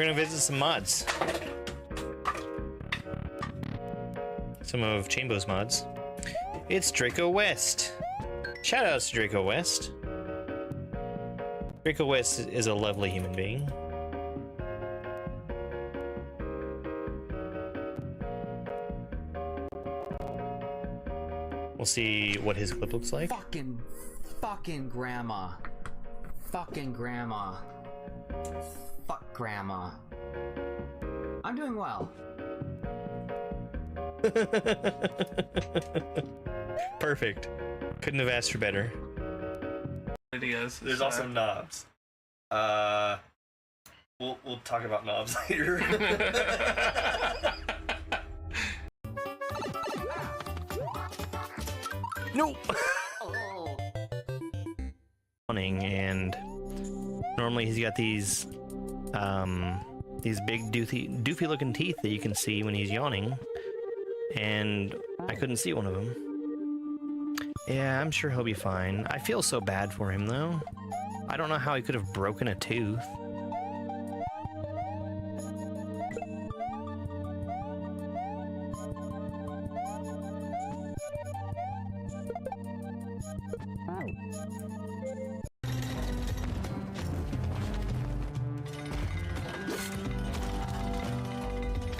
we're gonna visit some mods. Some of Chambo's mods. It's Draco West. Shoutouts to Draco West. Draco West is a lovely human being. We'll see what his clip looks like. Fucking grandma. Fucking grandma. Fuck grandma. I'm doing well. Perfect. Couldn't have asked for better. Ideas. There's also knobs. We'll talk about knobs later. Nope. And normally he's got these big doofy looking teeth that you can see when he's yawning, and I couldn't see one of them. Yeah, I'm sure he'll be fine. I feel so bad for him though. I don't know how he could have broken a tooth.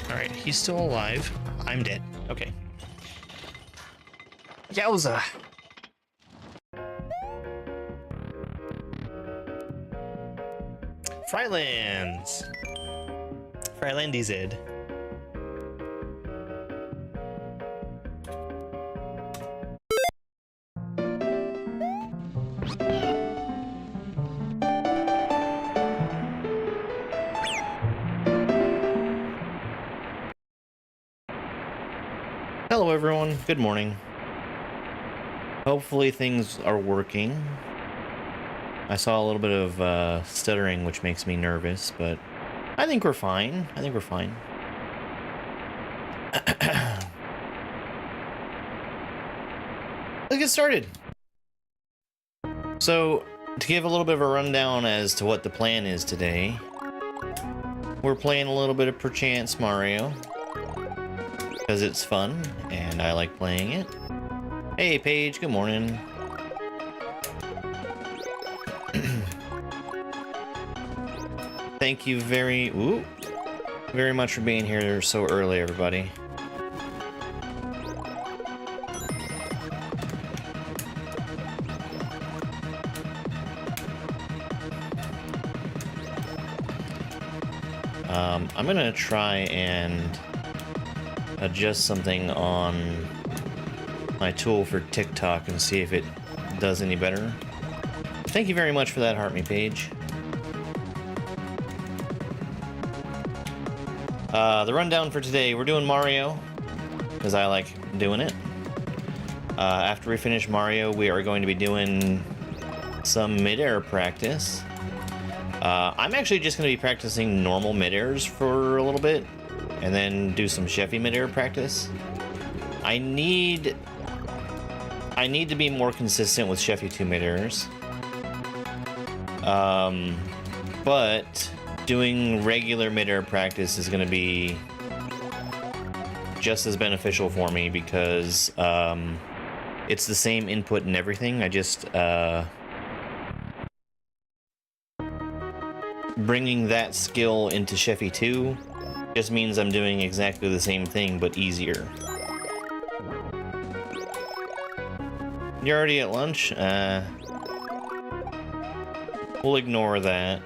Alright, he's still alive. I'm dead. Okay. Yowza! Frylands! Frylandy Zed. Hello everyone, good morning. Hopefully things are working. I saw a little bit of stuttering, which makes me nervous, but I think we're fine. Let's get started. So, to give a little bit of a rundown as to what the plan is today, we're playing a little bit of Perchance Mario, because it's fun, and I like playing it. Hey Paige, good morning. Thank you very much for being here so early, everybody. I'm gonna try and adjust something on my tool for TikTok and see if it does any better. Thank you very much for that, Heart Me Page. The rundown for today, we're doing Mario, because I like doing it. After we finish Mario, we are going to be doing some mid-air practice. I'm actually just going to be practicing normal mid-airs for a little bit, and then do some Sheffy mid-air practice. I need to be more consistent with Sheffy 2 mid-airs. But doing regular mid-air practice is going to be just as beneficial for me because it's the same input and everything. I just bringing that skill into Sheffy 2 just means I'm doing exactly the same thing but easier. You're already at lunch? We'll ignore that.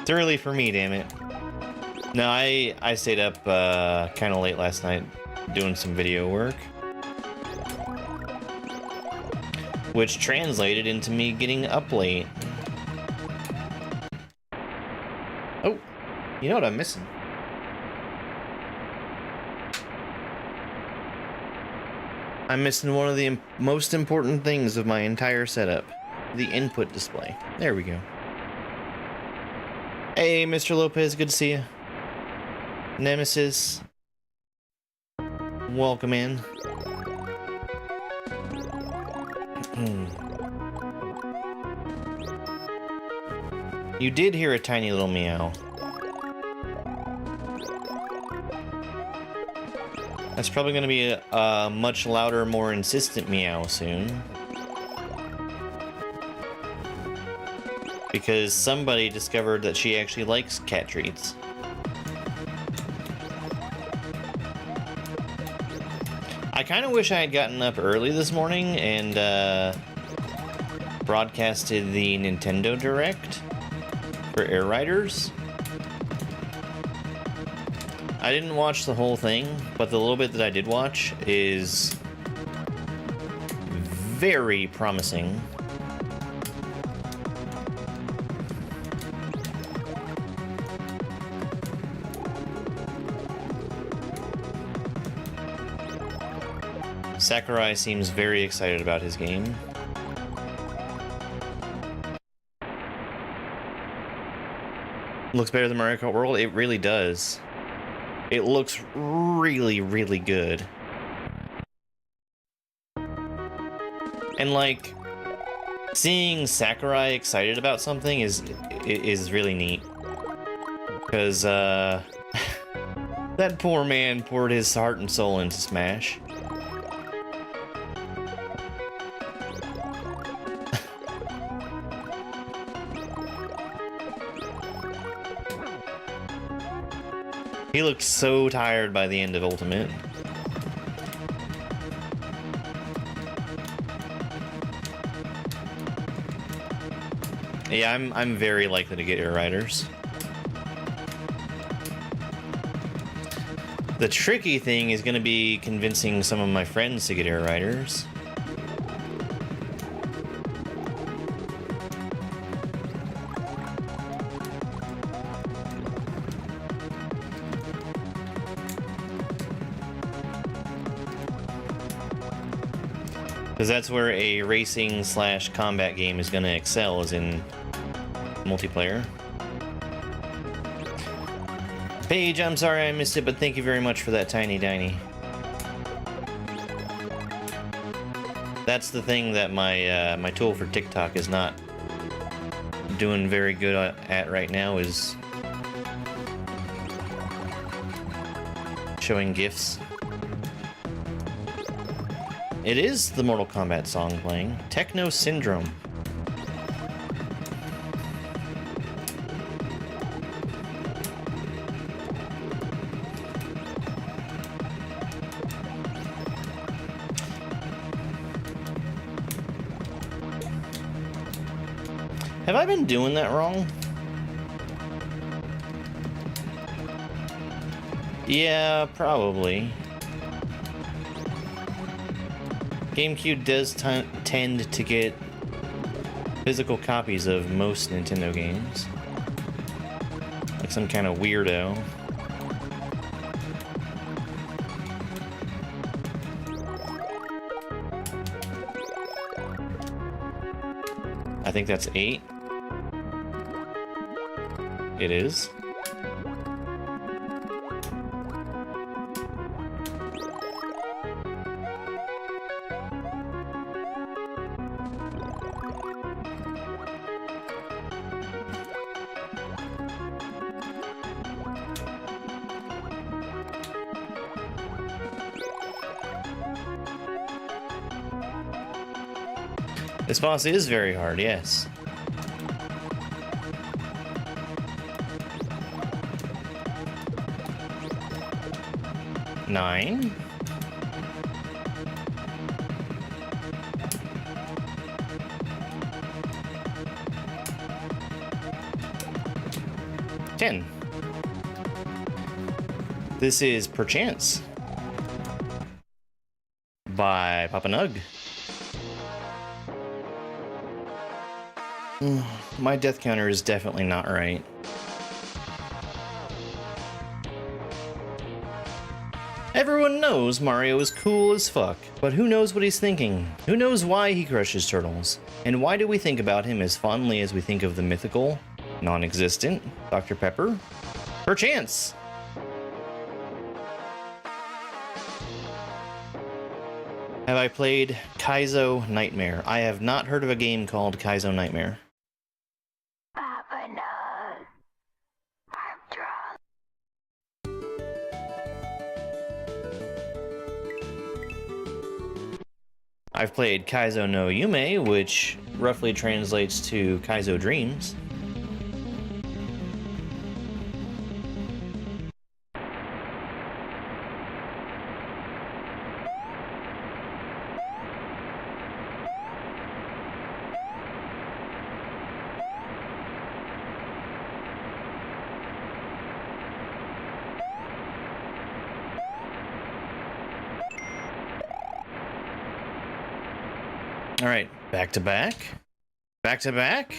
It's early for me, damn it. No, I stayed up kind of late last night doing some video work, which translated into me getting up late. Oh, you know what I'm missing? I'm missing one of the most important things of my entire setup. The input display. There we go. Hey, Mr. Lopez, good to see you. Nemesis, welcome in. You did hear a tiny little meow. That's probably going to be a much louder, more insistent meow soon. Because somebody discovered that she actually likes cat treats. I kind of wish I had gotten up early this morning and broadcasted the Nintendo Direct for Air Riders. I didn't watch the whole thing, but the little bit that I did watch is very promising. Sakurai seems very excited about his game. Looks better than Mario Kart World? It really does. It looks really, really good. And like, seeing Sakurai excited about something is really neat. Because that poor man poured his heart and soul into Smash. He looked so tired by the end of Ultimate. Yeah, I'm very likely to get Air Riders. The tricky thing is going to be convincing some of my friends to get Air Riders. Because that's where a racing / combat game is going to excel, is in multiplayer. Paige, I'm sorry I missed it, but thank you very much for that tiny diny. That's the thing that my my tool for TikTok is not doing very good at right now, is showing GIFs. It is the Mortal Kombat song playing. Techno Syndrome. Have I been doing that wrong? Yeah, probably. GameCube does tend to get physical copies of most Nintendo games. Like some kind of weirdo. I think that's 8. It is. This boss is very hard, yes. Nine. Ten. This is Perchance by Papa Nug. My death counter is definitely not right. Everyone knows Mario is cool as fuck, but who knows what he's thinking? Who knows why he crushes turtles? And why do we think about him as fondly as we think of the mythical, non-existent Dr. Pepper? Perchance! Have I played Kaizo Nightmare? I have not heard of a game called Kaizo Nightmare. Papa knows. I've played Kaizo no Yume, which roughly translates to Kaizo Dreams. All right, back to back. Back to back.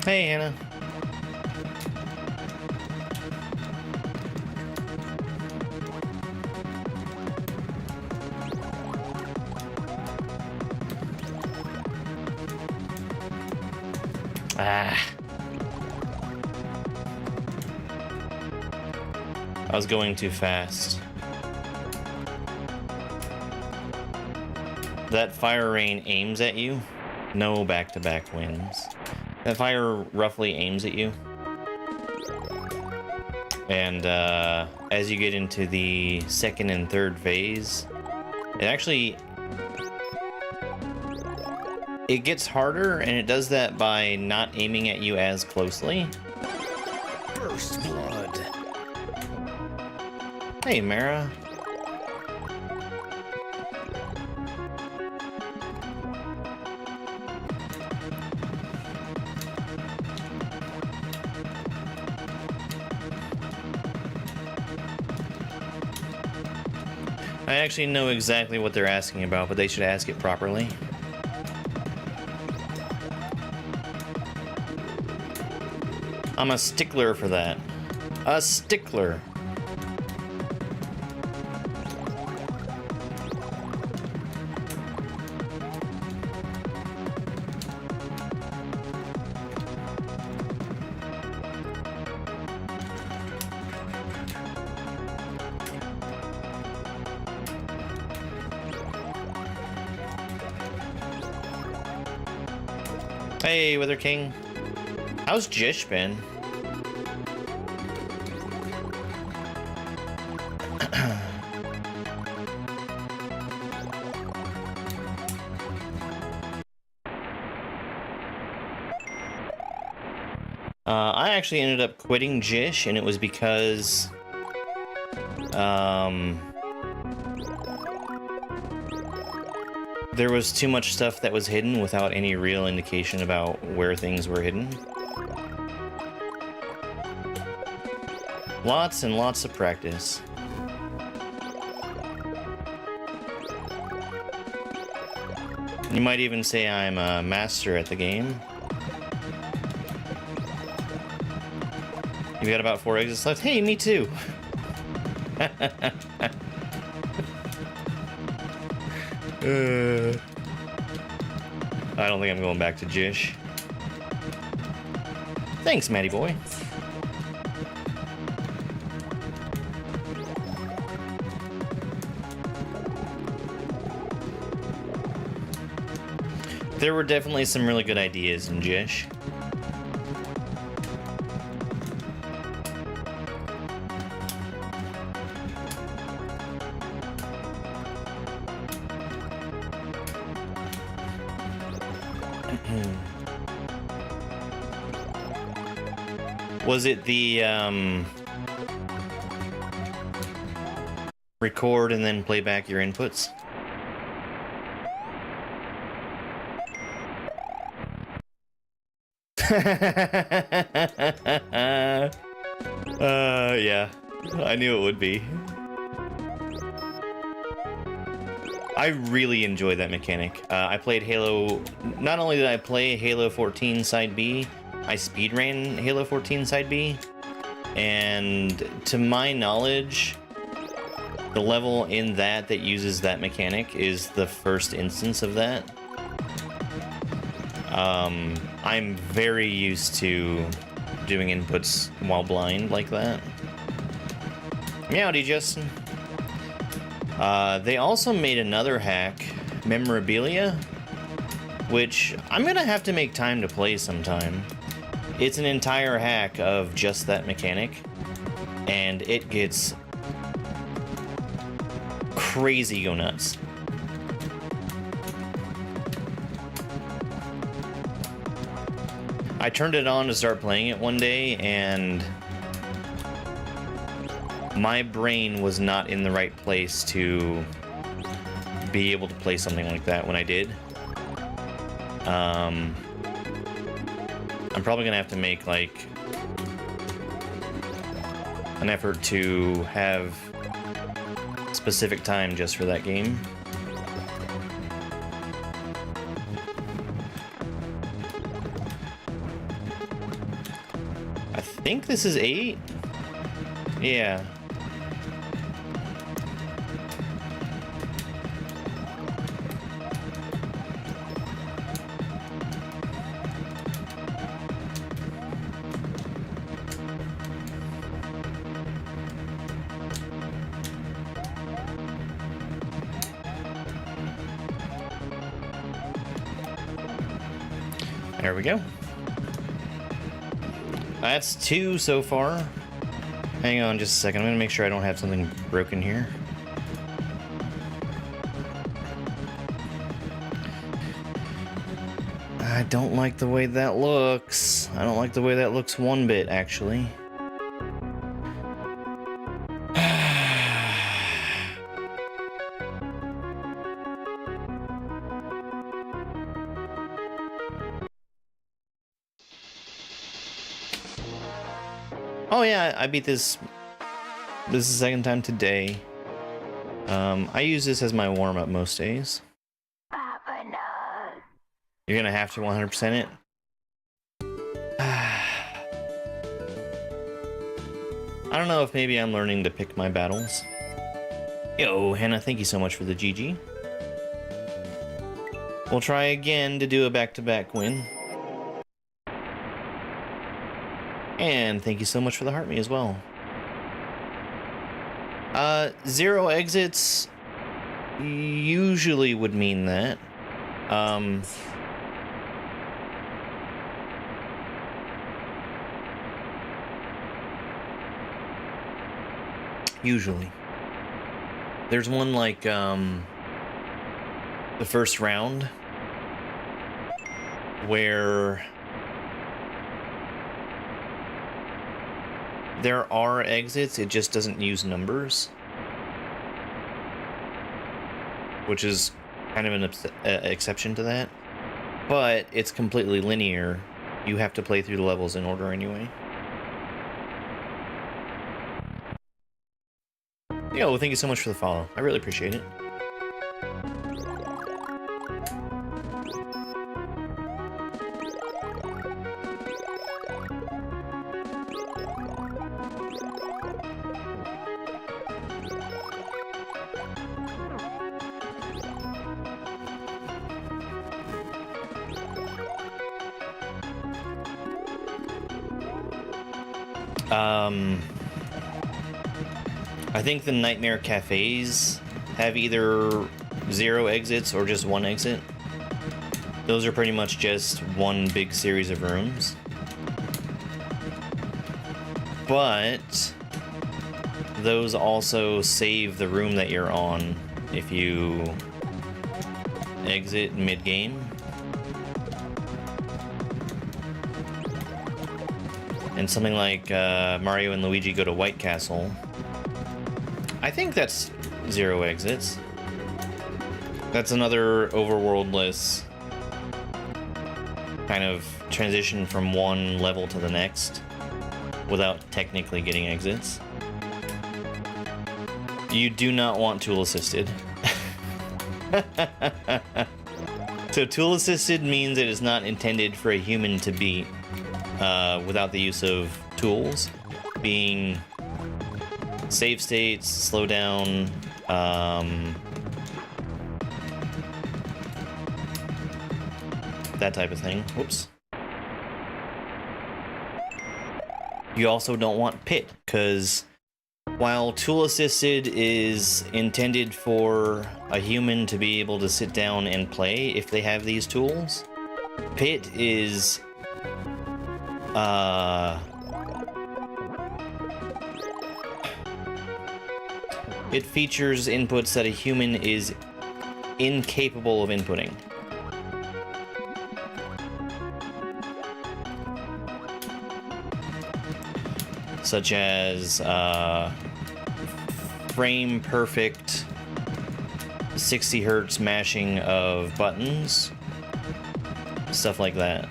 Hey, Anna. Ah. I was going too fast. That fire rain aims at you. No back-to-back wins. That fire roughly aims at you. And as you get into the second and third phase, it gets harder, and it does that by not aiming at you as closely. First blood. Hey, Mara. I actually know exactly what they're asking about, but they should ask it properly. I'm a stickler for that. A stickler. Hey, Wither King. How's Jish been? I actually ended up quitting Jish, and it was because there was too much stuff that was hidden without any real indication about where things were hidden. Lots and lots of practice. You might even say I'm a master at the game. You've got about 4 exits left. Hey, me too. I don't think I'm going back to Jish. Thanks, Matty boy. There were definitely some really good ideas in Jish. Was it the record and then play back your inputs? Yeah, I knew it would be. I really enjoy that mechanic. I played Halo. Not only did I play Halo 14 Side B, I speedran Halo 14 Side B, and to my knowledge, the level in that uses that mechanic is the first instance of that. I'm very used to doing inputs while blind like that. Meowdy, Justin. They also made another hack, Memorabilia, which I'm gonna have to make time to play sometime. It's an entire hack of just that mechanic, and it gets crazy go nuts. I turned it on to start playing it one day, and my brain was not in the right place to be able to play something like that when I did. I'm probably gonna have to make like an effort to have specific time just for that game. I think this is 8. Yeah. There we go. That's 2 so far. Hang on just a second. I'm gonna make sure I don't have something broken here. I don't like the way that looks. I don't like the way that looks one bit, actually. Oh yeah, I beat this. This is the second time today. I use this as my warm-up most days. You're gonna have to 100% it. I don't know if maybe I'm learning to pick my battles. Yo, Hannah, thank you so much for the GG. We'll try again to do a back-to-back win. And thank you so much for the heart me as well. 0 exits usually would mean that. Usually. There's one like, the first round where there are exits, it just doesn't use numbers, which is kind of an exception to that, but it's completely linear. You have to play through the levels in order anyway. Yo, thank you so much for the follow. I really appreciate it. I think the Nightmare Cafes have either 0 exits or just 1 exit. Those are pretty much just one big series of rooms. But those also save the room that you're on if you exit mid-game. And something like Mario and Luigi Go to White Castle, I think that's 0 exits. That's another overworldless kind of transition from one level to the next without technically getting exits. You do not want tool assisted. So tool assisted means it is not intended for a human to beat without the use of tools, being save states, slow down, that type of thing. Whoops. You also don't want pit, because while tool assisted is intended for a human to be able to sit down and play if they have these tools, pit is it features inputs that a human is incapable of inputting. Such as frame perfect 60 hertz mashing of buttons, stuff like that.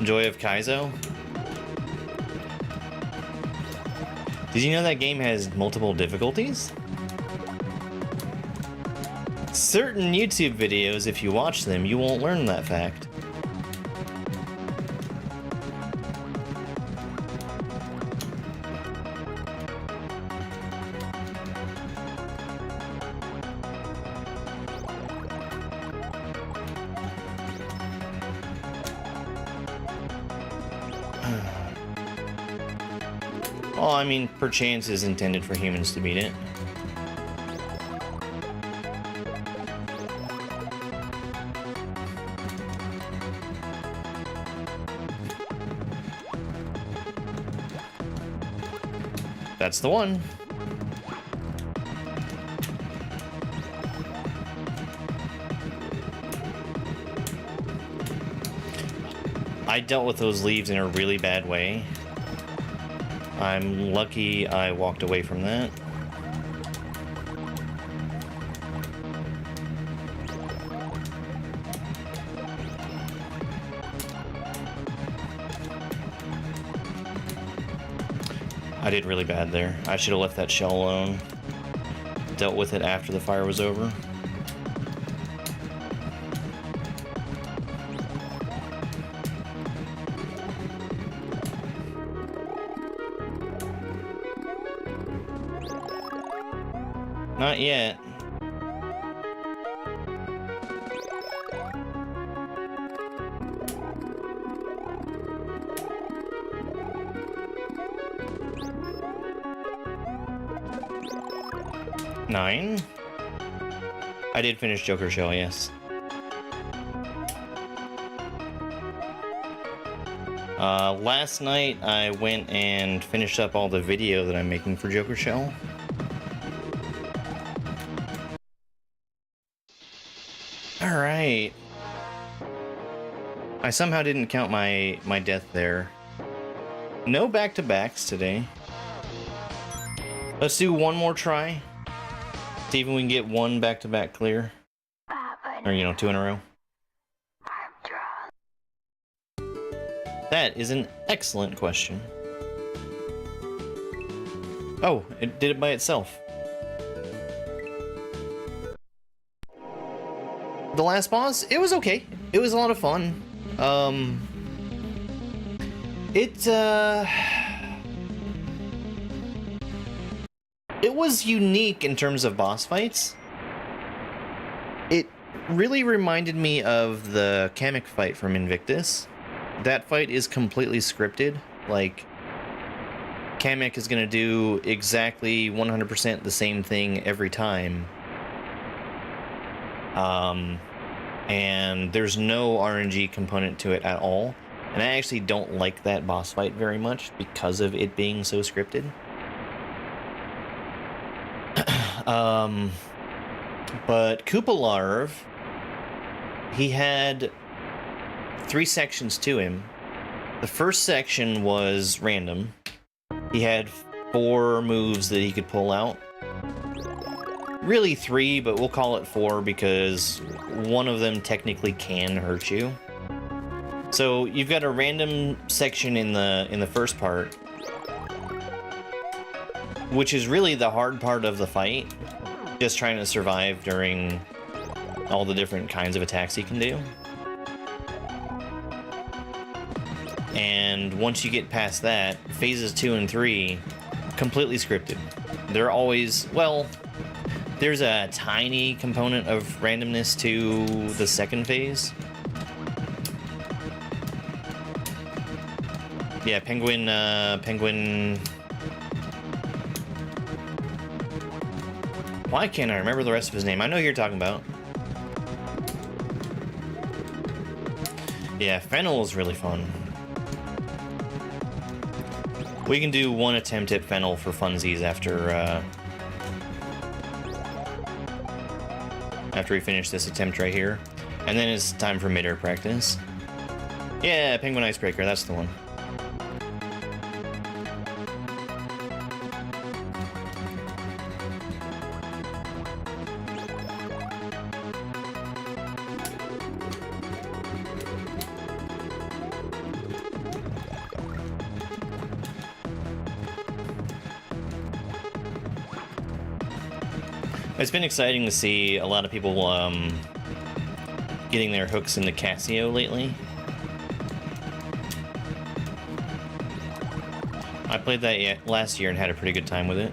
Joy of Kaizo. Did you know that game has multiple difficulties? Certain YouTube videos, if you watch them, you won't learn that fact. Well, I mean, perchance is intended for humans to beat it. That's the one. I dealt with those leaves in a really bad way. I'm lucky I walked away from that. I did really bad there. I should have left that shell alone. Dealt with it after the fire was over. Not yet. Nine? I did finish Joker Shell, yes. Last night I went and finished up all the video that I'm making for Joker Shell. Alright. I somehow didn't count my death there. No back-to-backs today. Let's do one more try. See if we can get one back-to-back clear. Or, you know, two in a row. That is an excellent question. Oh, it did it by itself. The last boss, it was okay. It was a lot of fun. It was unique in terms of boss fights. It really reminded me of the Kamek fight from Invictus. That fight is completely scripted. Like, Kamek is gonna do exactly 100% the same thing every time. And there's no RNG component to it at all. And I actually don't like that boss fight very much because of it being so scripted. But Koopalarv, he had 3 sections to him. The first section was random. He had 4 moves that he could pull out. Really 3, but we'll call it 4 because one of them technically can hurt you. So you've got a random section in the first part, which is really the hard part of the fight. just trying to survive during all the different kinds of attacks he can do. And once you get past that, phases 2 and 3, completely scripted. They're always, well, there's a tiny component of randomness to the second phase. Yeah, Penguin. Why can't I remember the rest of his name? I know who you're talking about. Yeah, Fennel is really fun. We can do one attempt at Fennel for funsies after we finish this attempt right here. And then it's time for mid-air practice. Yeah, Penguin Icebreaker, that's the one. It's been exciting to see a lot of people getting their hooks into Casio lately. I played that last year and had a pretty good time with it.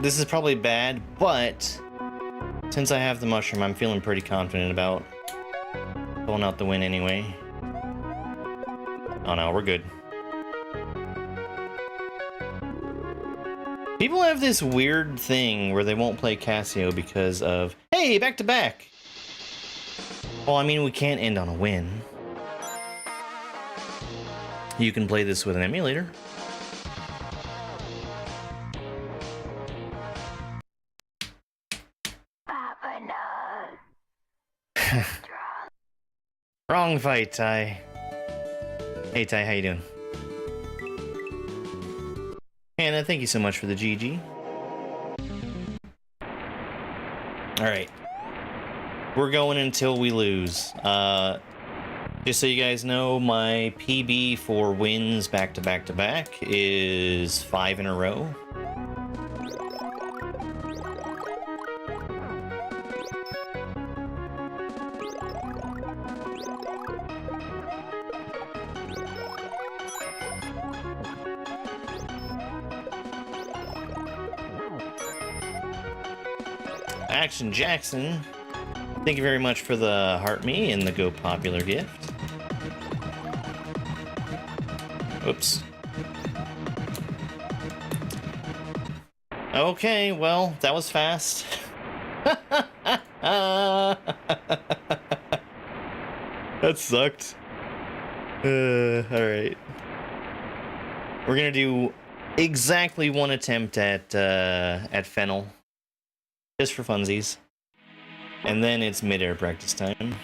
This is probably bad, but since I have the mushroom, I'm feeling pretty confident about pulling out the win anyway. Oh no, we're good. People have this weird thing where they won't play Casio because of, hey, back to back. Well, I mean, we can't end on a win. You can play this with an emulator. Wrong fight, Ty. Hey, Ty, how you doing? Hannah, thank you so much for the GG. Alright. We're going until we lose. Just so you guys know, my PB for wins back to back to back is 5 in a row. Action Jackson, thank you very much for the Heart Me and the Go Popular gift. Oops. Okay, well, that was fast. That sucked. Alright. We're gonna do exactly one attempt at Fennel. Just for funsies. And then it's mid-air practice time.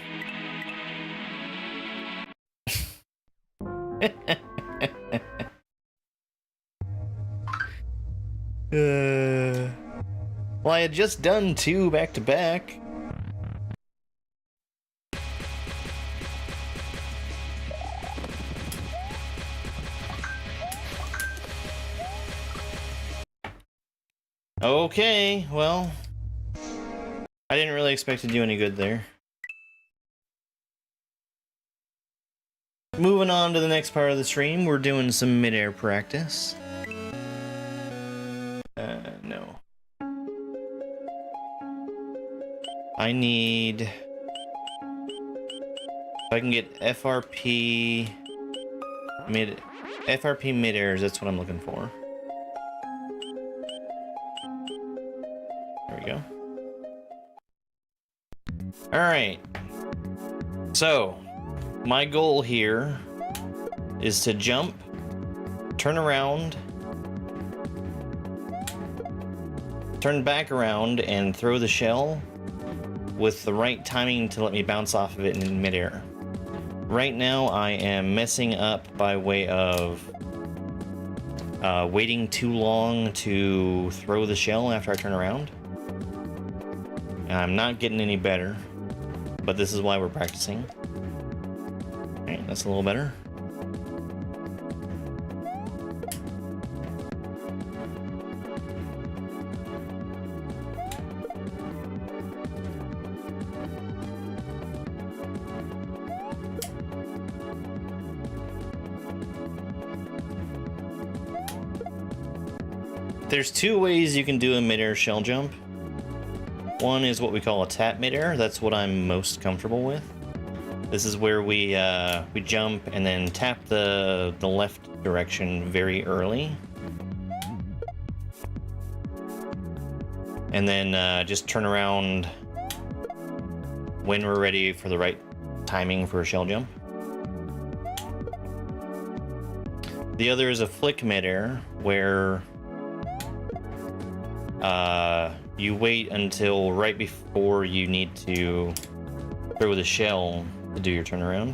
Well, I had just done 2 back-to-back. Okay, well, I didn't really expect to do any good there. Moving on to the next part of the stream, we're doing some mid-air practice. No. I need... If I can get FRP mid-airs, that's what I'm looking for. There we go. Alright. So, my goal here is to jump, turn around, turn back around and throw the shell with the right timing to let me bounce off of it in midair. Right now I am messing up by way of waiting too long to throw the shell after I turn around. And I'm not getting any better, but this is why we're practicing. Alright, that's a little better. There's two ways you can do a midair shell jump. One is what we call a tap midair. That's what I'm most comfortable with. This is where we jump and then tap the left direction very early, and then just turn around when we're ready for the right timing for a shell jump. The other is a flick midair, where you wait until right before you need to throw the shell to do your turnaround.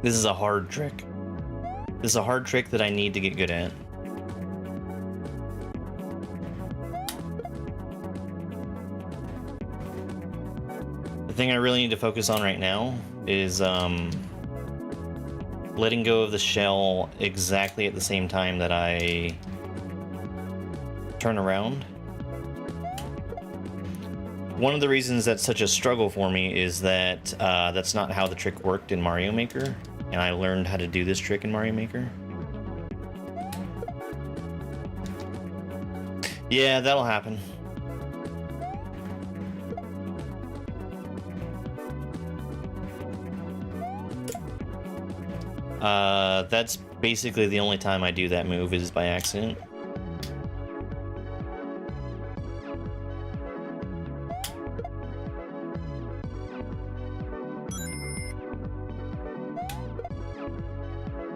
This is a hard trick. This is a hard trick that I need to get good at. The thing I really need to focus on right now is letting go of the shell exactly at the same time that I turn around. One of the reasons that's such a struggle for me is that that's not how the trick worked in Mario Maker, and I learned how to do this trick in Mario Maker. Yeah, that'll happen. That's basically the only time I do that move is by accident.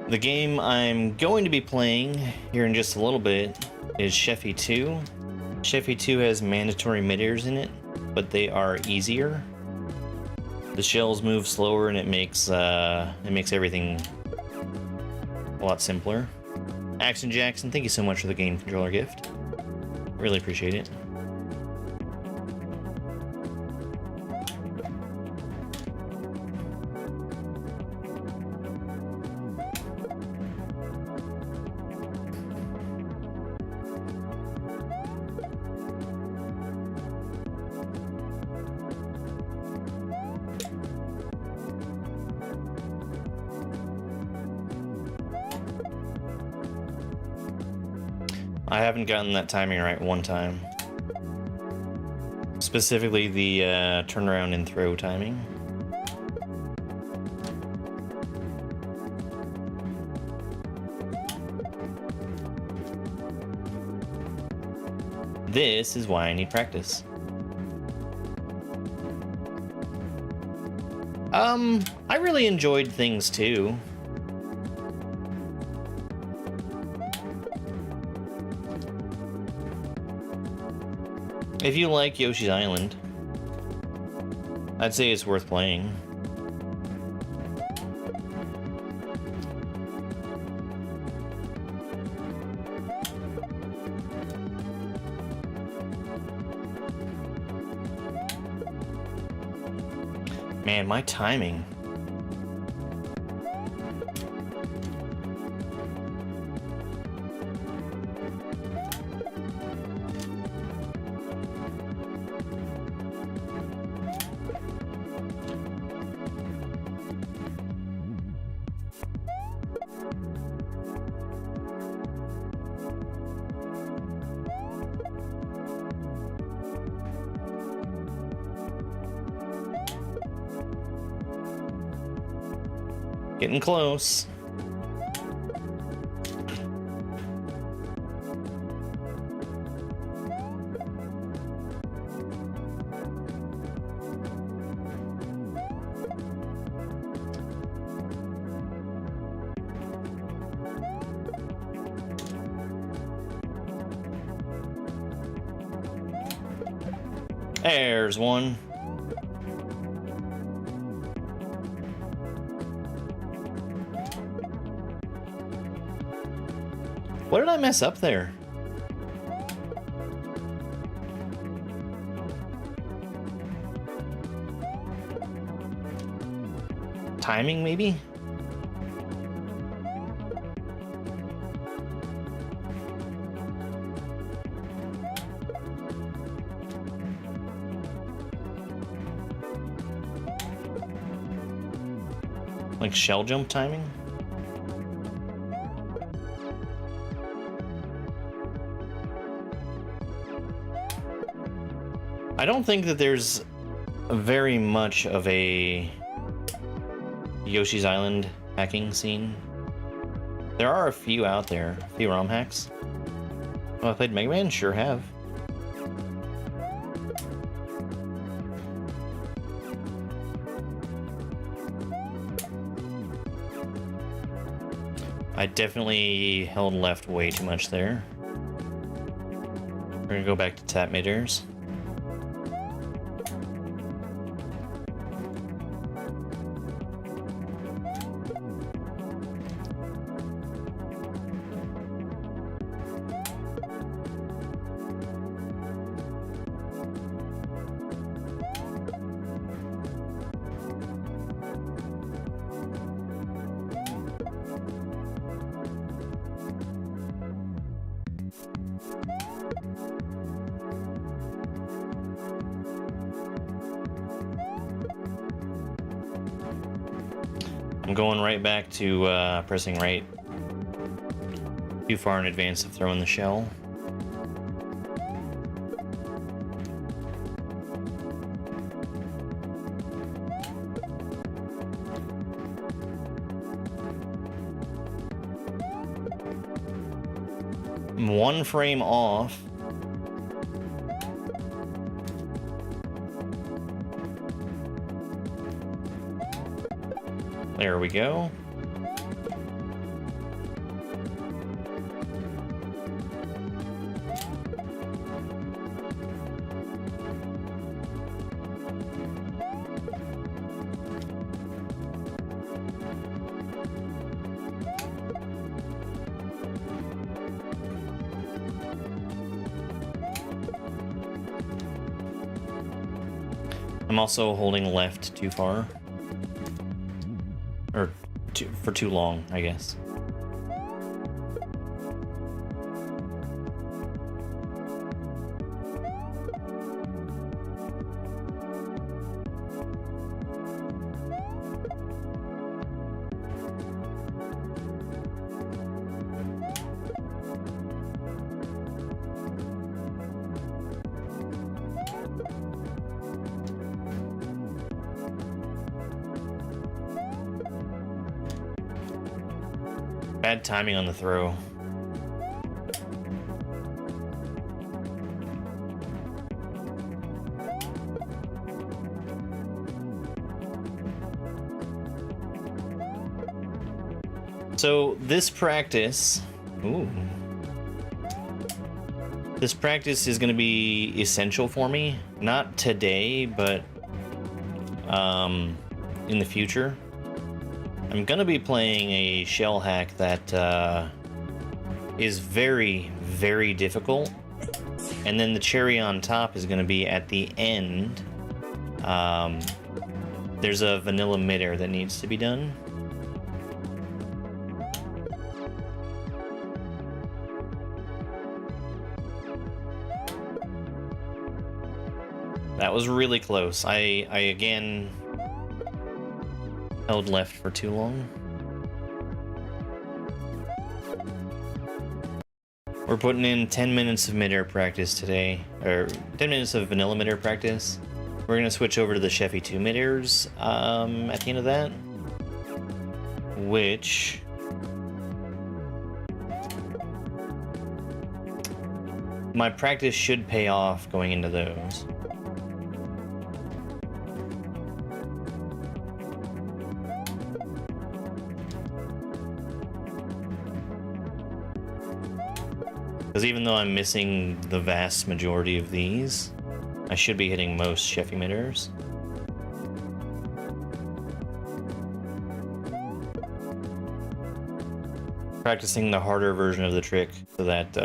The game I'm going to be playing here in just a little bit is Sheffy 2. Sheffy 2 has mandatory midairs in it, but they are easier. The shells move slower and it makes everything a lot simpler. Axon Jackson, thank you so much for the game controller gift. Really appreciate it. I haven't gotten that timing right one time. Specifically the turnaround and throw timing. This is why I need practice. I really enjoyed things too. If you like Yoshi's Island, I'd say it's worth playing. Man, my timing. Getting close. There's one. What did I mess up there? Timing, maybe? Like shell jump timing? I don't think that there's very much of a Yoshi's Island hacking scene. There are a few out there, a few ROM hacks. Oh, I played Mega Man? Sure have. I definitely held left way too much there. We're gonna go back to tap mid-airs. I'm going right back to pressing right. Too far in advance of throwing the shell. I'm 1 frame off. There we go. I'm also holding left too far. Or for too long, I guess. Bad timing on the throw. So this practice, this practice is going to be essential for me. Not today, but in the future. I'm gonna be playing a shell hack that is very, very difficult, and then the cherry on top is gonna be at the end. There's a vanilla midair that needs to be done. That was really close. I again held left for too long. We're putting in 10 minutes of midair practice today, or 10 minutes of vanilla midair practice. We're gonna switch over to the Sheffy 2 midairs at the end of that, which my practice should pay off going into those. Because even though I'm missing the vast majority of these, I should be hitting most Sheffy midders. Practicing the harder version of the trick so that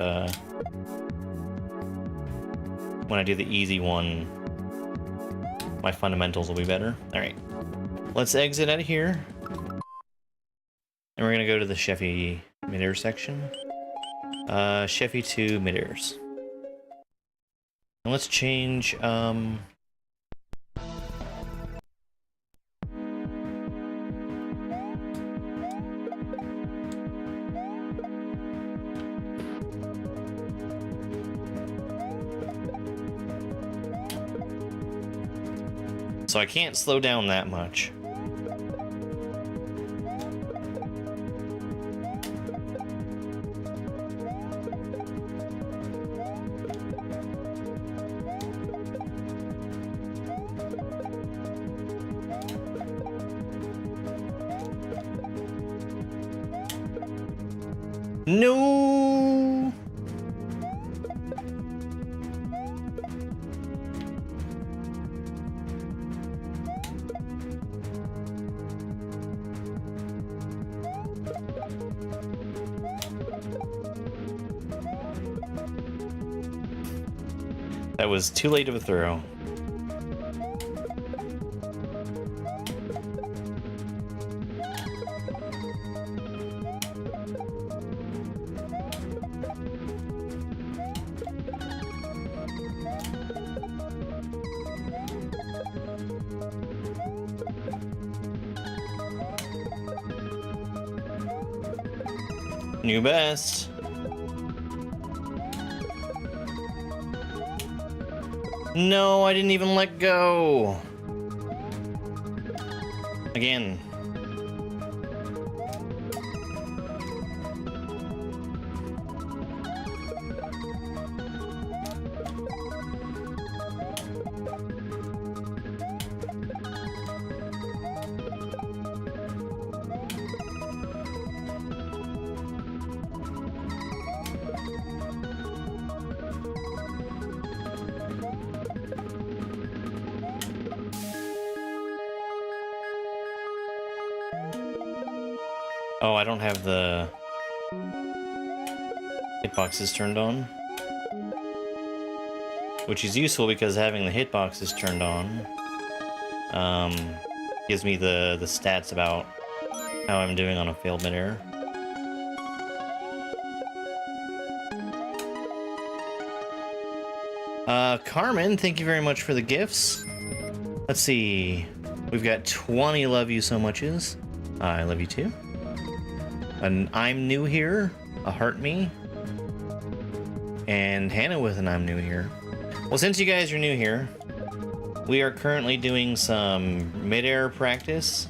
when I do the easy one, my fundamentals will be better. Alright, let's exit out of here. And we're gonna go to the Sheffy midder section. Sheffy 2 midders. And let's change, so I can't slow down that much. No! That was too late of a throw. New best. No, I didn't even let go. Again. Oh, I don't have the hitboxes turned on. Which is useful because having the hitboxes turned on gives me the stats about how I'm doing on a failed mid-air. Carmen, thank you very much for the gifts. Let's see. We've got 20 love you so muches. I love you too. And I'm new here, a heart me. And Hannah with an I'm new here. Well, since you guys are new here, we are currently doing some mid-air practice.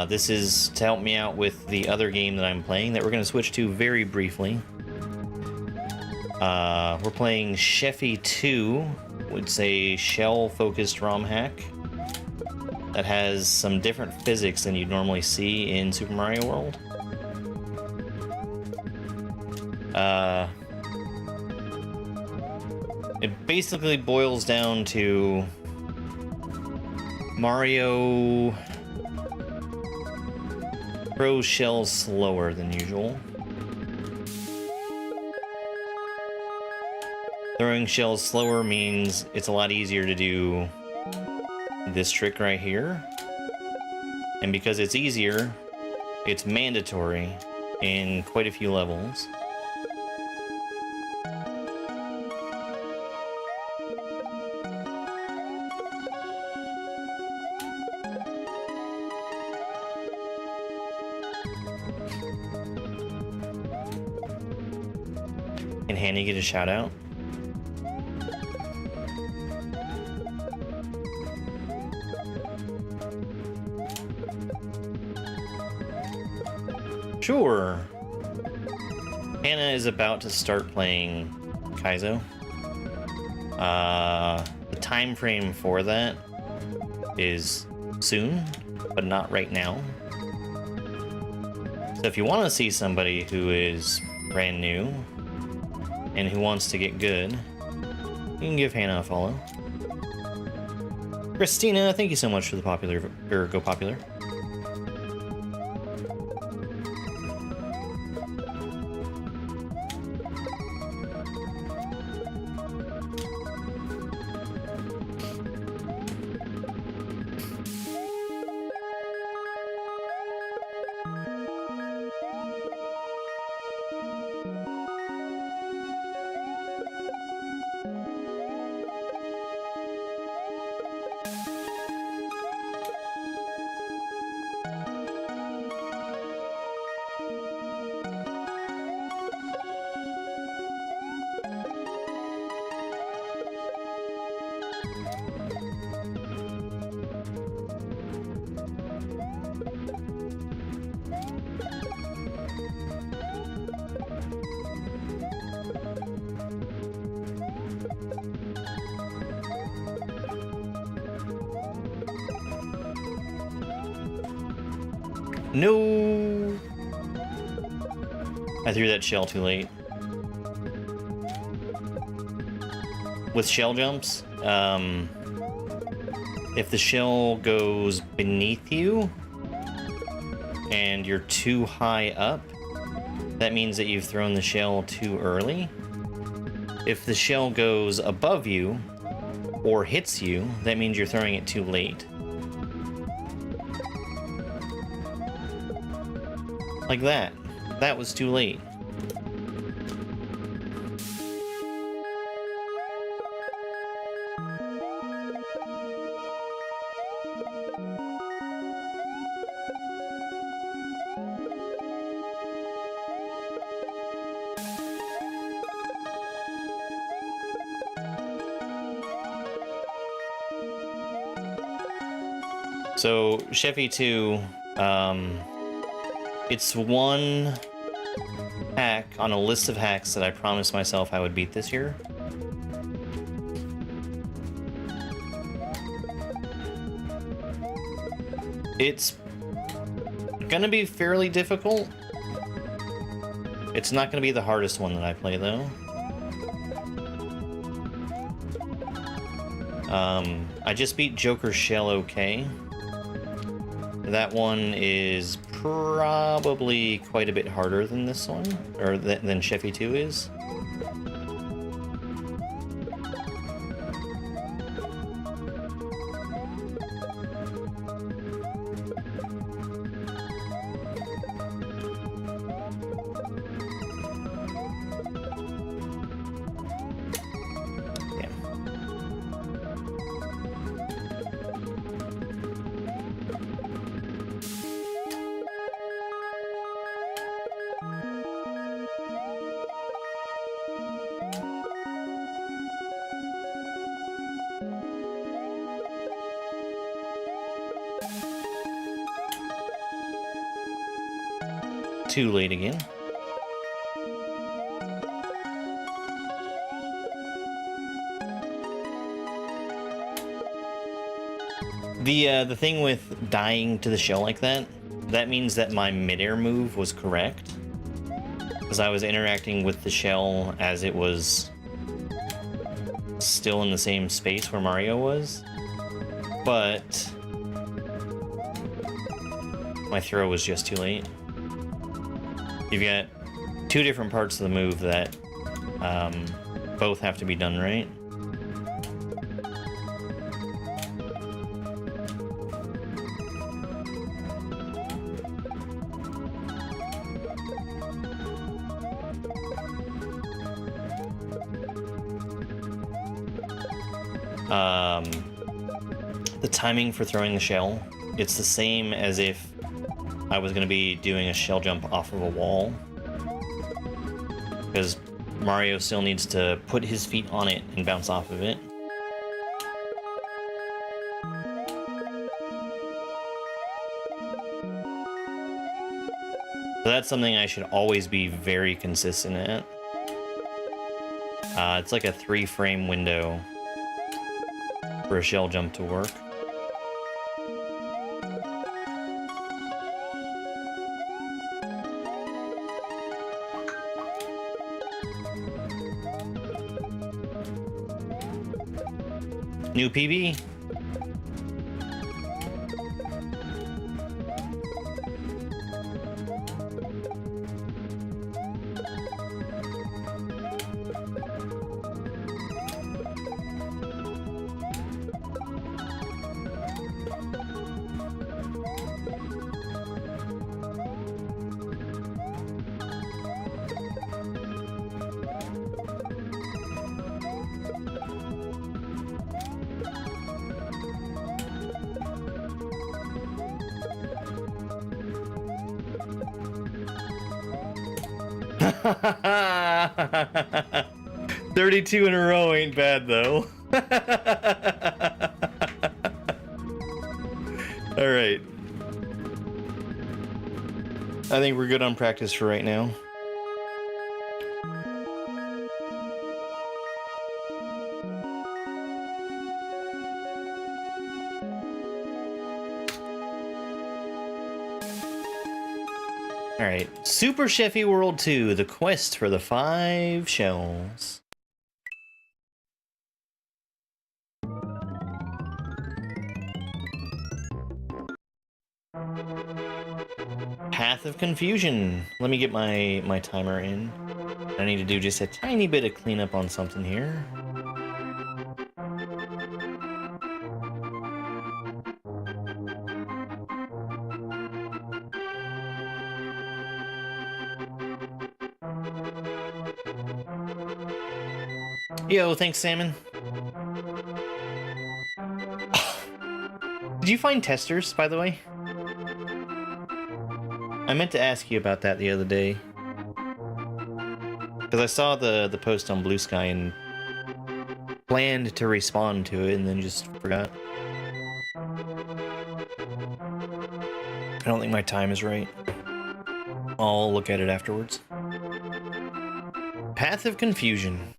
This is to help me out with the other game that I'm playing that we're going to switch to very briefly. We're playing Sheffy 2, it's a shell-focused ROM hack that has some different physics than you'd normally see in Super Mario World. It basically boils down to Mario throws shells slower than usual. Throwing shells slower means it's a lot easier to do this trick right here. And because it's easier, it's mandatory in quite a few levels. Can Hanny get a shout out? Sure. Hannah is about to start playing Kaizo. The time frame for that is soon, but not right now. So if you want to see somebody who is brand new and who wants to get good, You can give Hannah a follow. Christina, thank you so much for the popular, or go popular. No! I threw that shell too late. With shell jumps, if the shell goes beneath you and you're too high up, that means that you've thrown the shell too early. If the shell goes above you or hits you, that means you're throwing it too late. Like that. That was too late. So, Sheffy 2, it's one hack on a list of hacks that I promised myself I would beat this year. It's gonna be fairly difficult. It's not gonna be the hardest one that I play, though. I just beat Joker's Shell okay. That one is probably quite a bit harder than this one, or than Sheffy 2 is. Too late again. The thing with dying to the shell like that, that means that my midair move was correct, because I was interacting with the shell as it was still in the same space where Mario was, but my throw was just too late. You've got two different parts of the move that both have to be done right. The timing for throwing the shell, it's the same as if I was going to be doing a shell jump off of a wall, because Mario still needs to put his feet on it and bounce off of it. So that's something I should always be very consistent at. It's like a 3-frame window for a shell jump to work. New PB. $32 in a row ain't bad though. All right. I think we're good on practice for right now. All right, Super Sheffy World 2, the quest for the 5 shells. Path of Confusion. Let me get my timer in. I need to do just a tiny bit of cleanup on something here. Yo, thanks, Salmon. Did you find testers, by the way? I meant to ask you about that the other day. Because I saw the post on Blue Sky and planned to respond to it and then just forgot. I don't think my time is right. I'll look at it afterwards. Path of Confusion.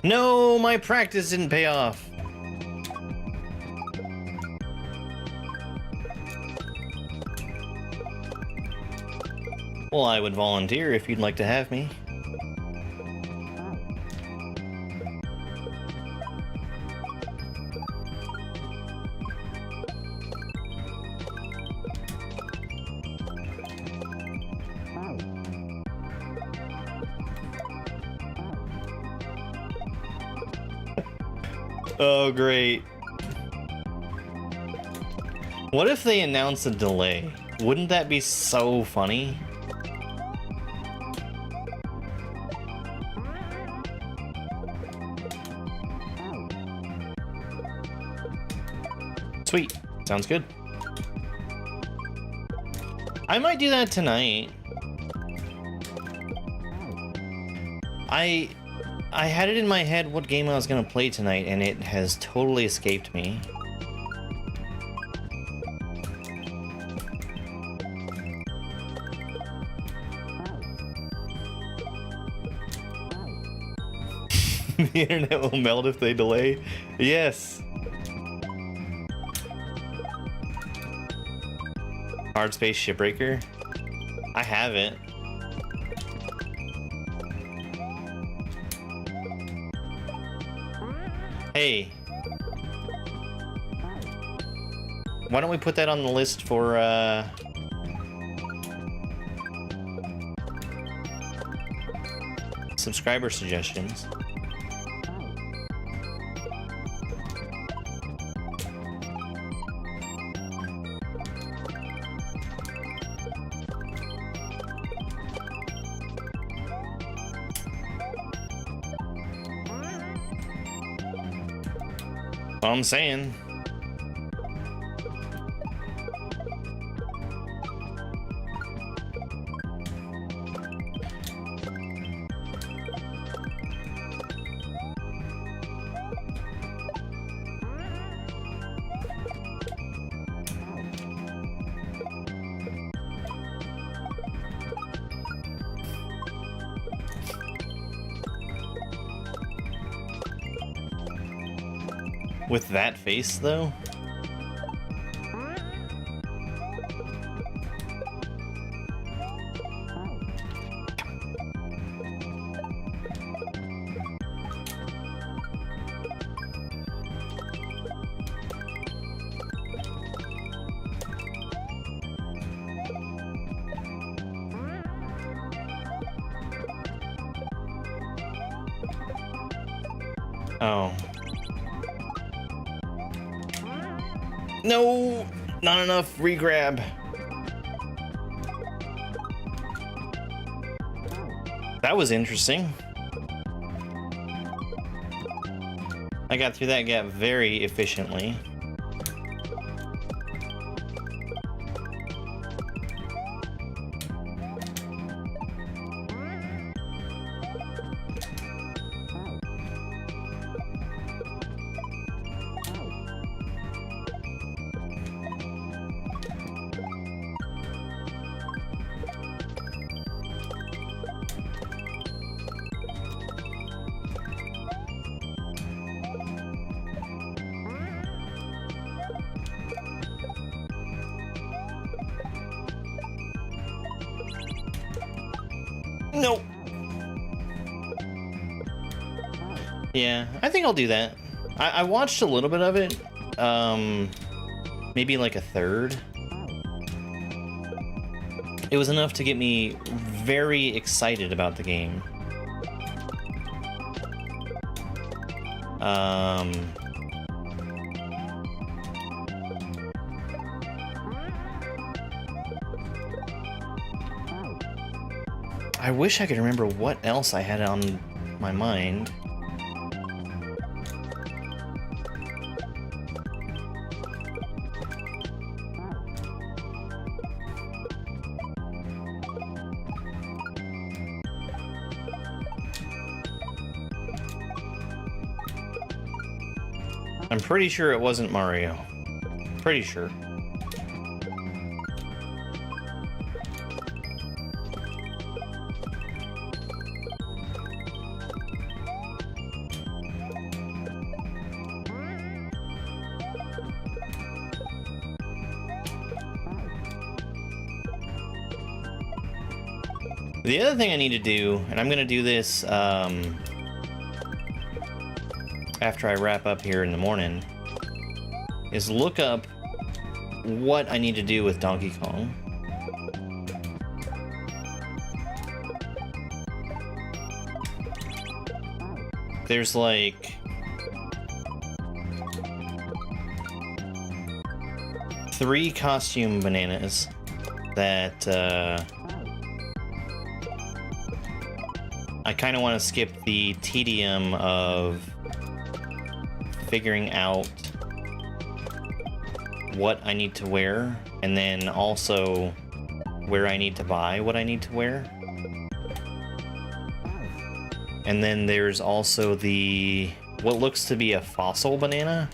No, my practice didn't pay off. Well, I would volunteer if you'd like to have me. Oh, great. What if they announce a delay? Wouldn't that be so funny? Sweet. Sounds good. I might do that tonight. I had it in my head what game I was gonna play tonight, and it has totally escaped me. The internet will melt if they delay. Yes. Hard Space Shipbreaker. I have it. Hey. Why don't we put that on the list for subscriber suggestions? All I'm saying. With that face, though? Oh. No! Not enough regrab. That was interesting. I got through that gap very efficiently. Nope. Yeah, I think I'll do that. I watched a little bit of it. Maybe like a third. It was enough to get me very excited about the game. I wish I could remember what else I had on my mind. I'm pretty sure it wasn't Mario. Pretty sure. The other thing I need to do, and I'm going to do this after I wrap up here in the morning, is look up what I need to do with Donkey Kong. There's like 3 costume bananas that I kind of want to skip the tedium of figuring out what I need to wear, and then also where I need to buy what I need to wear. And then there's also the what looks to be a fossil banana.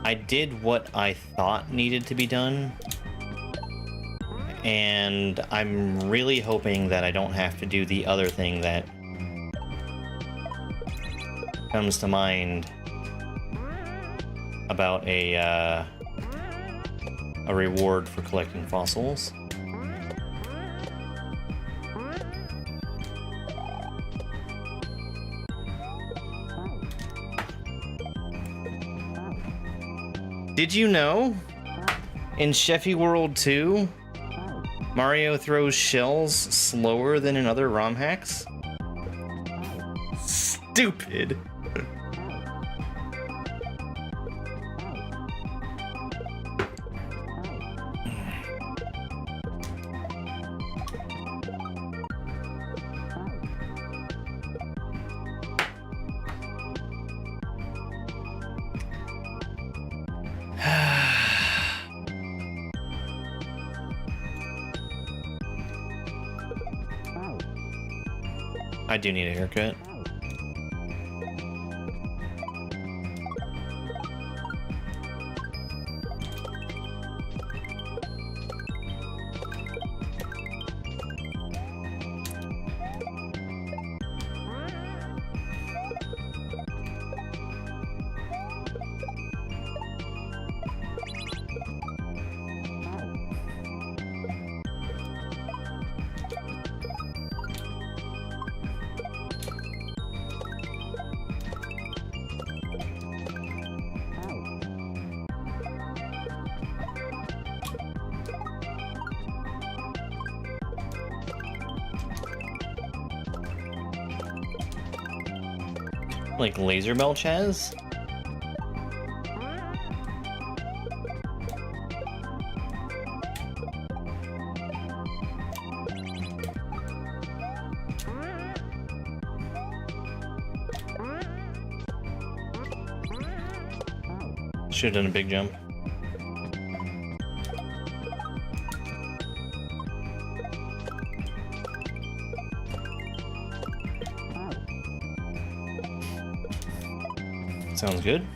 I did what I thought needed to be done, and I'm really hoping that I don't have to do the other thing that comes to mind about a reward for collecting fossils. Did you know in Sheffy World 2, Mario throws shells slower than in other ROM hacks? Stupid. I do need a haircut. Like Laser Belch has? Should have done a big jump. Sounds good.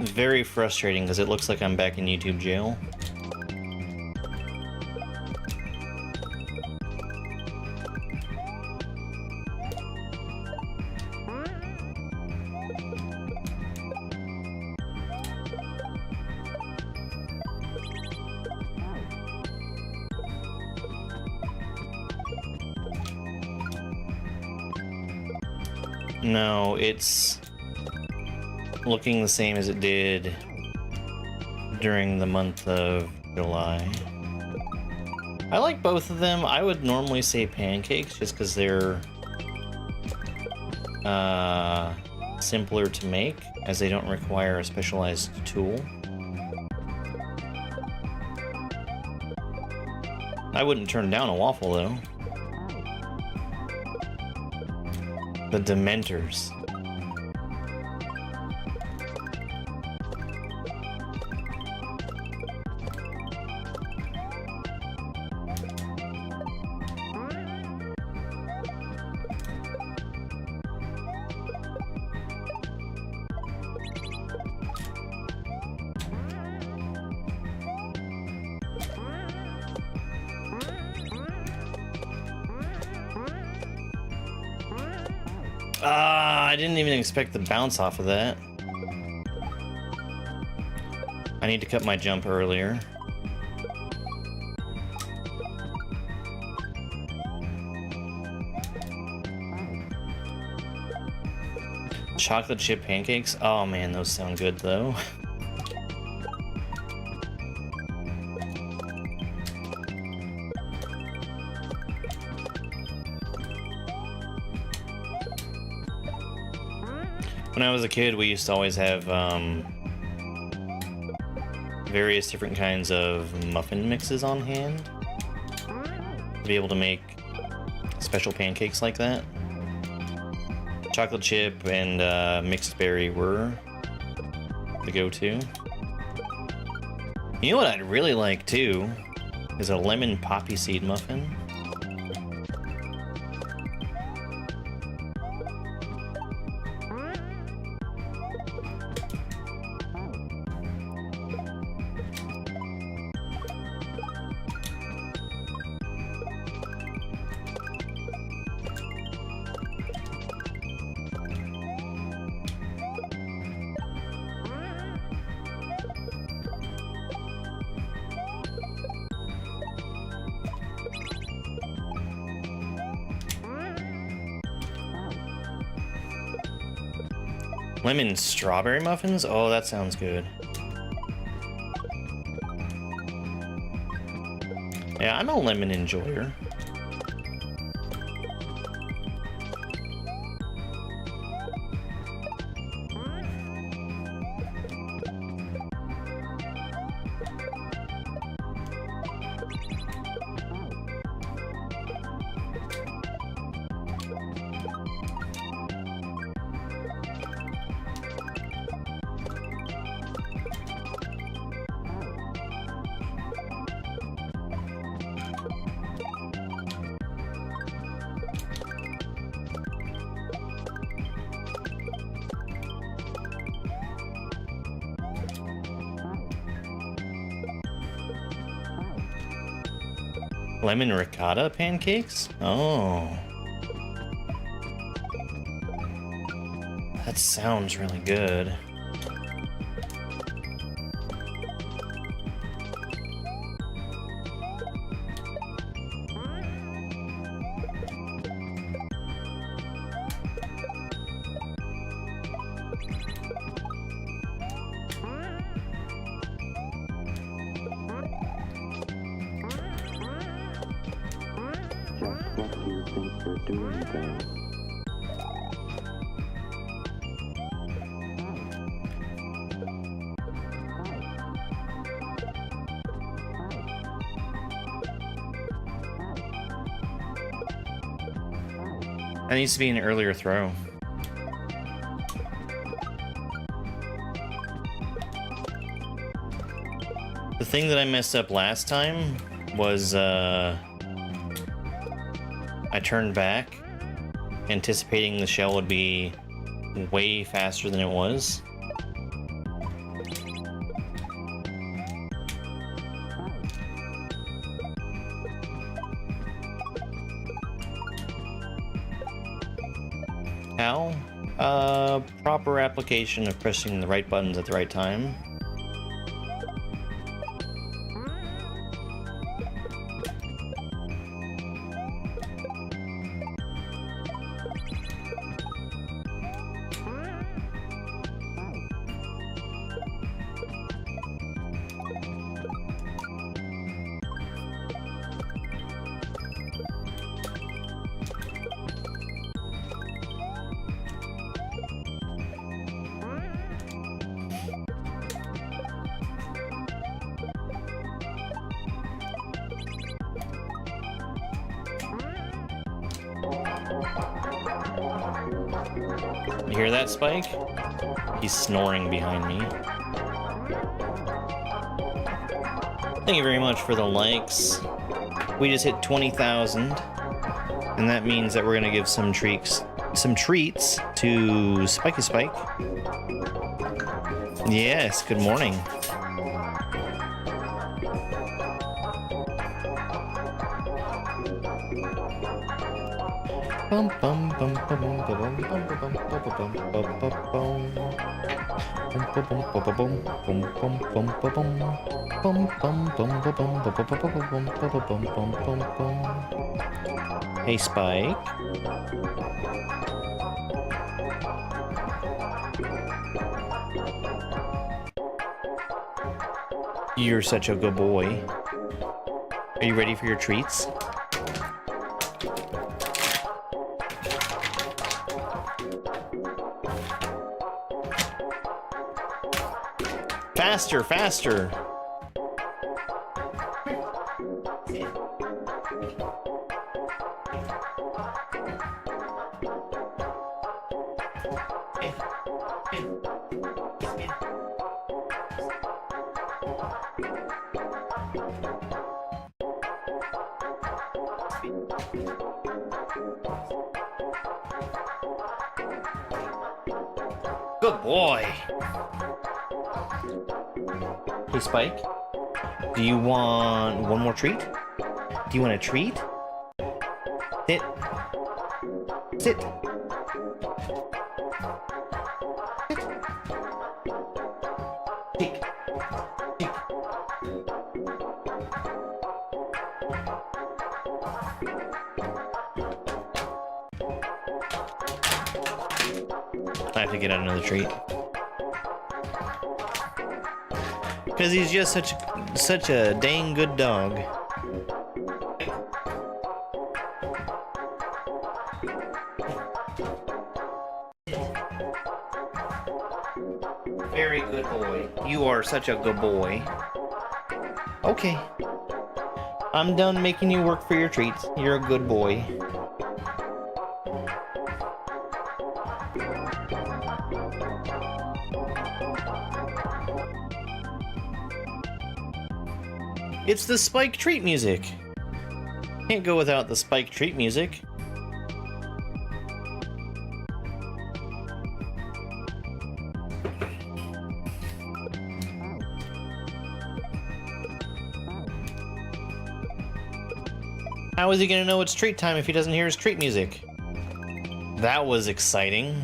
Very frustrating because it looks like I'm back in YouTube jail. No, it's looking the same as it did during the month of July. I like both of them. I would normally say pancakes just because they're simpler to make, as they don't require a specialized tool. I wouldn't turn down a waffle though. The Dementors. I didn't even expect the bounce off of that. I need to cut my jump earlier. Chocolate chip pancakes? Oh man, those sound good though. When I was a kid, we used to always have various different kinds of muffin mixes on hand to be able to make special pancakes like that. Chocolate chip and mixed berry were the go-to. You know what I'd really like too is a lemon poppy seed muffin. Lemon strawberry muffins? Oh, that sounds good. Yeah, I'm a lemon enjoyer. Lemon ricotta pancakes? Oh. That sounds really good. Just what do you think you're doing there? That needs to be an earlier throw. The thing that I messed up last time was I turned back, anticipating the shell would be way faster than it was. How? Proper application of pressing the right buttons at the right time. You hear that, Spike? He's snoring behind me. Thank you very much for the likes. We just hit 20,000, and that means that we're gonna give some treats to Spiky Spike. Yes, good morning. Bum bum bum bum bum bum bum bum bum bum bum. Hey Spike. You're such a good boy. Are you ready for your treats? Faster, faster! Good boy! Hey Spike, do you want one more treat? Do you want a treat? Sit. Sit. Tick. Tick. I have to get out another treat. Because he's just such a dang good dog. Very good boy. You are such a good boy. Okay. I'm done making you work for your treats. You're a good boy. It's the Spike treat music. Can't go without the Spike treat music. How is he gonna know it's treat time if he doesn't hear his treat music? That was exciting.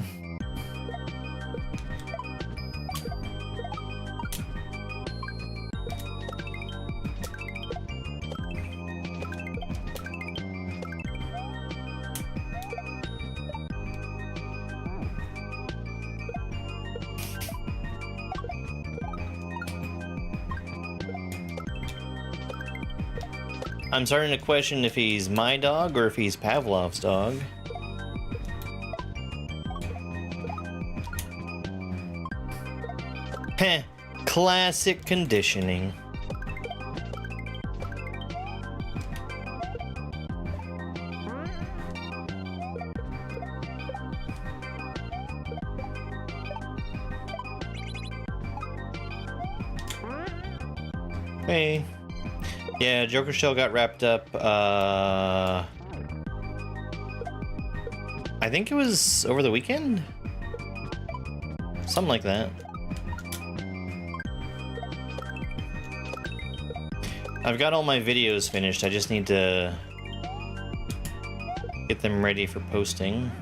I'm starting to question if he's my dog or if he's Pavlov's dog. Heh, classic conditioning. Hey. Yeah, Joker Shell got wrapped up, I think it was over the weekend? Something like that. I've got all my videos finished, I just need to get them ready for posting.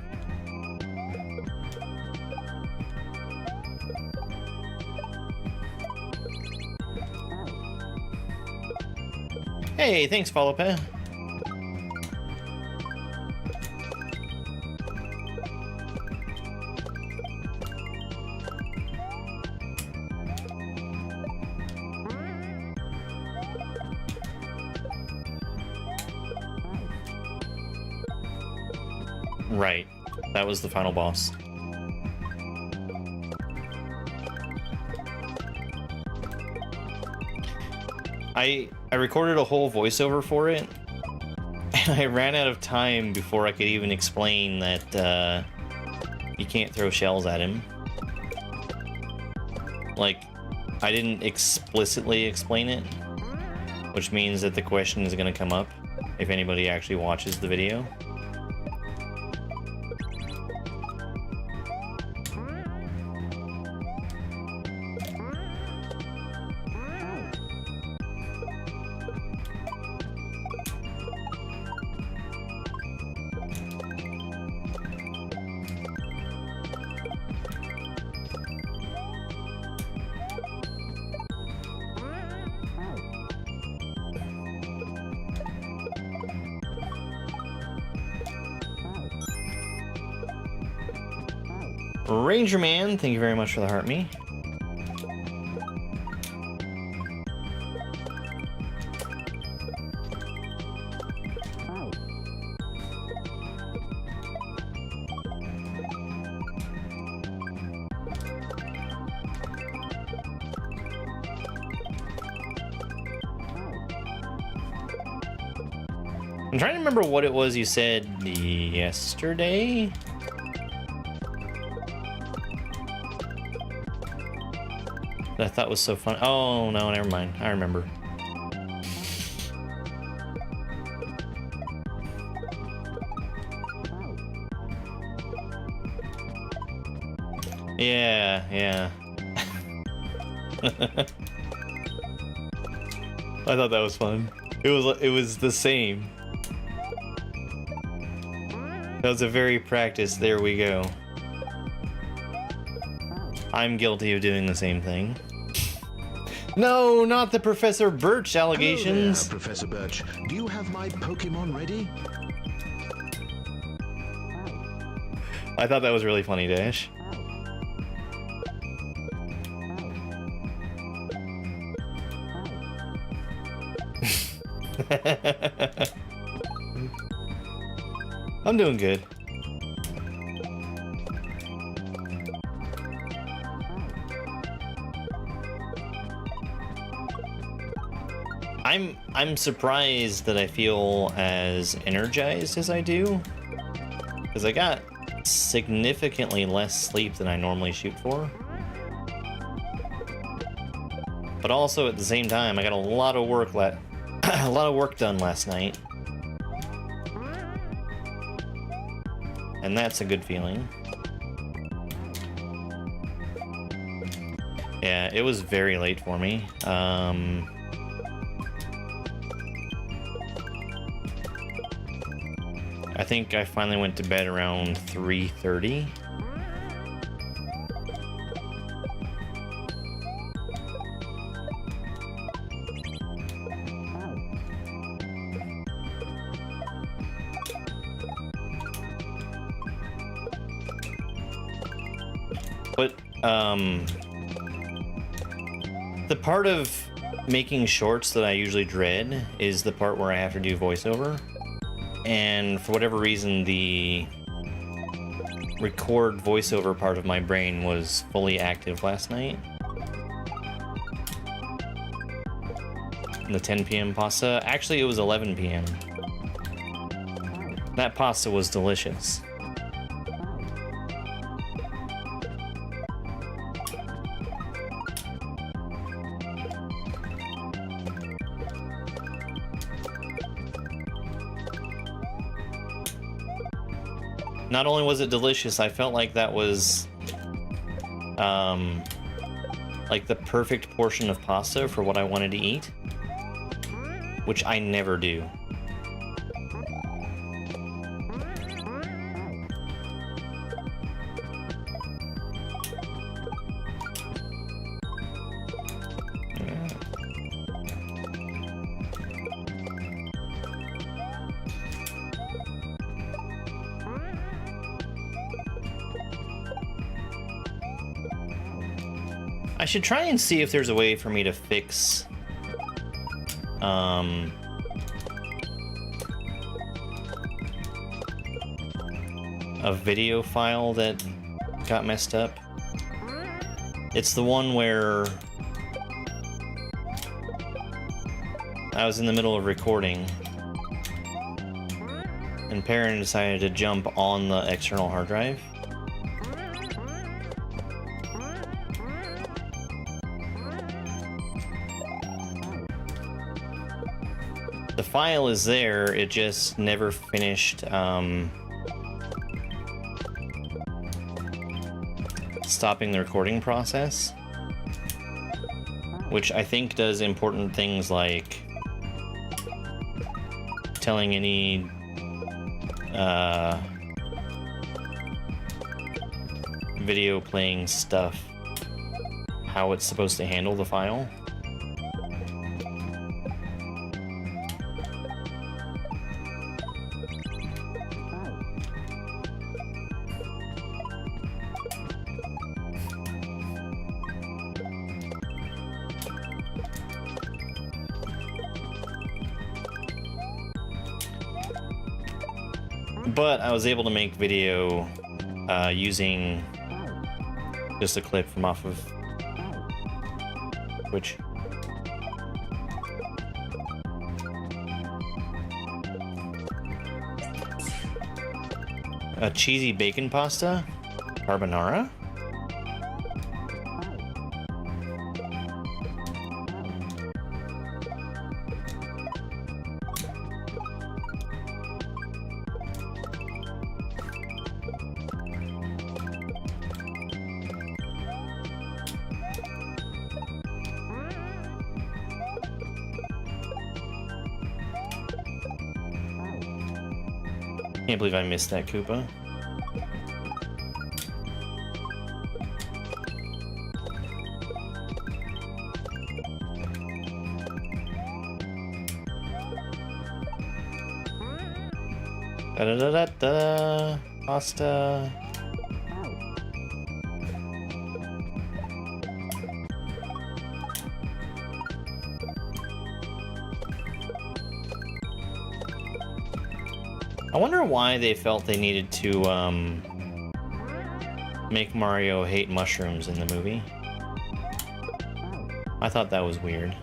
Hey, thanks, Fallopay. Right, that was the final boss. I recorded a whole voiceover for it, and I ran out of time before I could even explain that you can't throw shells at him. Like, I didn't explicitly explain it, which means that the question is going to come up if anybody actually watches the video. Ranger Man, thank you very much for the heart me. I'm trying to remember what it was you said yesterday. That I thought was so fun. Oh no, never mind. I remember. Yeah. I thought that was fun. It was the same. That was a very practiced, there we go. I'm guilty of doing the same thing. No, not the Professor Birch allegations. Hello there, Professor Birch. Do you have my Pokemon ready? I thought that was really funny, Dash. I'm doing good. I'm surprised that I feel as energized as I do, because I got significantly less sleep than I normally shoot for. But also at the same time, I got a lot of work done last night. And that's a good feeling. Yeah, it was very late for me. I think I finally went to bed around 3:30. But, the part of making shorts that I usually dread is the part where I have to do voiceover. And for whatever reason, the record voiceover part of my brain was fully active last night. The 10 p.m. pasta. Actually, it was 11 p.m. That pasta was delicious. Not only was it delicious, I felt like that was like the perfect portion of pasta for what I wanted to eat, which I never do. I should try and see if there's a way for me to fix a video file that got messed up. It's the one where I was in the middle of recording and Perrin decided to jump on the external hard drive. The file is there, it just never finished stopping the recording process, which I think does important things like telling any video playing stuff how it's supposed to handle the file. But I was able to make video using just a clip from off of Twitch. A cheesy bacon pasta? Carbonara? Can't believe I missed that, Koopa. Da-da-da-da-da. Pasta. I wonder why they felt they needed to make Mario hate mushrooms in the movie. I thought that was weird.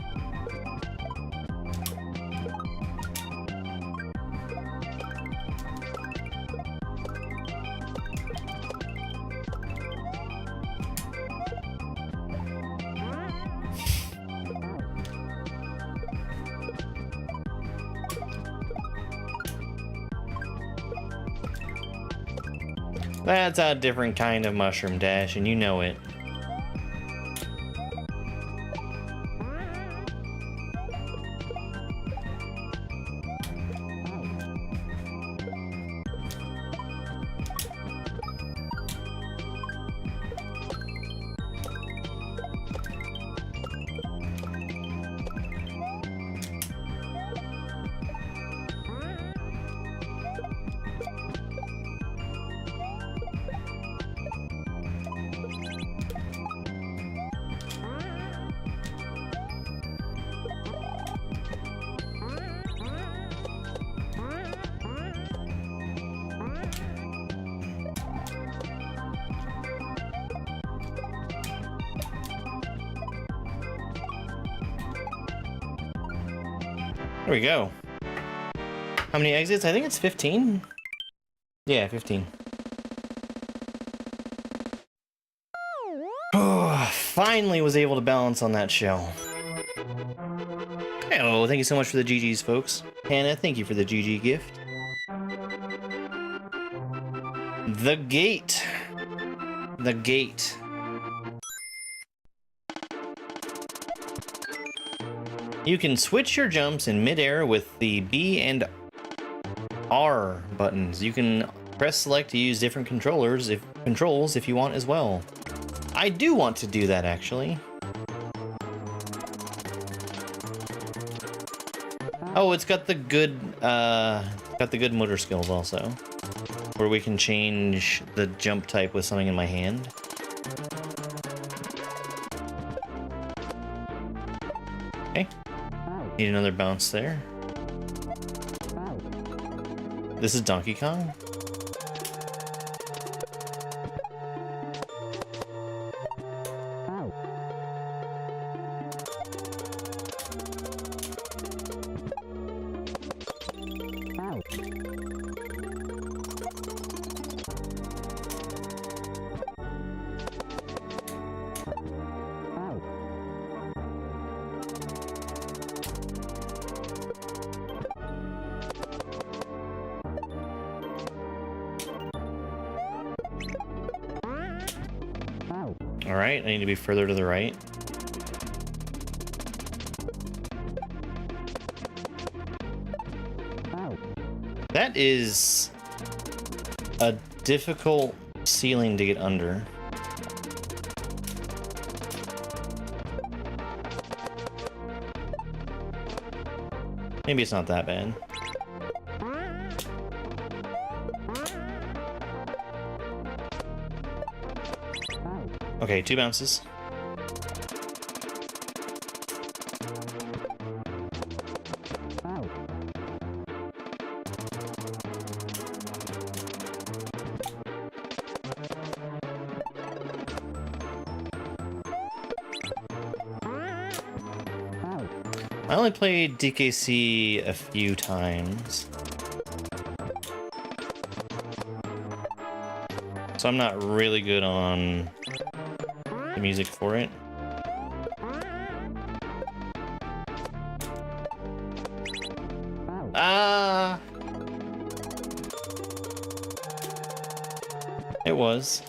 That's a different kind of mushroom, Dash, and you know it. There we go. How many exits? I think it's 15. Yeah, 15. Oh, finally was able to balance on that shell. Oh, thank you so much for the GGs, folks. Hannah, thank you for the GG gift. The gate. The gate. You can switch your jumps in midair with the B and R buttons. You can press select to use different controls if you want as well. I do want to do that actually. Oh, it's got the good motor skills also, where we can change the jump type with something in my hand. Okay. Need another bounce there. This is Donkey Kong? Alright, I need to be further to the right. That is a difficult ceiling to get under. Maybe it's not that bad. Okay, 2 bounces. I only played DKC a few times, so I'm not really good on the music for it. It was.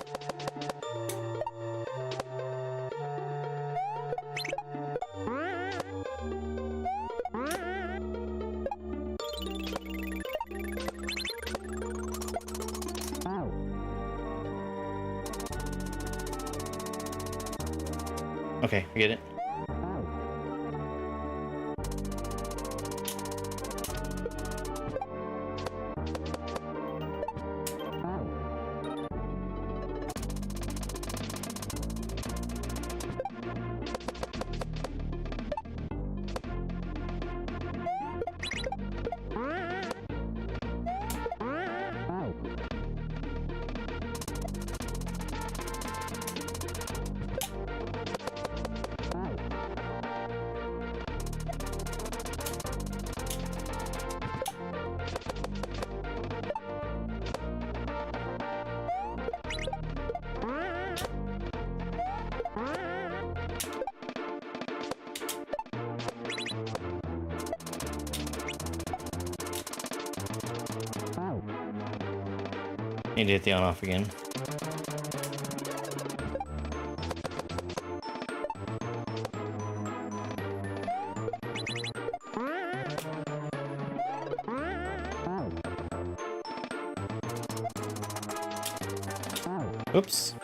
Okay, I get it. Need to hit the on-off again. Oops.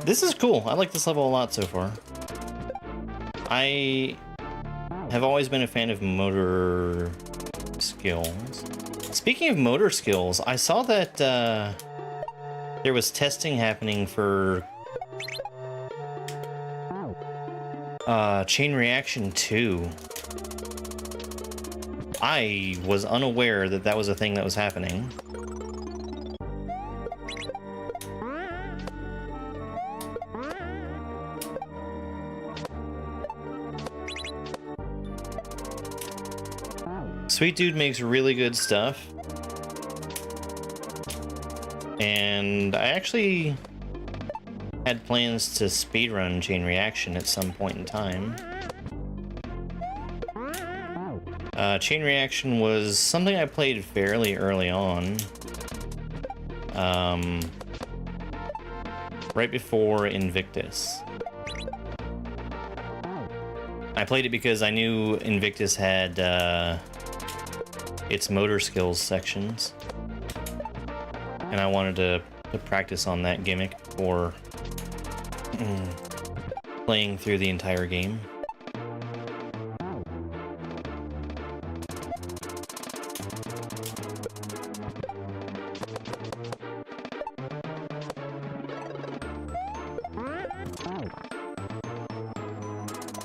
This is cool. I like this level a lot so far. I have always been a fan of motor skills. Speaking of motor skills, I saw that there was testing happening for Chain Reaction 2. I was unaware that that was a thing that was happening. Sweet Dude makes really good stuff. And I actually had plans to speedrun Chain Reaction at some point in time. Chain Reaction was something I played fairly early on. Right before Invictus. I played it because I knew Invictus had its motor skills sections. And I wanted to practice on that gimmick before playing through the entire game.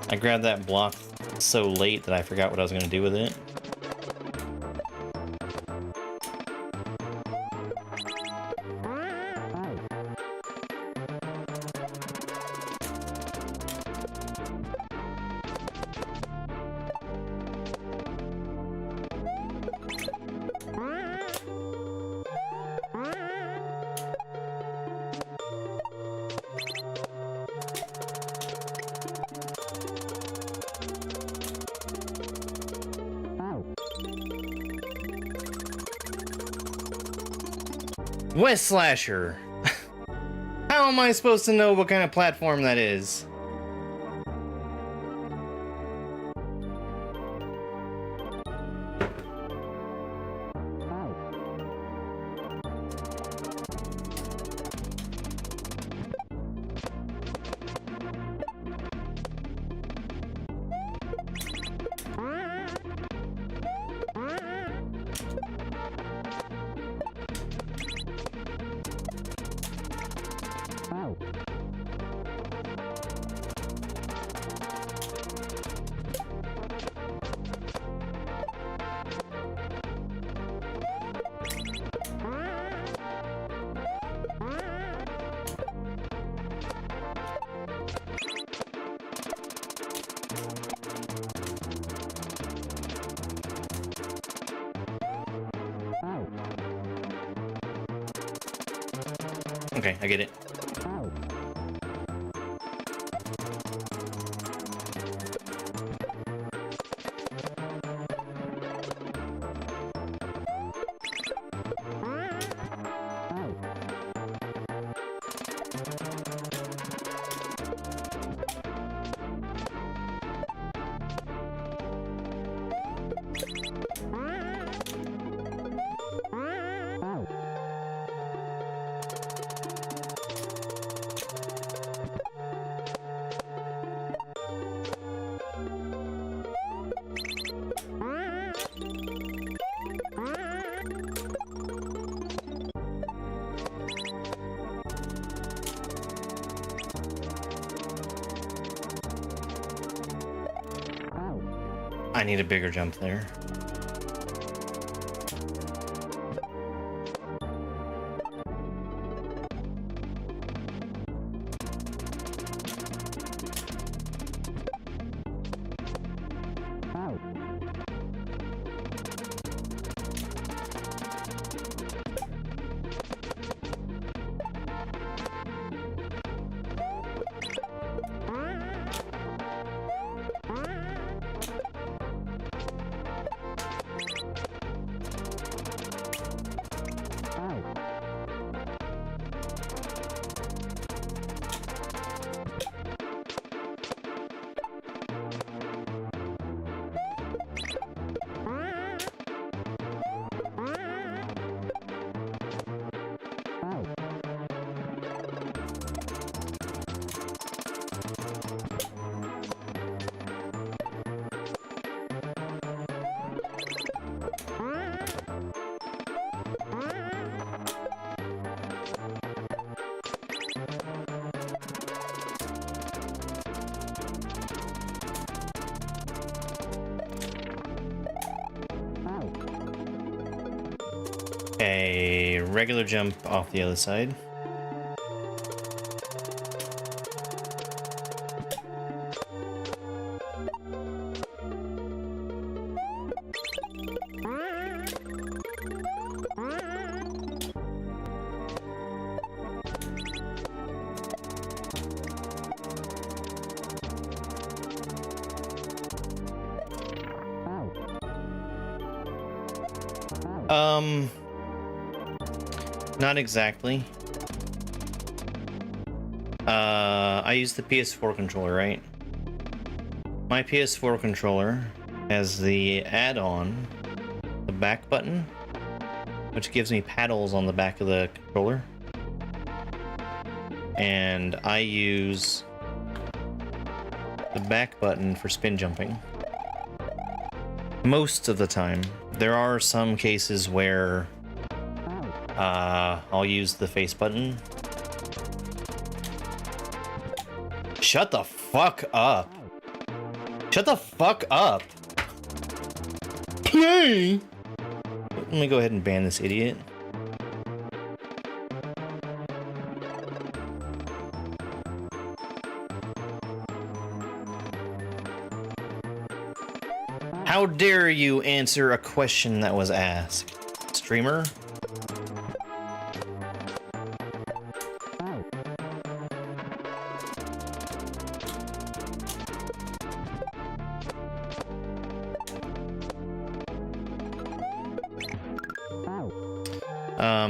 I grabbed that block so late that I forgot what I was going to do with it. West Slasher! How am I supposed to know what kind of platform that is? Okay, I get it. I need a bigger jump there. A regular jump off the other side. Not exactly. I use the PS4 controller, right? My PS4 controller has the add-on, the back button, which gives me paddles on the back of the controller. And I use the back button for spin jumping. Most of the time. There are some cases where I'll use the face button. Shut the fuck up. Shut the fuck up. Play. Let me go ahead and ban this idiot. How dare you answer a question that was asked, streamer?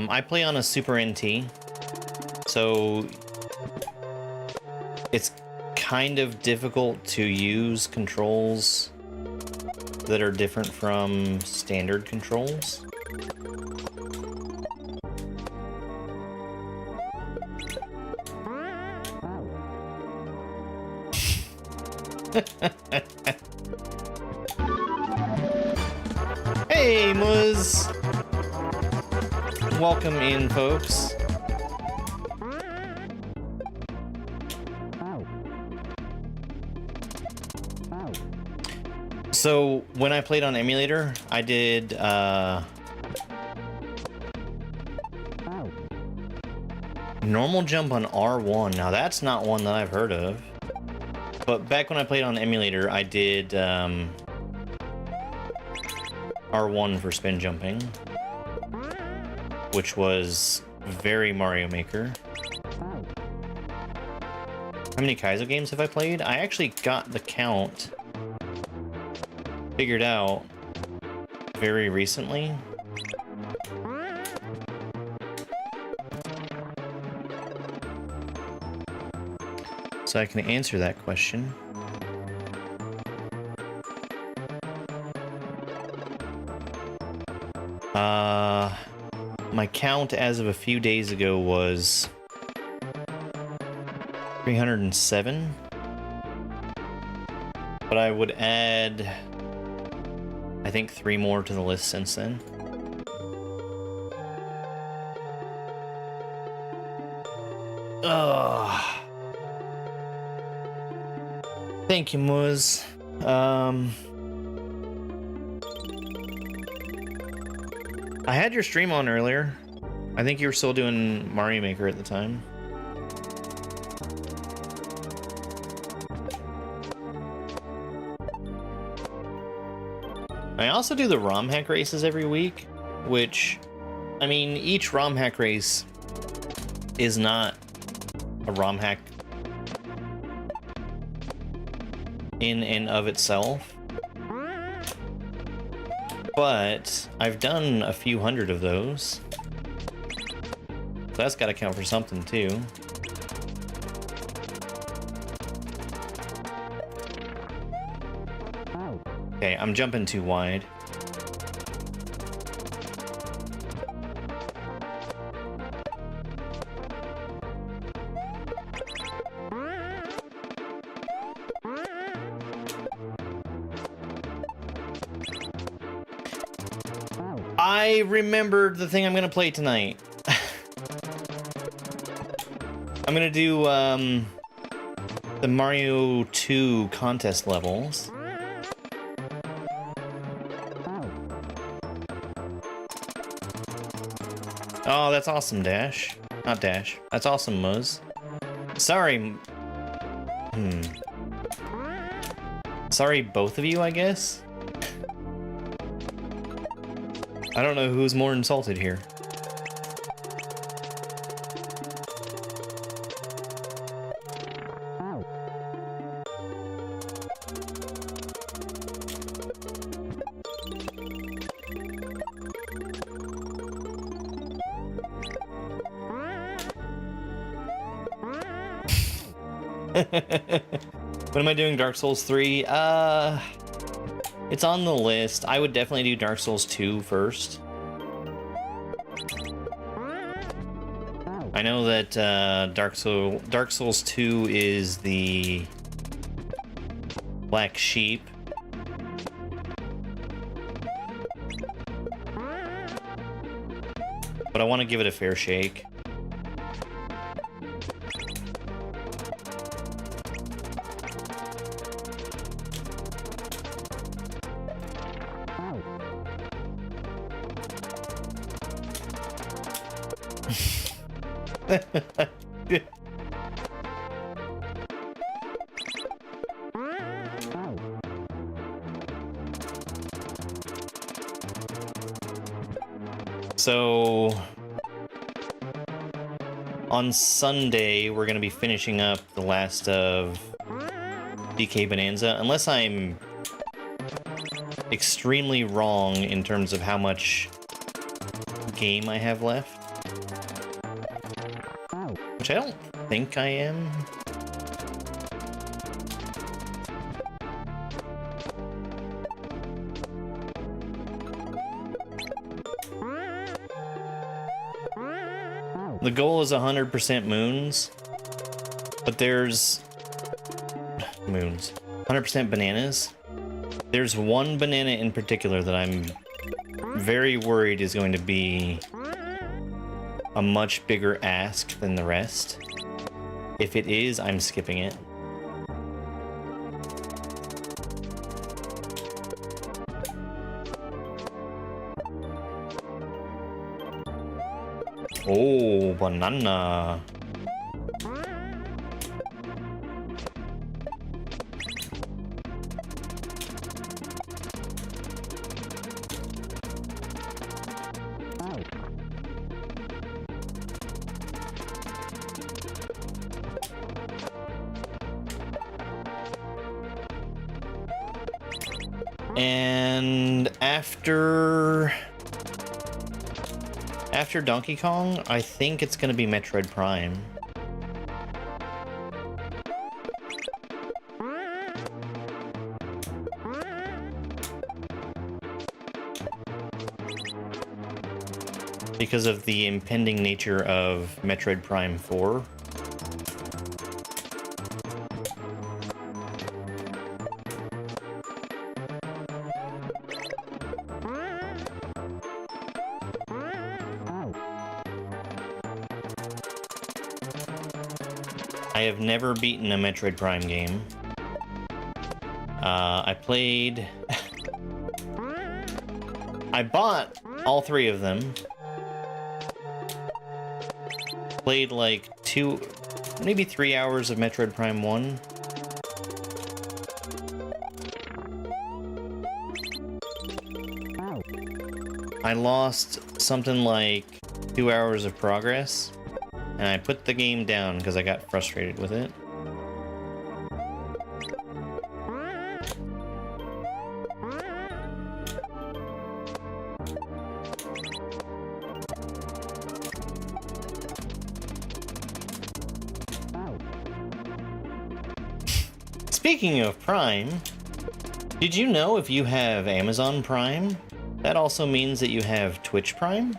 I play on a Super NT, so it's kind of difficult to use controls that are different from standard controls. Hey, Muzz! Welcome in, folks. So, when I played on emulator, I did, normal jump on R1. Now, that's not one that I've heard of. But back when I played on emulator, I did, R1 for spin jumping, which was very Mario Maker. How many Kaizo games have I played? I actually got the count figured out very recently. So I can answer that question. My count as of a few days ago was 307. But I would add, I think, 3 more to the list since then. Ugh. Thank you, Muzz. I had your stream on earlier. I think you were still doing Mario Maker at the time. I also do the ROM hack races every week, which, I mean, each ROM hack race is not a ROM hack in and of itself, but I've done a few hundred of those, so that's got to count for something too. Okay, I'm jumping too wide. I remembered the thing I'm gonna play tonight. I'm gonna do the Mario 2 contest levels. Oh, that's awesome, Dash. Not Dash. That's awesome, Muzz. Sorry. Sorry, both of you, I guess? I don't know who's more insulted here. When am I doing Dark Souls 3? It's on the list. I would definitely do Dark Souls 2 first. I know that Dark Souls 2 is the black sheep. But I want to give it a fair shake. So on Sunday, we're going to be finishing up the last of DK Bonanza, unless I'm extremely wrong in terms of how much game I have left. Which I don't think I am. The goal is 100% moons, but there's moons. 100% bananas. There's one banana in particular that I'm very worried is going to be a much bigger ask than the rest. If it is, I'm skipping it. Oh, banana. And after Donkey Kong, I think it's going to be Metroid Prime. Because of the impending nature of Metroid Prime 4. I have never beaten a Metroid Prime game. I played... I bought all three of them. Played like 2, maybe 3 hours of Metroid Prime 1. I lost something like 2 hours of progress. And I put the game down because I got frustrated with it. Speaking of Prime, did you know if you have Amazon Prime, that also means that you have Twitch Prime?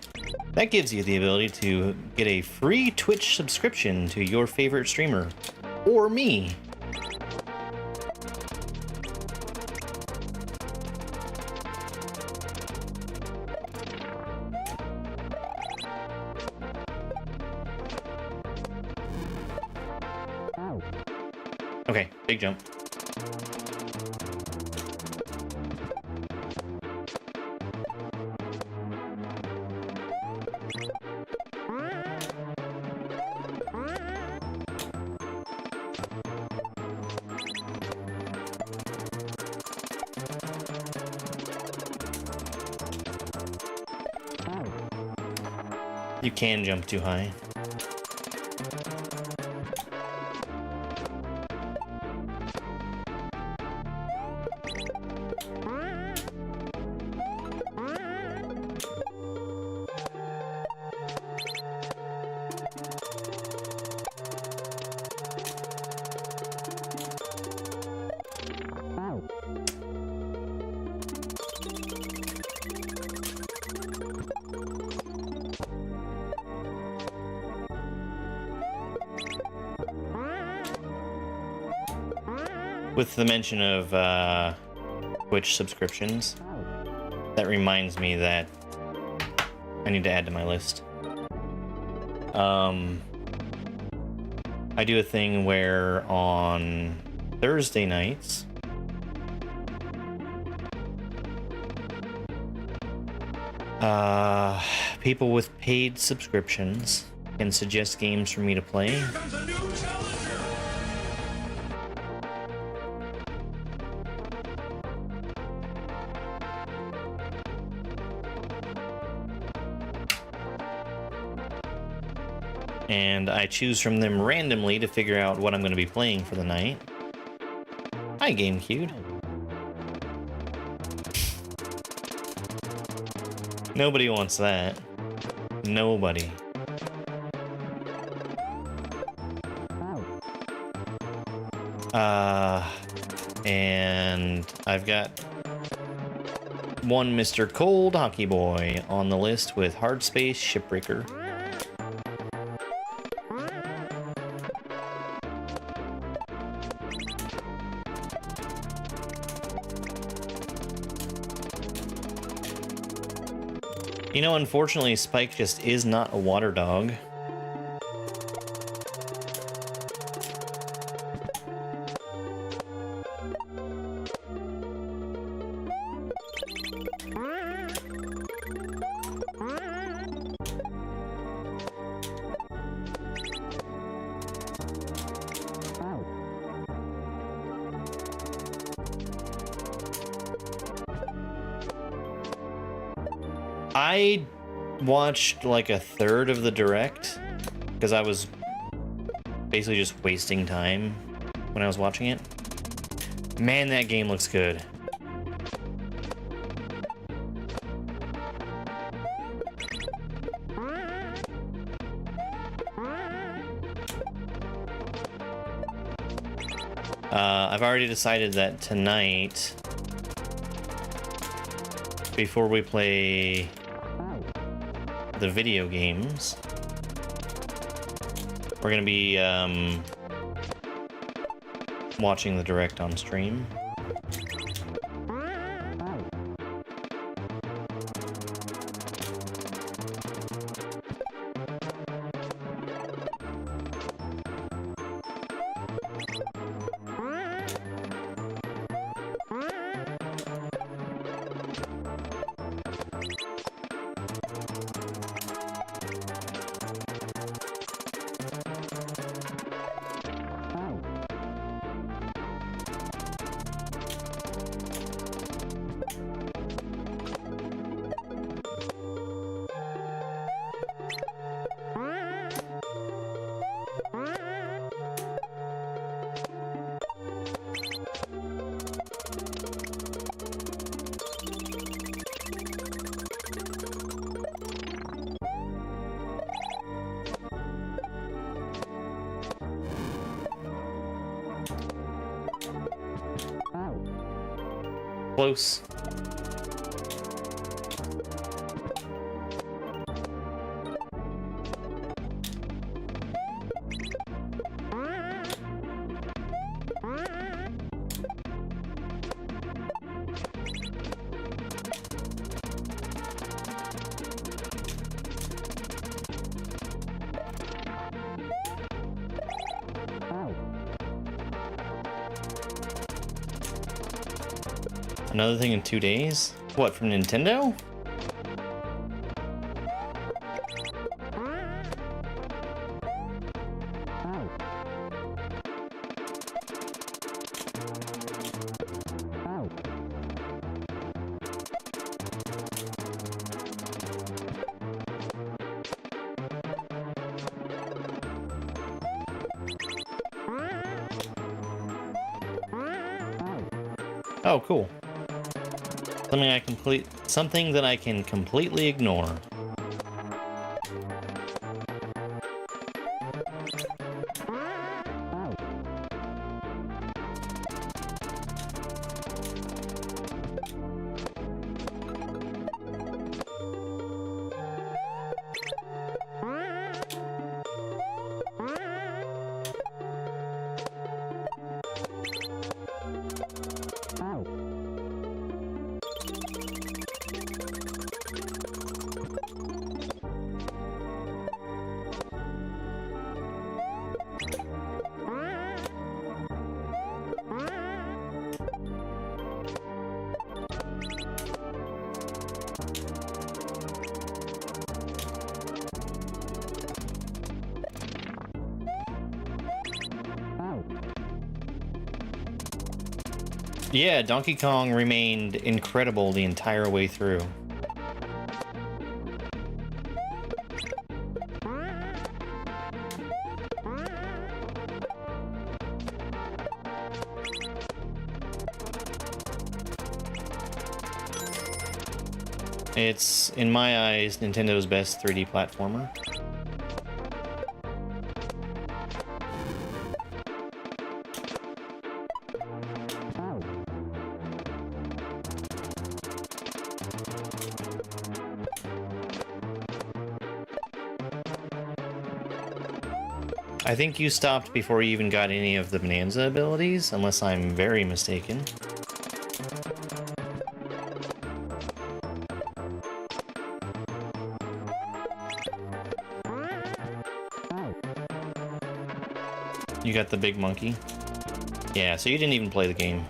That gives you the ability to get a free Twitch subscription to your favorite streamer. Or me. Okay, big jump. You can jump too high. With the mention of Twitch subscriptions, that reminds me that I need to add to my list. I do a thing where on Thursday nights, people with paid subscriptions can suggest games for me to play. And I choose from them randomly to figure out what I'm going to be playing for the night. Hi, GameCube. Nobody wants that. Nobody. And I've got one Mr. Cold Hockey Boy on the list with Hard Space Shipbreaker. You know, unfortunately, Spike just is not a water dog. I watched like a third of the direct because I was basically just wasting time when I was watching it. Man, that game looks good. I've already decided that tonight, before we play the video games, we're gonna be watching the direct on stream. Close. Another thing in 2 days? What, from Nintendo? Oh, cool. Something that I can completely ignore. Yeah, Donkey Kong remained incredible the entire way through. It's, in my eyes, Nintendo's best 3D platformer. I think you stopped before you even got any of the Bonanza abilities, unless I'm very mistaken. You got the big monkey? Yeah, so you didn't even play the game.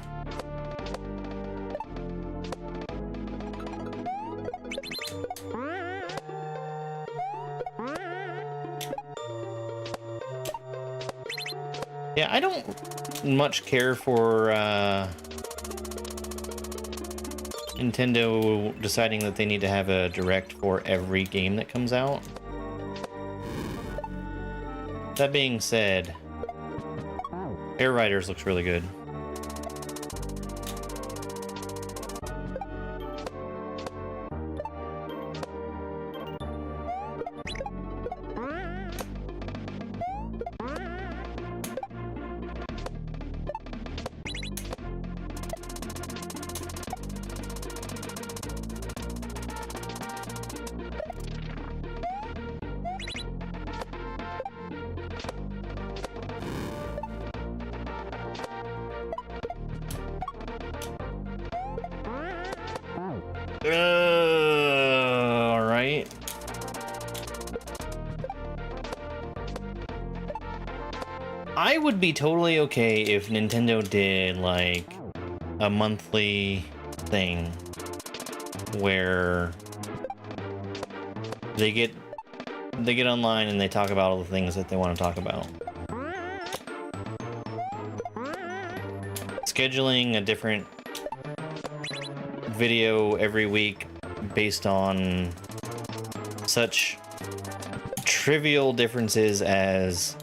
Yeah, I don't much care for Nintendo deciding that they need to have a direct for every game that comes out. That being said, Air Riders looks really good. All right. I would be totally okay if Nintendo did like a monthly thing where they get online and they talk about all the things that they want to talk about. Scheduling a different video every week based on such trivial differences as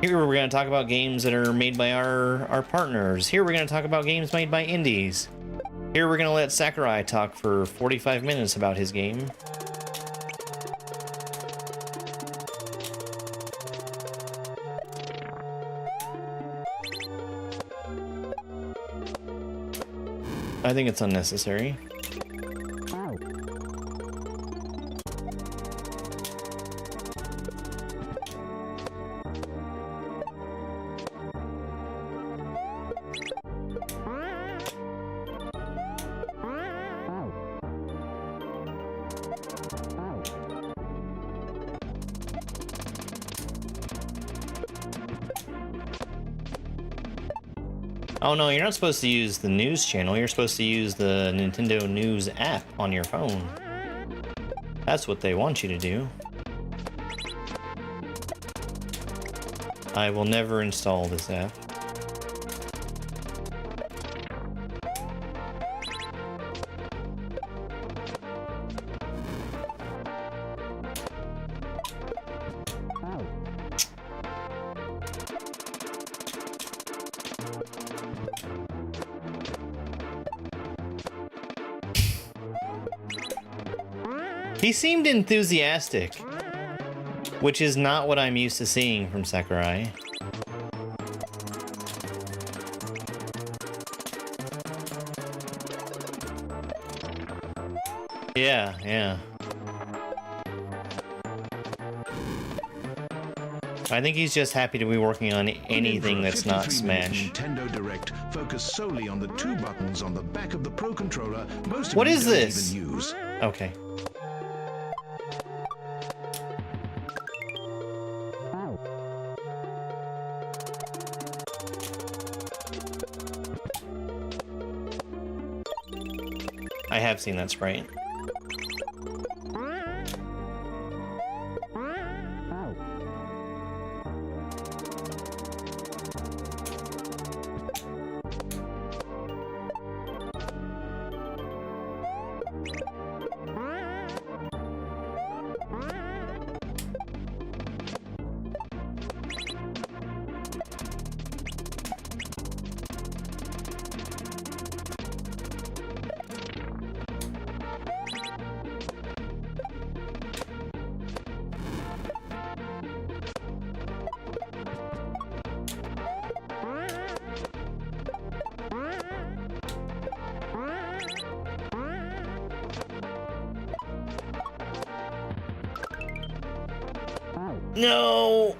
here we're going to talk about games that are made by our partners. Here we're going to talk about games made by indies. Here we're going to let Sakurai talk for 45 minutes about his game. I think it's unnecessary. Oh no, you're not supposed to use the news channel, you're supposed to use the Nintendo News app on your phone. That's what they want you to do. I will never install this app. He seemed enthusiastic, which is not what I'm used to seeing from Sakurai. Yeah. I think he's just happy to be working on anything that's not Smash. Nintendo Direct focused solely on the two buttons on the back of the Pro Controller. Most of What you is don't this? even use. Okay. I have seen that sprite. No!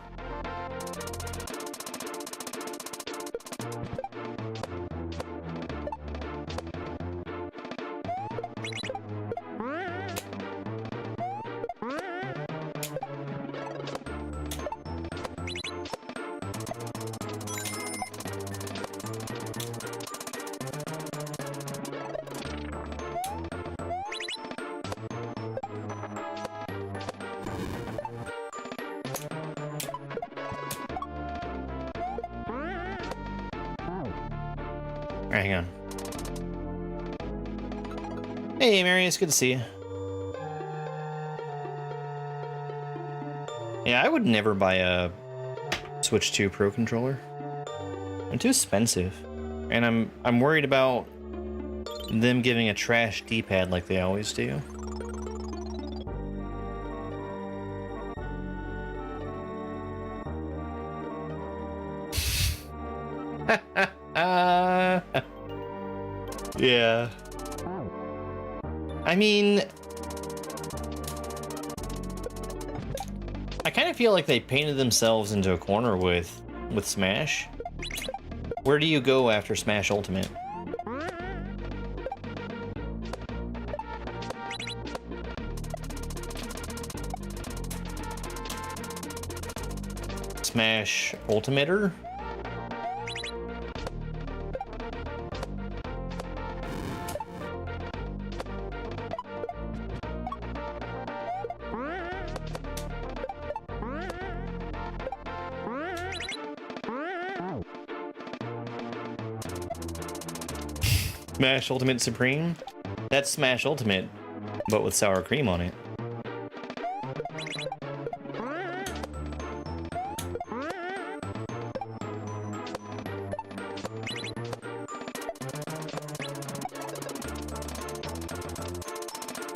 Alright, hang on. Hey, Mary, it's good to see you. Yeah, I would never buy a Switch 2 Pro controller. They're too expensive. And I'm worried about them giving a trash D-pad like they always do. Yeah. I mean, I kind of feel like they painted themselves into a corner with Smash. Where do you go after Smash Ultimate? Smash Ultimater? Smash Ultimate Supreme? That's Smash Ultimate, but with sour cream on it.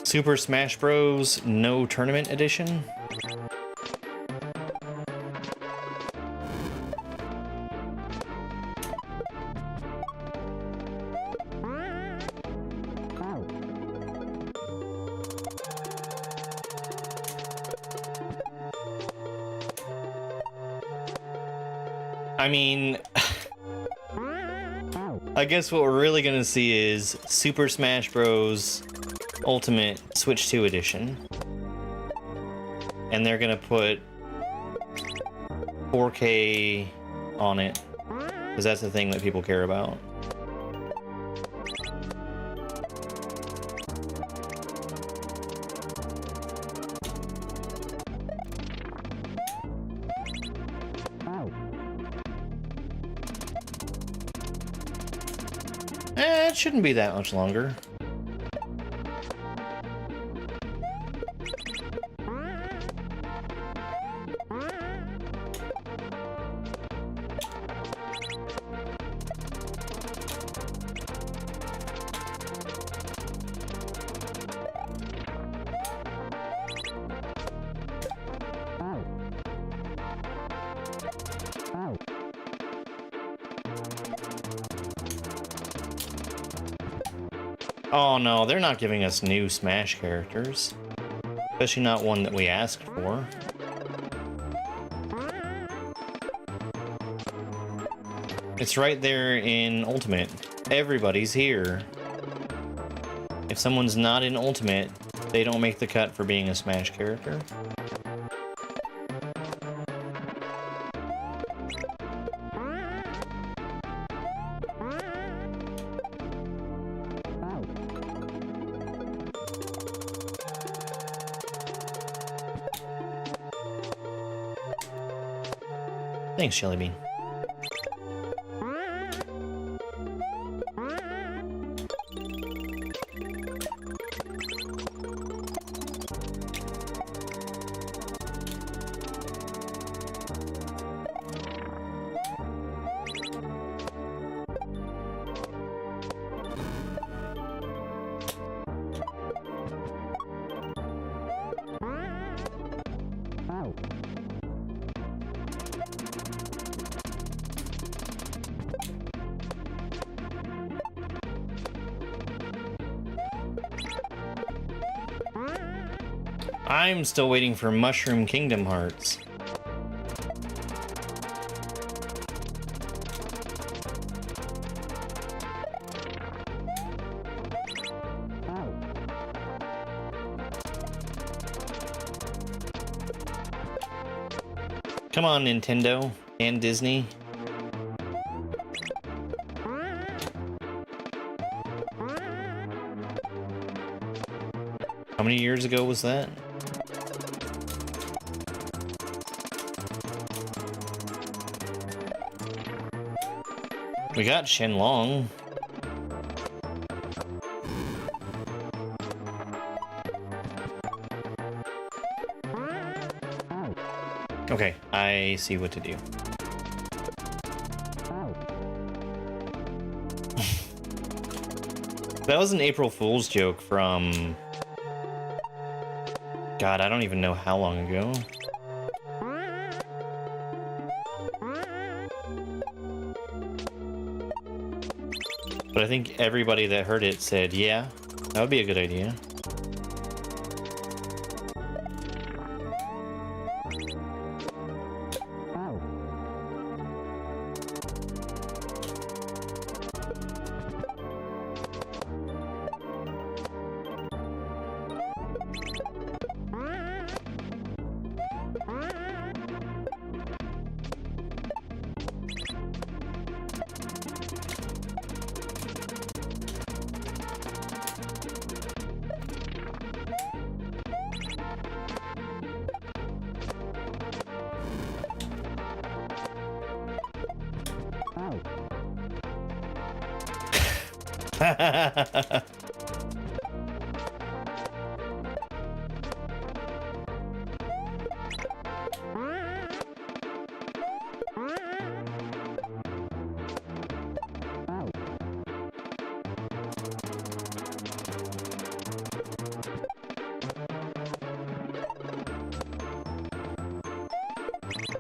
Super Smash Bros. No Tournament Edition? I mean, I guess what we're really gonna see is Super Smash Bros. Ultimate Switch 2 Edition. And they're gonna put 4K on it, because that's the thing that people care about. It shouldn't be that much longer. Oh no, they're not giving us new Smash characters. Especially not one that we asked for. It's right there in Ultimate. Everybody's here. If someone's not in Ultimate, they don't make the cut for being a Smash character. Thanks, Jellybean. I'm still waiting for Mushroom Kingdom Hearts. Come on, Nintendo and Disney. How many years ago was that? We got Shenlong. Okay, I see what to do. That was an April Fool's joke from... God, I don't even know how long ago. But I think everybody that heard it said, yeah, that would be a good idea.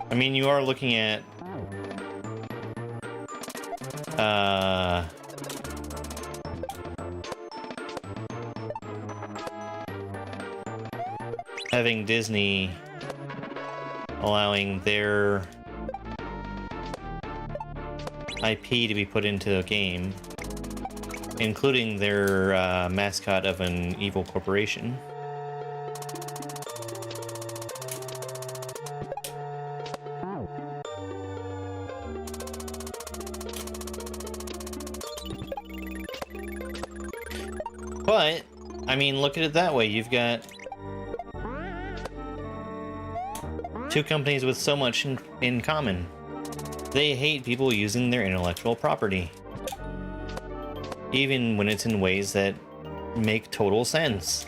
I mean, you are looking at having Disney allowing their IP to be put into a game, including their mascot of an evil corporation. But, I mean, look at it that way. You've got two companies with so much in common. They hate people using their intellectual property, even when it's in ways that make total sense.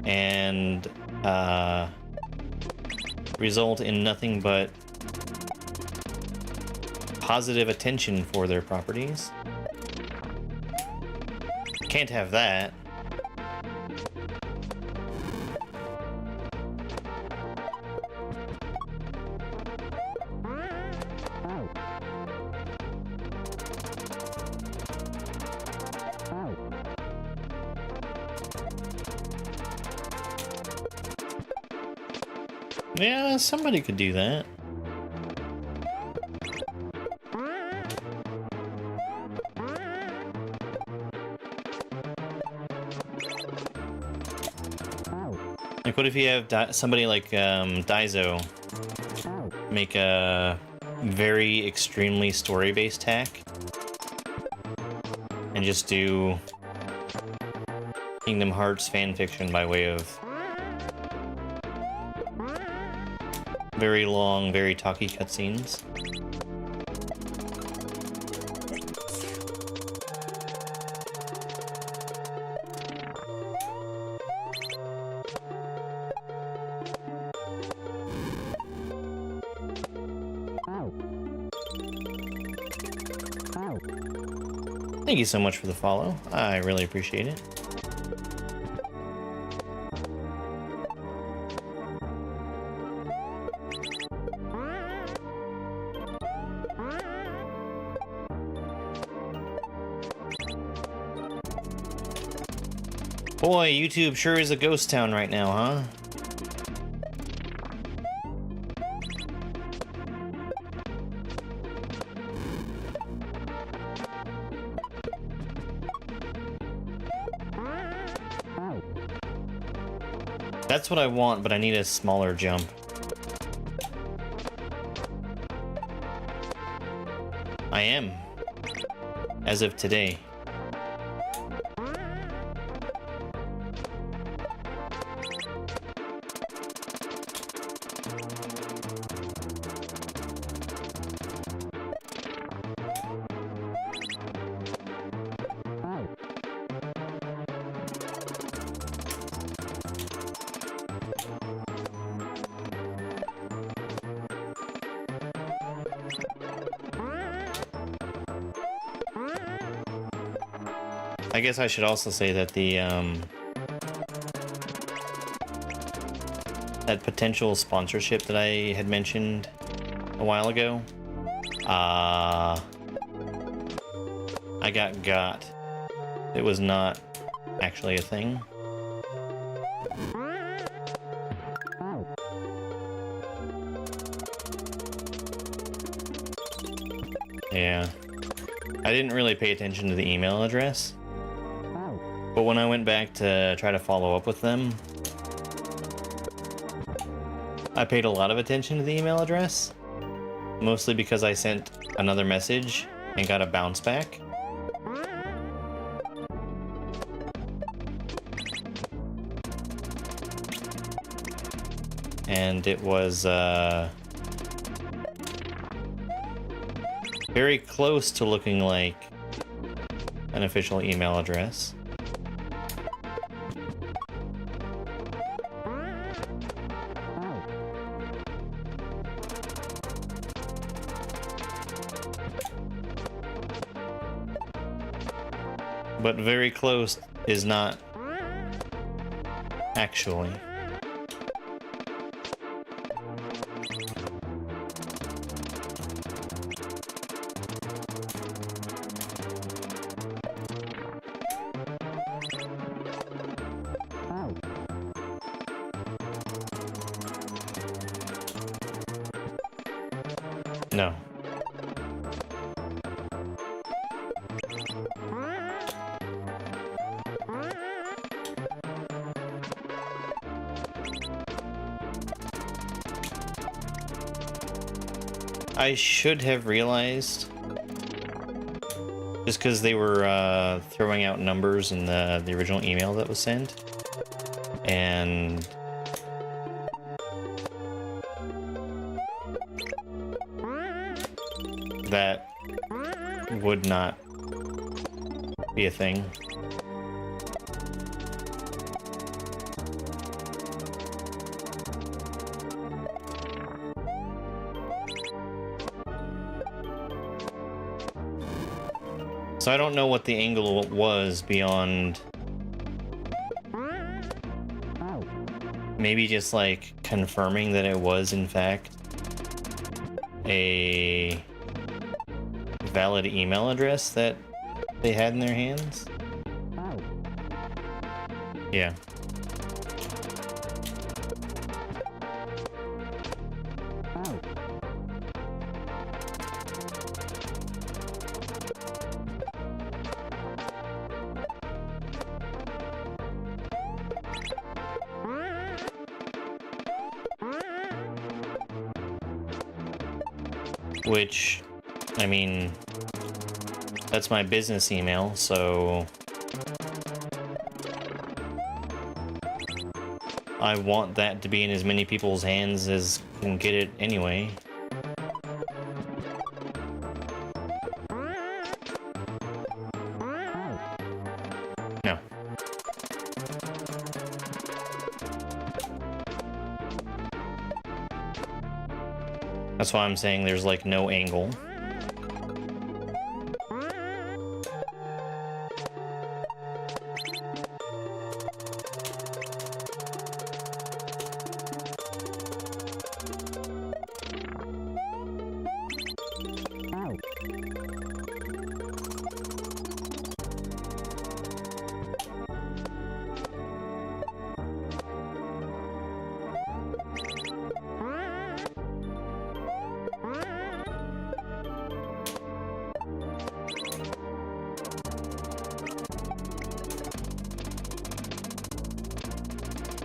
And result in nothing but positive attention for their properties. Can't have that. Yeah, somebody could do that. Like, what if you have somebody like Daizo make a very extremely story-based hack and just do Kingdom Hearts fanfiction by way of very long, very talky cutscenes. Thank you so much for the follow. I really appreciate it. Boy, YouTube sure is a ghost town right now, huh? That's what I want, but I need a smaller jump. I am. As of today. I guess I should also say that the that potential sponsorship that I had mentioned a while ago, I got. It was not actually a thing. Yeah. I didn't really pay attention to the email address. But when I went back to try to follow up with them, I paid a lot of attention to the email address, mostly because I sent another message and got a bounce back. And it was very close to looking like an official email address. But very close is not actually. No. I should have realized, just because they were throwing out numbers in the original email that was sent, and that would not be a thing. So I don't know what the angle was beyond maybe just like confirming that it was in fact a valid email address that they had in their hands. Yeah. Which, I mean, that's my business email, so I want that to be in as many people's hands as can get it anyway. No. That's why I'm saying there's like no angle.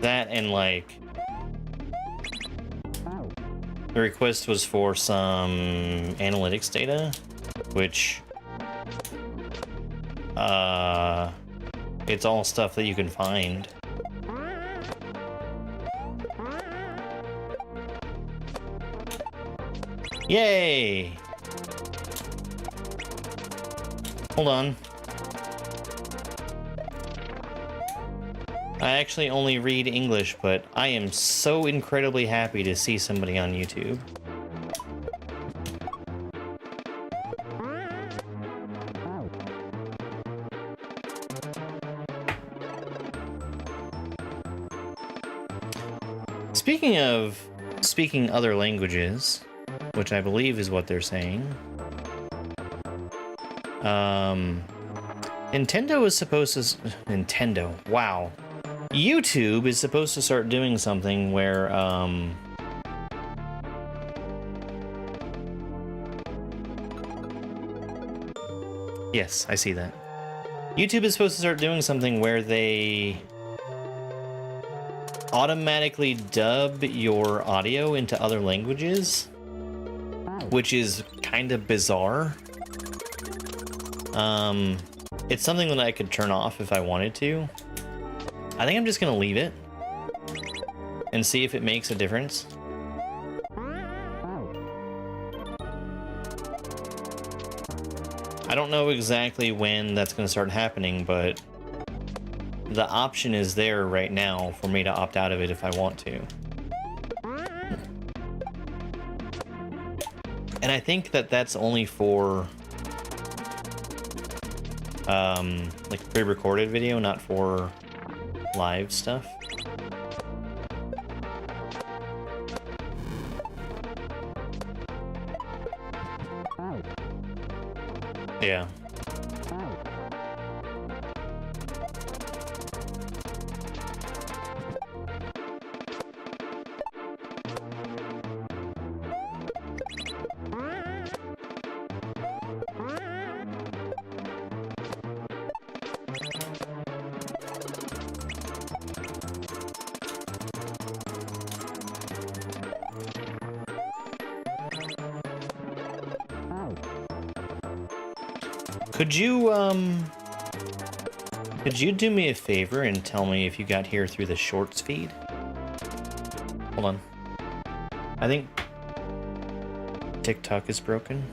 That and like the request was for some analytics data, which it's all stuff that you can find. Yay! Hold on. I actually only read English, but I am so incredibly happy to see somebody on YouTube. Speaking of speaking other languages, which I believe is what they're saying, Nintendo is supposed to... Nintendo, wow. YouTube is supposed to start doing something where, yes, I see that. YouTube is supposed to start doing something where they automatically dub your audio into other languages, which is kind of bizarre. It's something that I could turn off if I wanted to. I think I'm just gonna leave it and see if it makes a difference. I don't know exactly when that's gonna start happening, but the option is there right now for me to opt out of it if I want to. And I think that that's only for like pre-recorded video, not for live stuff. Yeah. Could you do me a favor and tell me if you got here through the shorts feed? Hold on. I think TikTok is broken.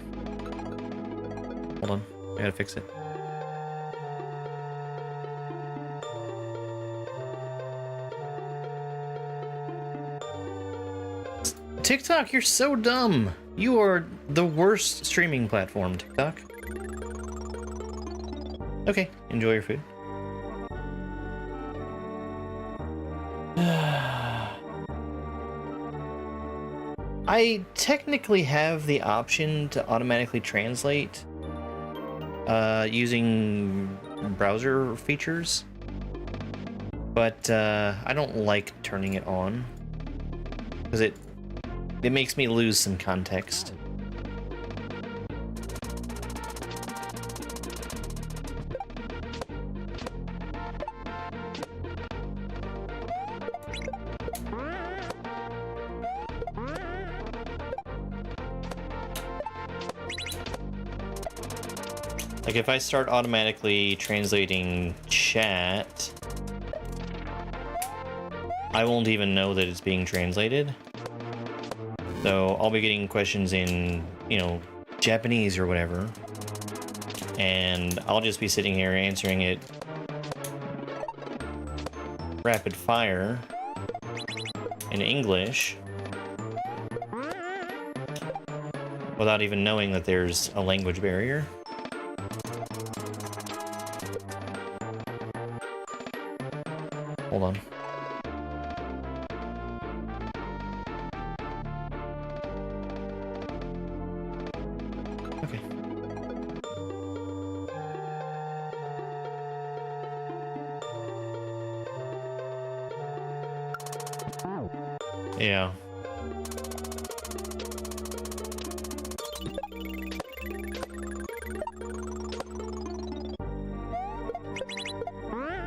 Hold on, I gotta fix it. TikTok, you're so dumb. You are the worst streaming platform, TikTok. Okay, enjoy your food. I technically have the option to automatically translate using browser features, but I don't like turning it on because it makes me lose some context. Like if I start automatically translating chat, I won't even know that it's being translated. So I'll be getting questions in, you know, Japanese or whatever, and I'll just be sitting here answering it rapid fire in English without even knowing that there's a language barrier. Hold on. Okay. Yeah.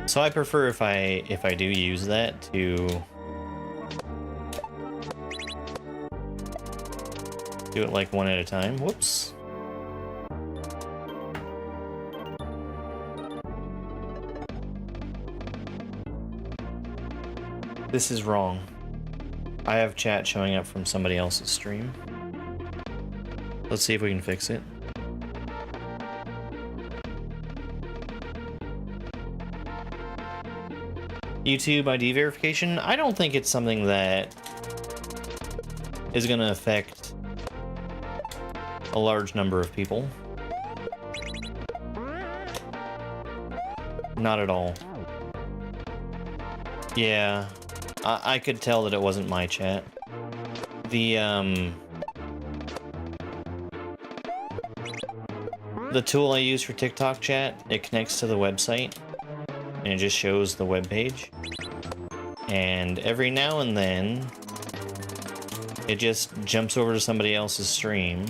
So I prefer if I do use that to do it like one at a time. Whoops. This is wrong. I have chat showing up from somebody else's stream. Let's see if we can fix it. YouTube ID verification? I don't think it's something that is going to affect a large number of people. Not at all. Yeah, I could tell that it wasn't my chat. The tool I use for TikTok chat, it connects to the website, and it just shows the web page. And every now and then, it just jumps over to somebody else's stream.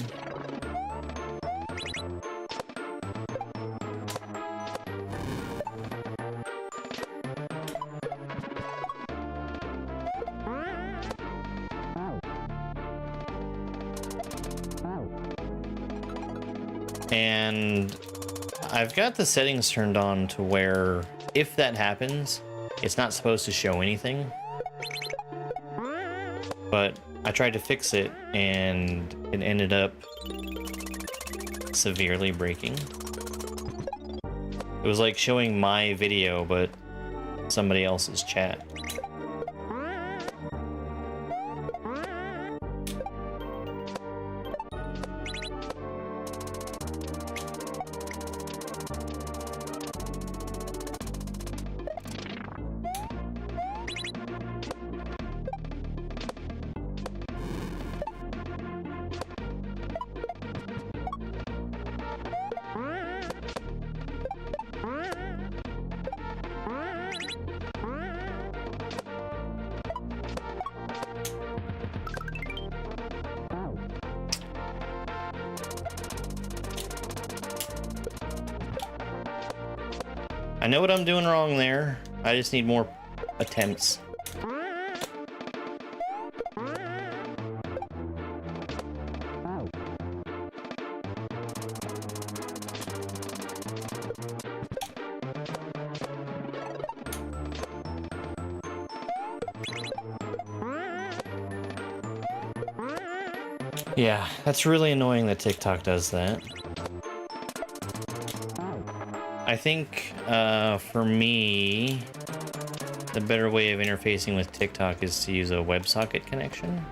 And I've got the settings turned on to where if that happens, it's not supposed to show anything. But I tried to fix it and it ended up severely breaking. It was like showing my video, but somebody else's chat. I know what I'm doing wrong there. I just need more attempts. Yeah, that's really annoying that TikTok does that. I think, for me, the better way of interfacing with TikTok is to use a WebSocket connection.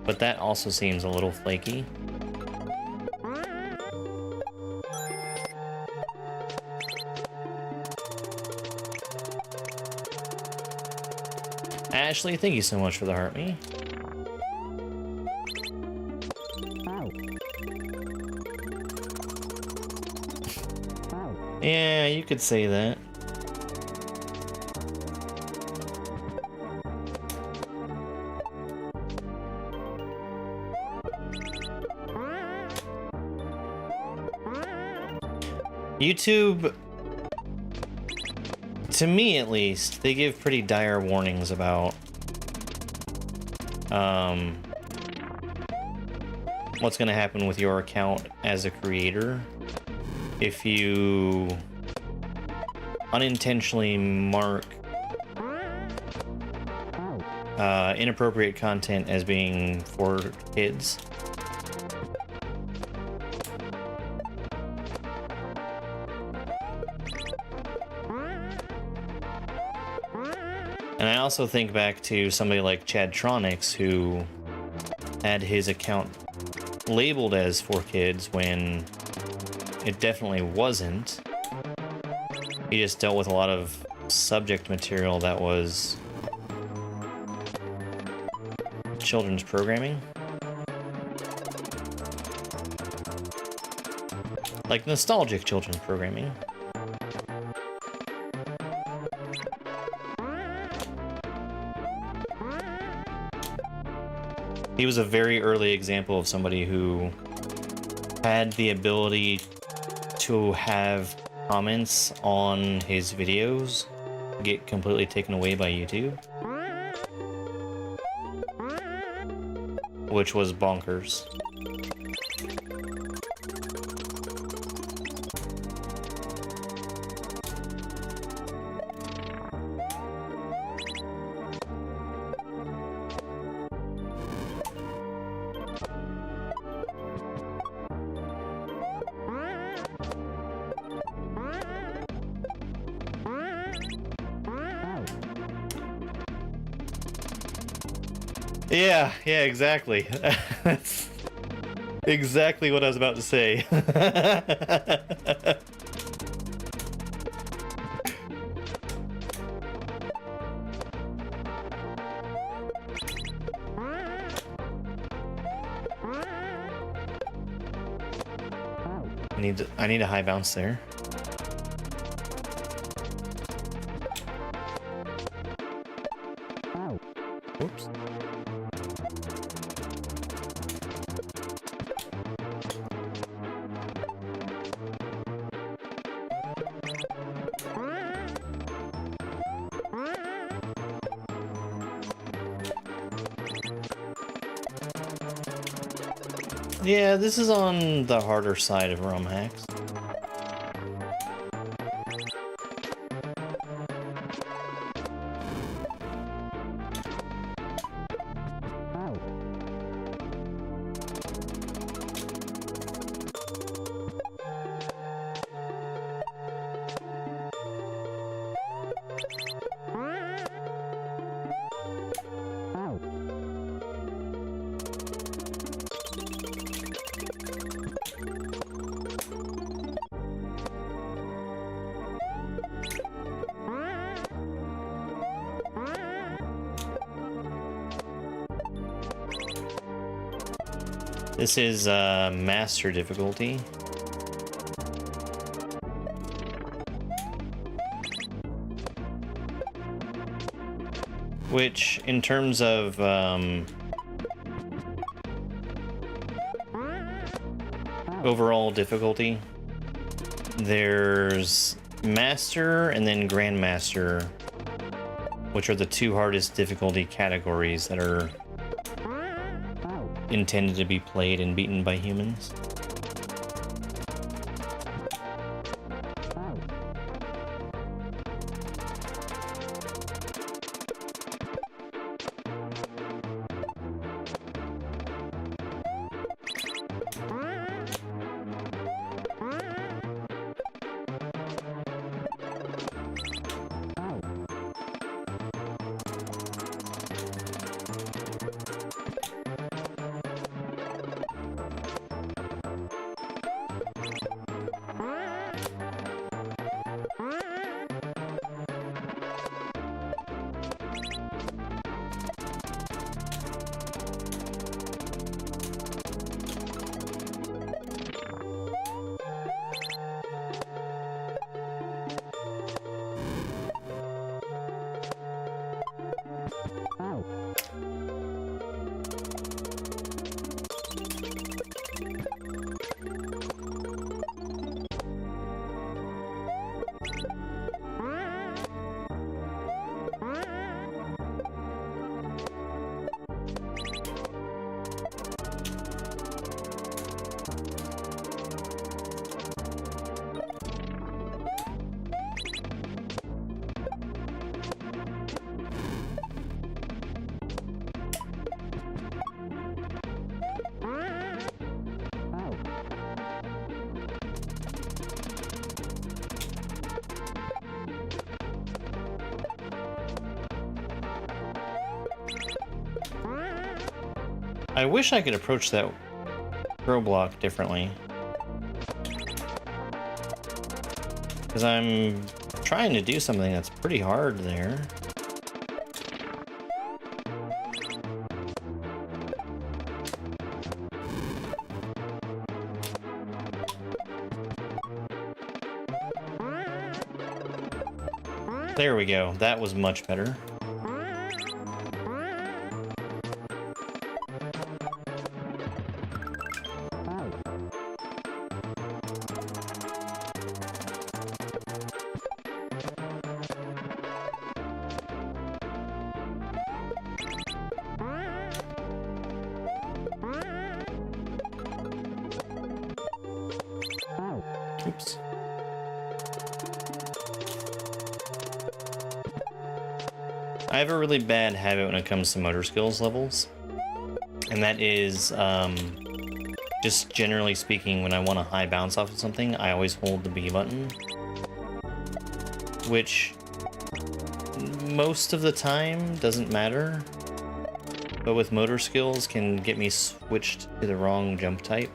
But that also seems a little flaky. Ashley, thank you so much for the heart me. Yeah, you could say that. YouTube, to me at least, they give pretty dire warnings about what's going to happen with your account as a creator if you unintentionally mark inappropriate content as being for kids. And I also think back to somebody like Chadtronics, who had his account labeled as for kids when it definitely wasn't. He just dealt with a lot of subject material that was children's programming. Like nostalgic children's programming. He was a very early example of somebody who had the ability to have comments on his videos get completely taken away by YouTube, which was bonkers. Yeah, exactly. That's exactly what I was about to say. I need a high bounce there. Whoops. Yeah, this is on the harder side of ROM hacks. This is master difficulty. Which, in terms of overall difficulty, there's Master and then Grandmaster, which are the two hardest difficulty categories that are intended to be played and beaten by humans. I wish I could approach that throw block differently. Because I'm trying to do something that's pretty hard there. There we go. That was much better. Oops. I have a really bad habit when it comes to motor skills levels, and that is just generally speaking, when I want a high bounce off of something, I always hold the B button, which most of the time doesn't matter, but with motor skills can get me switched to the wrong jump type.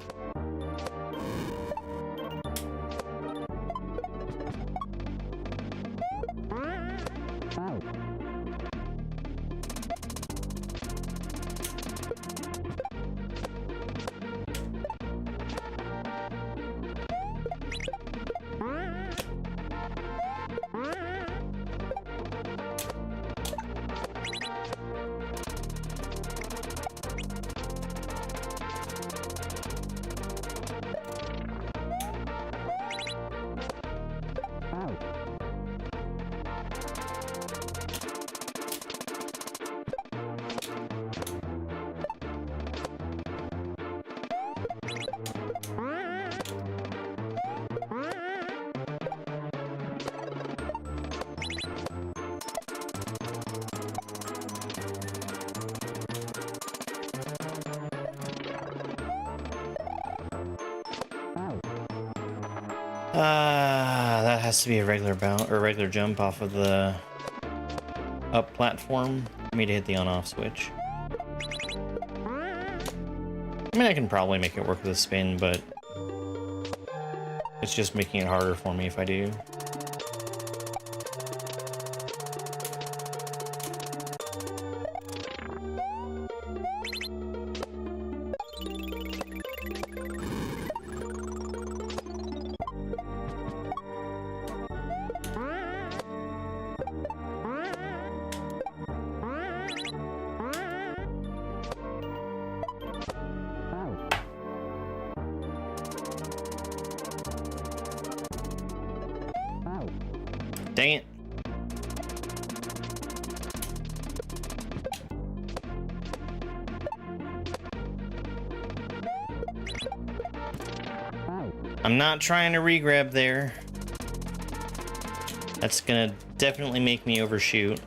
That has to be a regular bounce or regular jump off of the up platform for me to hit the on-off switch. I mean, I can probably make it work with a spin, but it's just making it harder for me if I do. Dang it. I'm not trying to re-grab there. That's gonna definitely make me overshoot.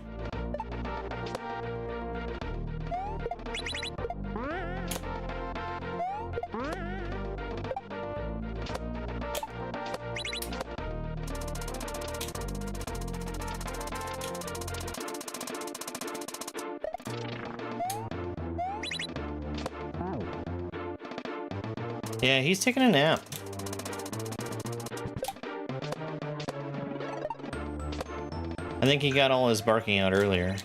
Yeah, he's taking a nap. I think he got all his barking out earlier.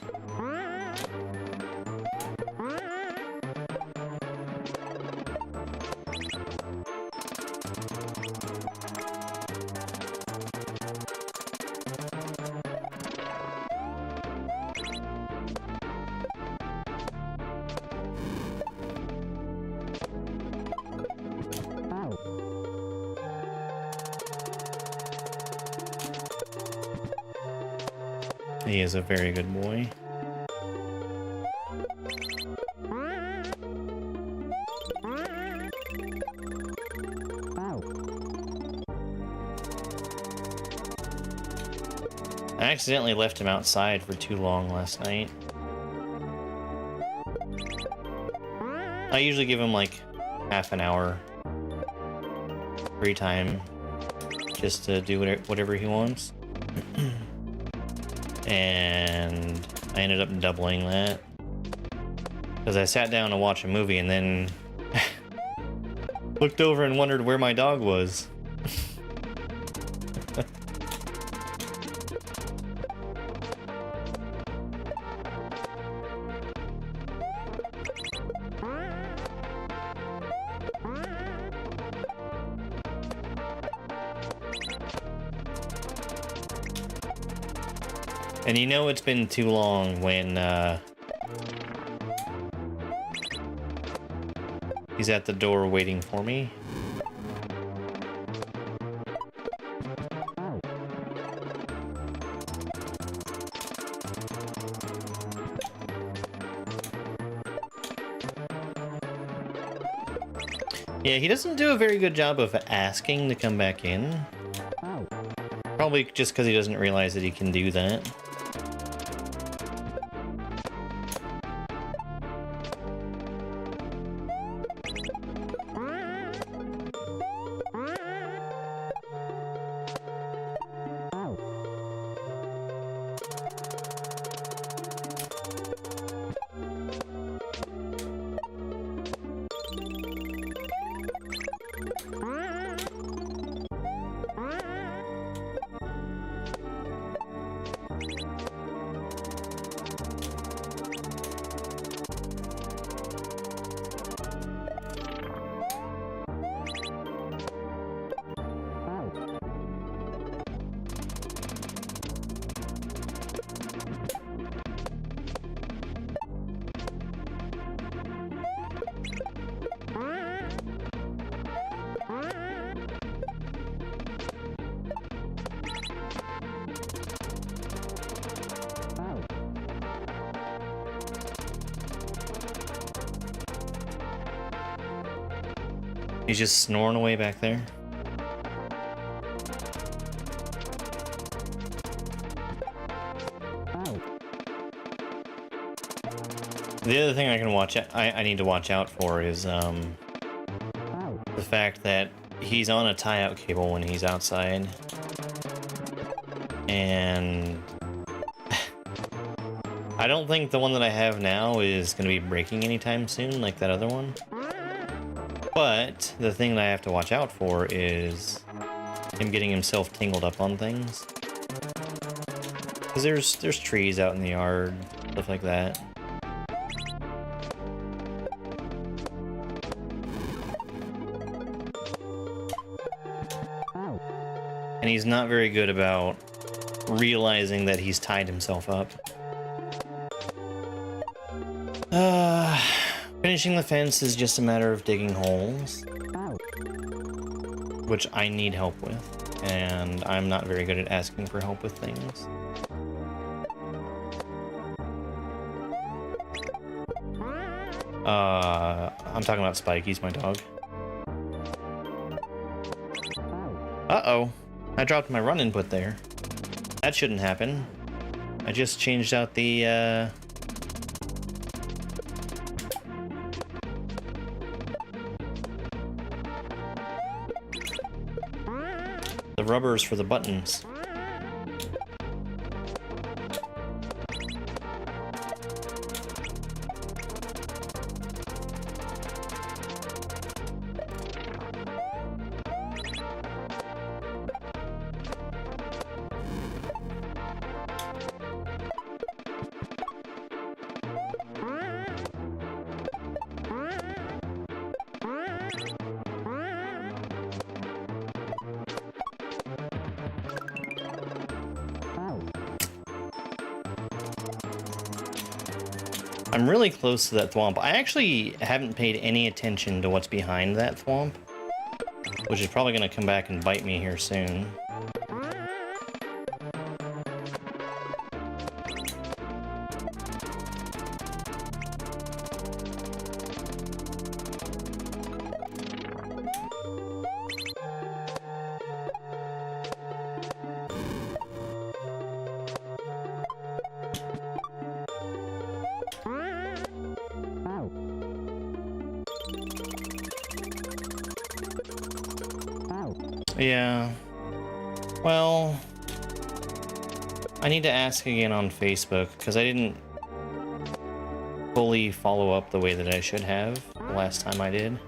He is a very good boy. I accidentally left him outside for too long last night. I usually give him like half an hour free time just to do whatever he wants. And I ended up doubling that because I sat down to watch a movie and then looked over and wondered where my dog was. And you know it's been too long when he's at the door waiting for me. Yeah, he doesn't do a very good job of asking to come back in. Probably just because he doesn't realize that he can do that. He's just snoring away back there. The other thing I can watch, I need to watch out for is the fact that he's on a tie-out cable when he's outside, and I don't think the one that I have now is going to be breaking anytime soon, like that other one. But the thing that I have to watch out for is him getting himself tangled up on things. Because there's trees out in the yard, stuff like that. And he's not very good about realizing that he's tied himself up. Finishing the fence is just a matter of digging holes, which I need help with, and I'm not very good at asking for help with things. I'm talking about Spike, he's my dog. Uh-oh, I dropped my run input there. That shouldn't happen. I just changed out the rubbers for the buttons. I'm really close to that thwomp. I actually haven't paid any attention to what's behind that thwomp, which is probably going to come back and bite me here soon. Yeah. Well, I need to ask again on Facebook, because I didn't fully follow up the way that I should have the last time I did.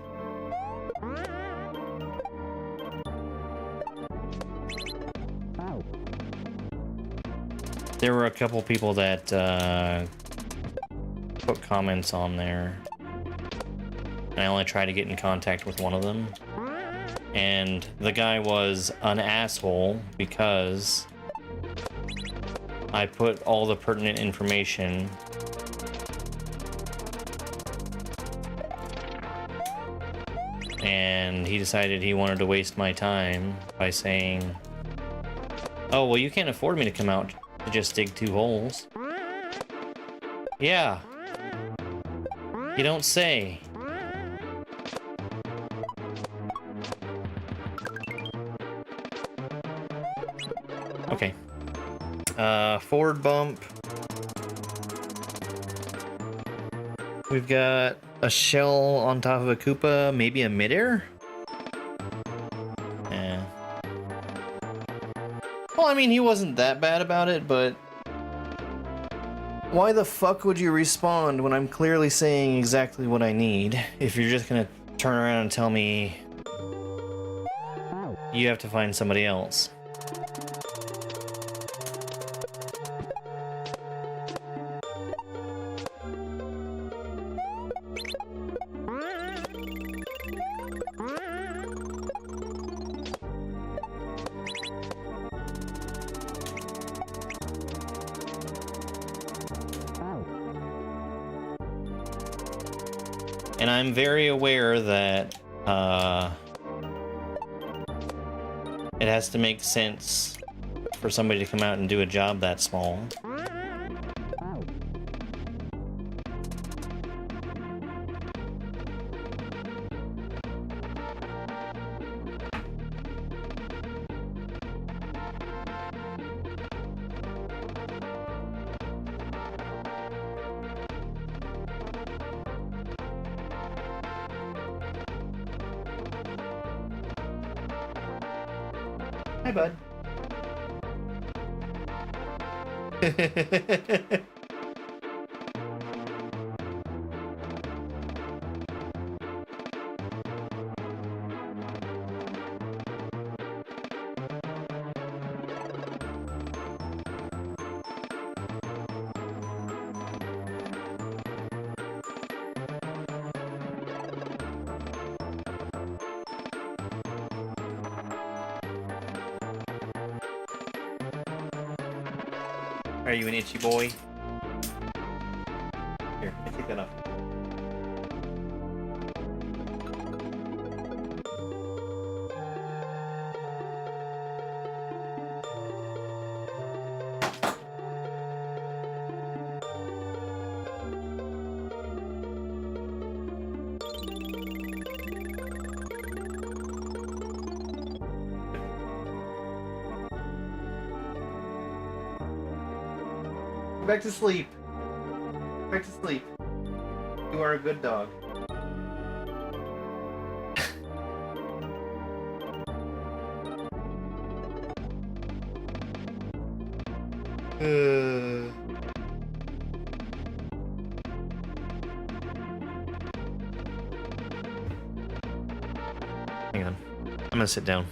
There were a couple people that put comments on there, and I only tried to get in contact with one of them. And the guy was an asshole because I put all the pertinent information and he decided he wanted to waste my time by saying, "Oh, well, you can't afford me to come out to just dig 2 holes." Yeah. You don't say. Okay. Forward bump. We've got a shell on top of a Koopa, maybe a midair? Yeah. Well, I mean, he wasn't that bad about it, but why the fuck would you respond when I'm clearly saying exactly what I need if you're just gonna turn around and tell me you have to find somebody else? And I'm very aware that it has to make sense for somebody to come out and do a job that small. Hi, bud. Are you an itchy boy? Here, I take that off. Go back to sleep. Back to sleep. You are a good dog. Hang on. I'm gonna sit down.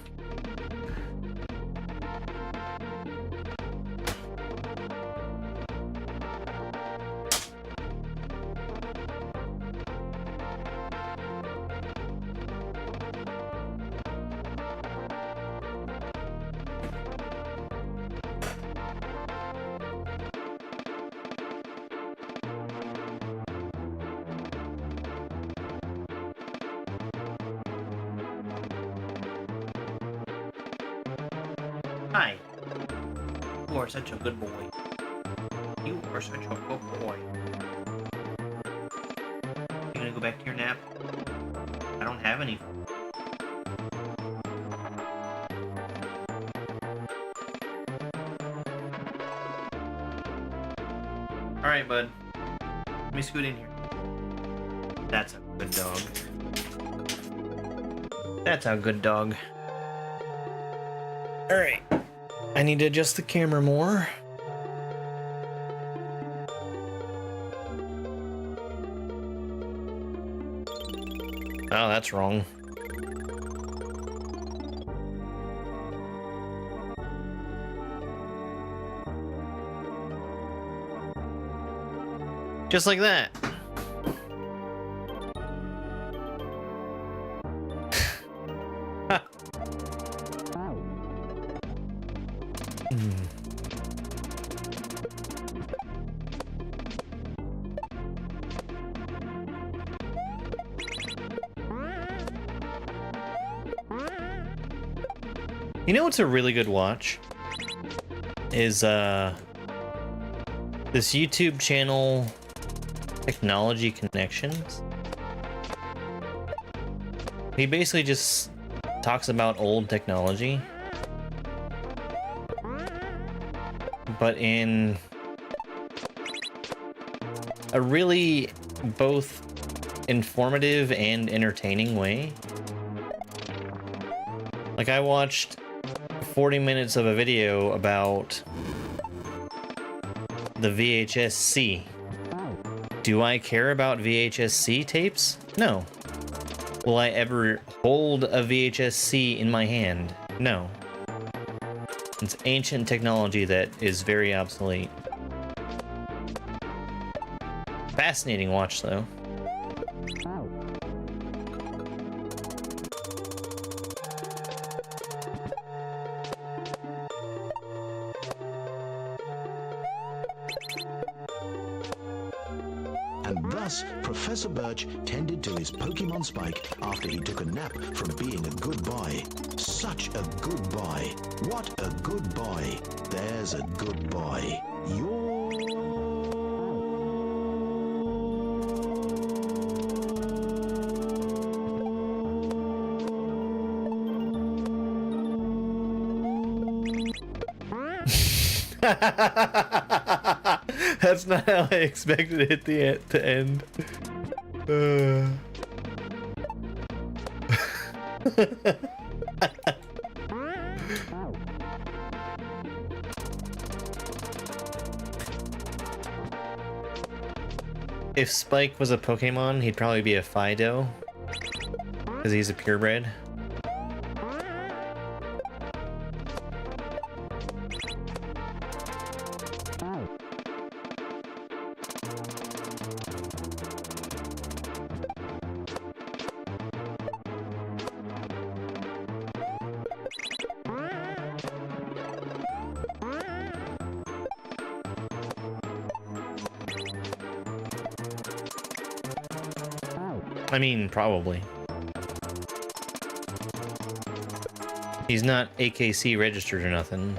Hi. You are such a good boy. You are such a good boy. You gonna go back to your nap? I don't have any. Alright, bud. Let me scoot in here. That's a good dog. That's a good dog. Alright. I need to adjust the camera more. Oh, that's wrong. Just like that. You know what's a really good watch? Is this YouTube channel, Technology Connections. He basically just talks about old technology. but in a really both informative and entertaining way. Like, I watched 40 minutes of a video about the VHS-C. Do I care about VHS-C tapes? No. Will I ever hold a VHS-C in my hand? No. It's ancient technology that is very obsolete. Fascinating watch, though. And thus, Professor Birch tended to his Pokemon Spike after he took a nap from being a good boy. Such a good boy. What a good boy. There's a good boy. That's not how I expected it to end. If Spike was a Pokemon, he'd probably be a Fido, because he's a purebred. I mean, probably. He's not AKC registered or nothing.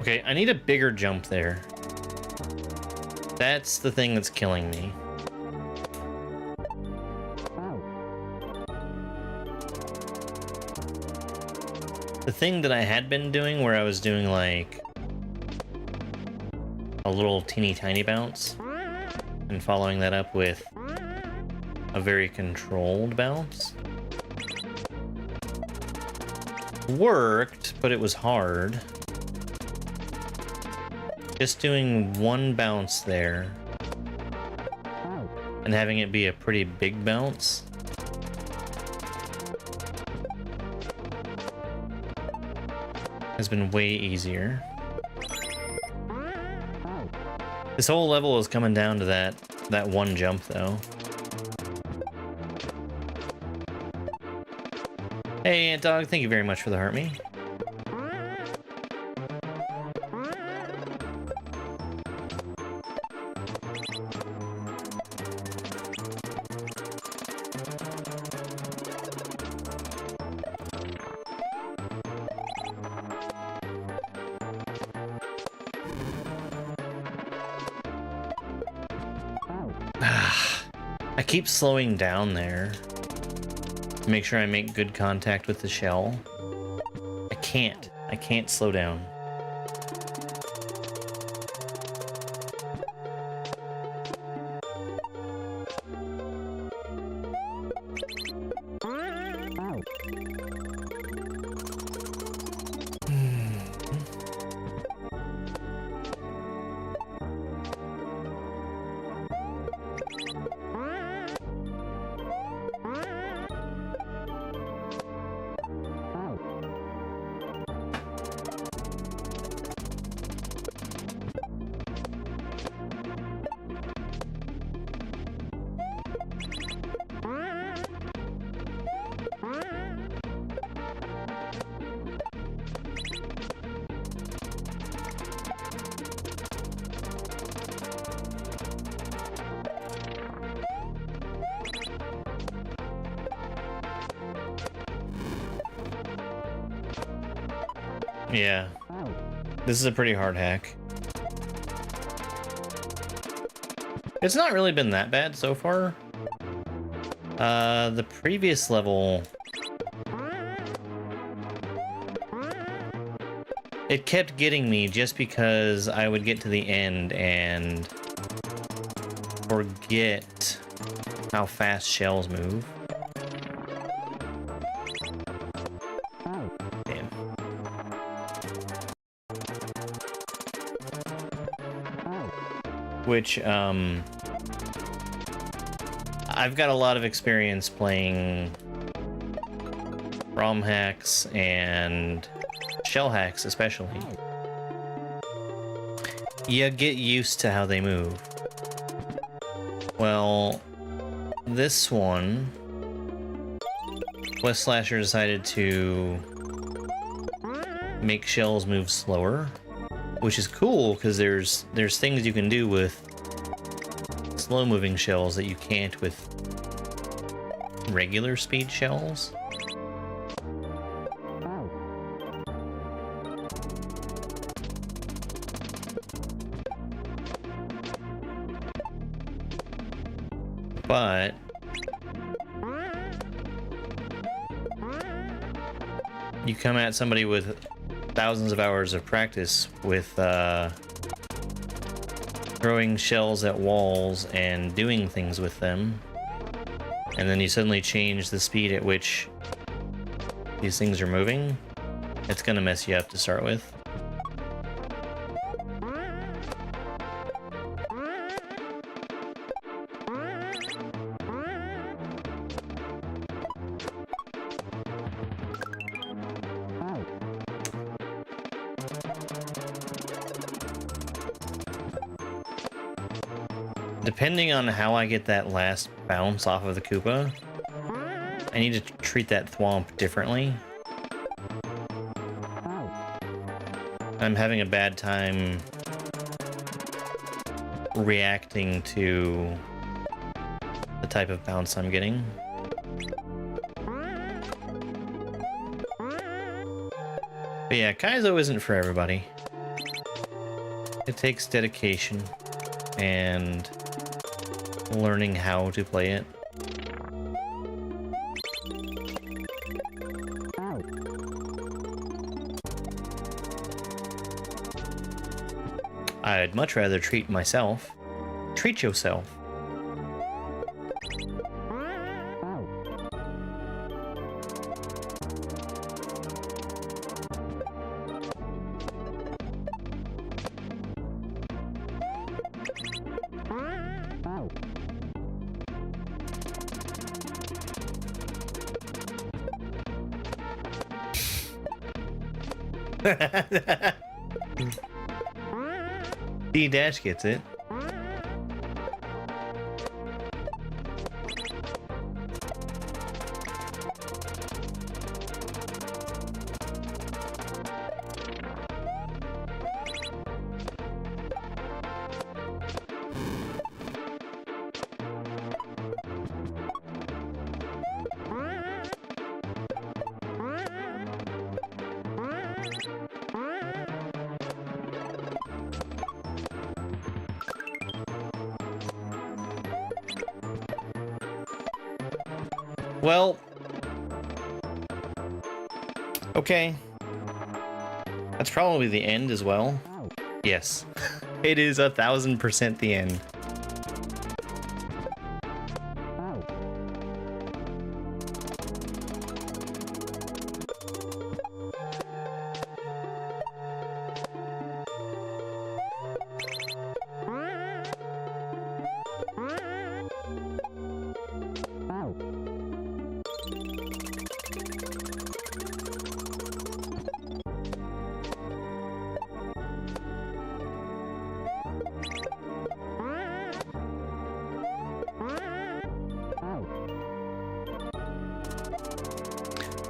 Okay, I need a bigger jump there. That's the thing that's killing me. The thing that I had been doing where I was doing like a little teeny tiny bounce and following that up with a very controlled bounce worked, but it was hard. Just doing one bounce there and having it be a pretty big bounce has been way easier. This whole level is coming down to that one jump though. Hey Ant Dog, thank you very much for the heart me. I keep slowing down there to make sure I make good contact with the shell. I can't slow down. Yeah. This is a pretty hard hack. It's not really been that bad so far. The previous level... It kept getting me just because I would get to the end and forget how fast shells move. Damn. Which, I've got a lot of experience playing ROM hacks and shell hacks especially. You get used to how they move. Well, this one, West Slasher decided to make shells move slower, which is cool because there's things you can do with slow moving shells that you can't with regular speed shells. But you come at somebody with thousands of hours of practice with throwing shells at walls and doing things with them, and then you suddenly change the speed at which these things are moving, it's gonna mess you up to start with. Depending on how I get that last bounce off of the Koopa, I need to treat that thwomp differently. I'm having a bad time reacting to the type of bounce I'm getting. But yeah, Kaizo isn't for everybody. It takes dedication and learning how to play it. I'd much rather treat myself. Treat yourself. D-Dash gets it. Well, okay. That's probably the end as well. Yes, it is 1000% the end.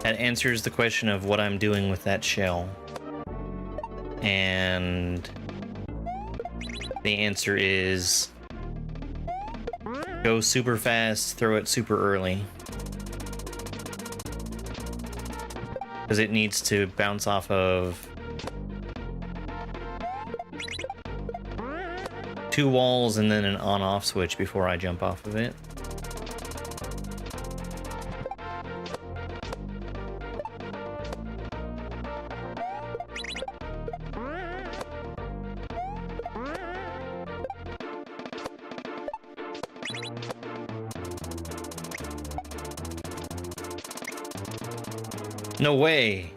That answers the question of what I'm doing with that shell. And the answer is go super fast, throw it super early. Because it needs to bounce off of 2 walls and then an on-off switch before I jump off of it. No way!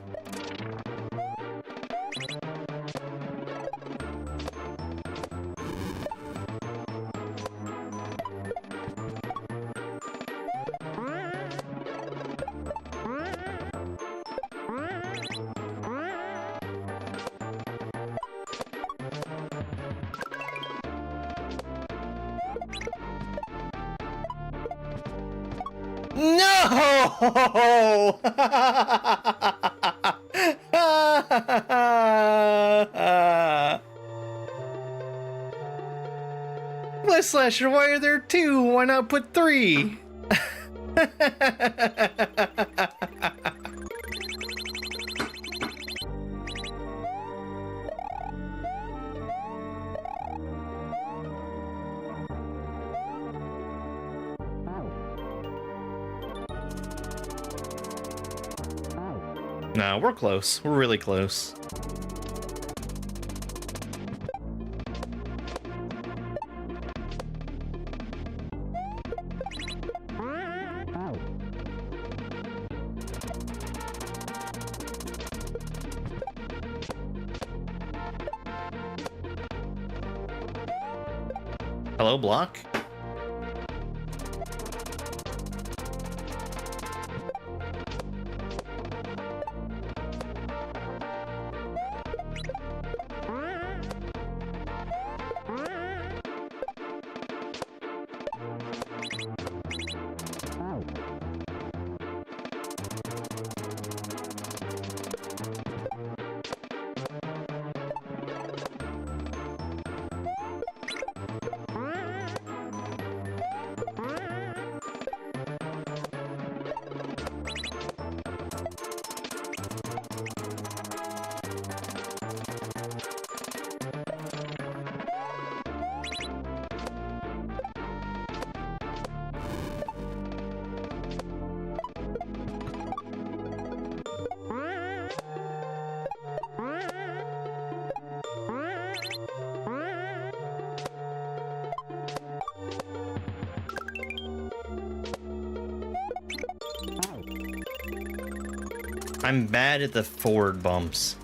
No! Bless Slasher, why are there 2? Why not put 3? No, we're close. We're really close. Hello, block? I'm bad at the forward bumps.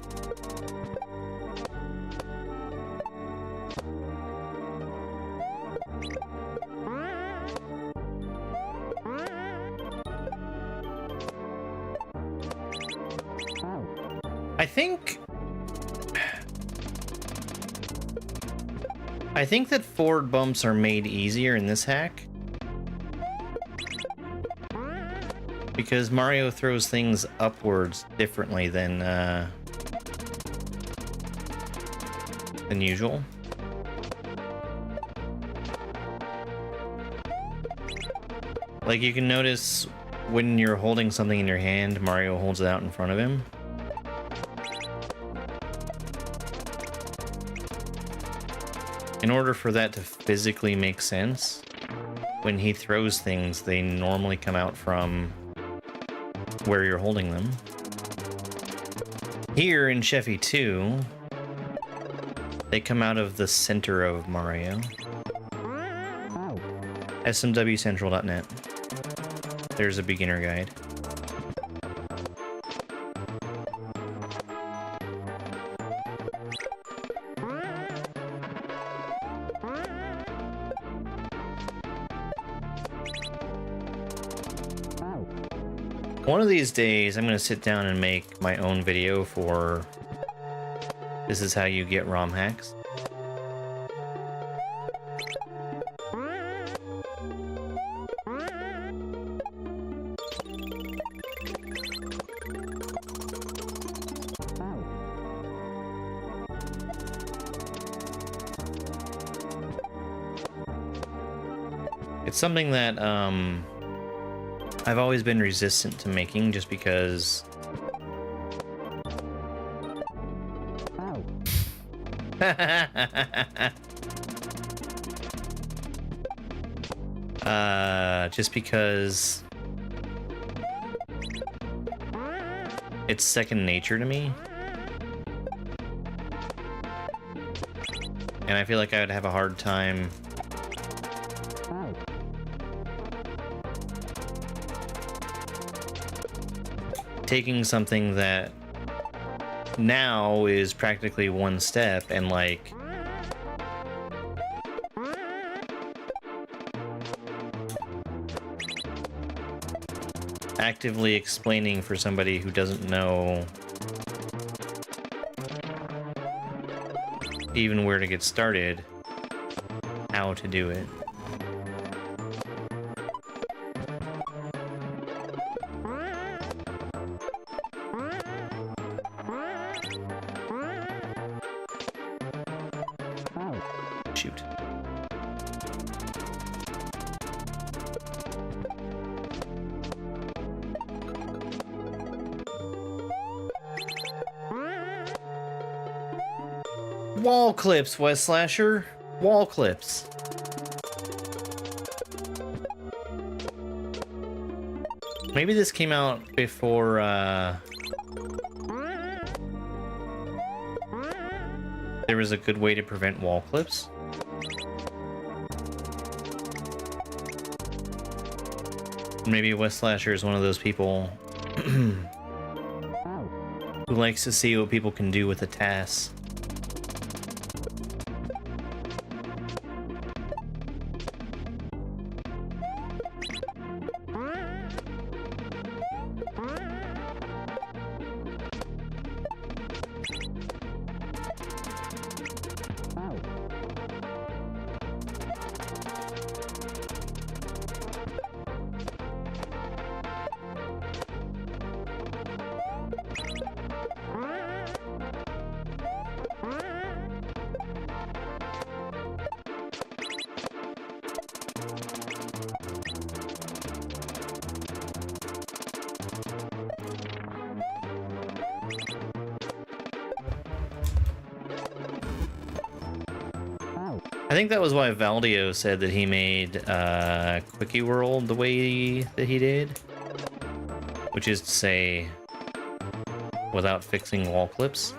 I think that forward bumps are made easier in this hack. Because Mario throws things upwards differently than usual. Like, you can notice when you're holding something in your hand, Mario holds it out in front of him. In order for that to physically make sense, when he throws things, they normally come out from where you're holding them. Here in Sheffy 2, they come out of the center of Mario. smwcentral.net. There's a beginner guide. One of these days, I'm going to sit down and make my own video for this is how you get ROM hacks. It's something that, I've always been resistant to making just because Just because it's second nature to me. And I feel like I would have a hard time taking something that now is practically one step and like actively explaining for somebody who doesn't know even where to get started how to do it. Shoot. Wall clips, West Slasher. Wall clips. Maybe this came out before, there was a good way to prevent wall clips. Maybe West Slasher is one of those people who likes to see what people can do with a TAS. I think that was why Valdio said that he made Sheffy World the way that he did, which is to say, without fixing wall clips.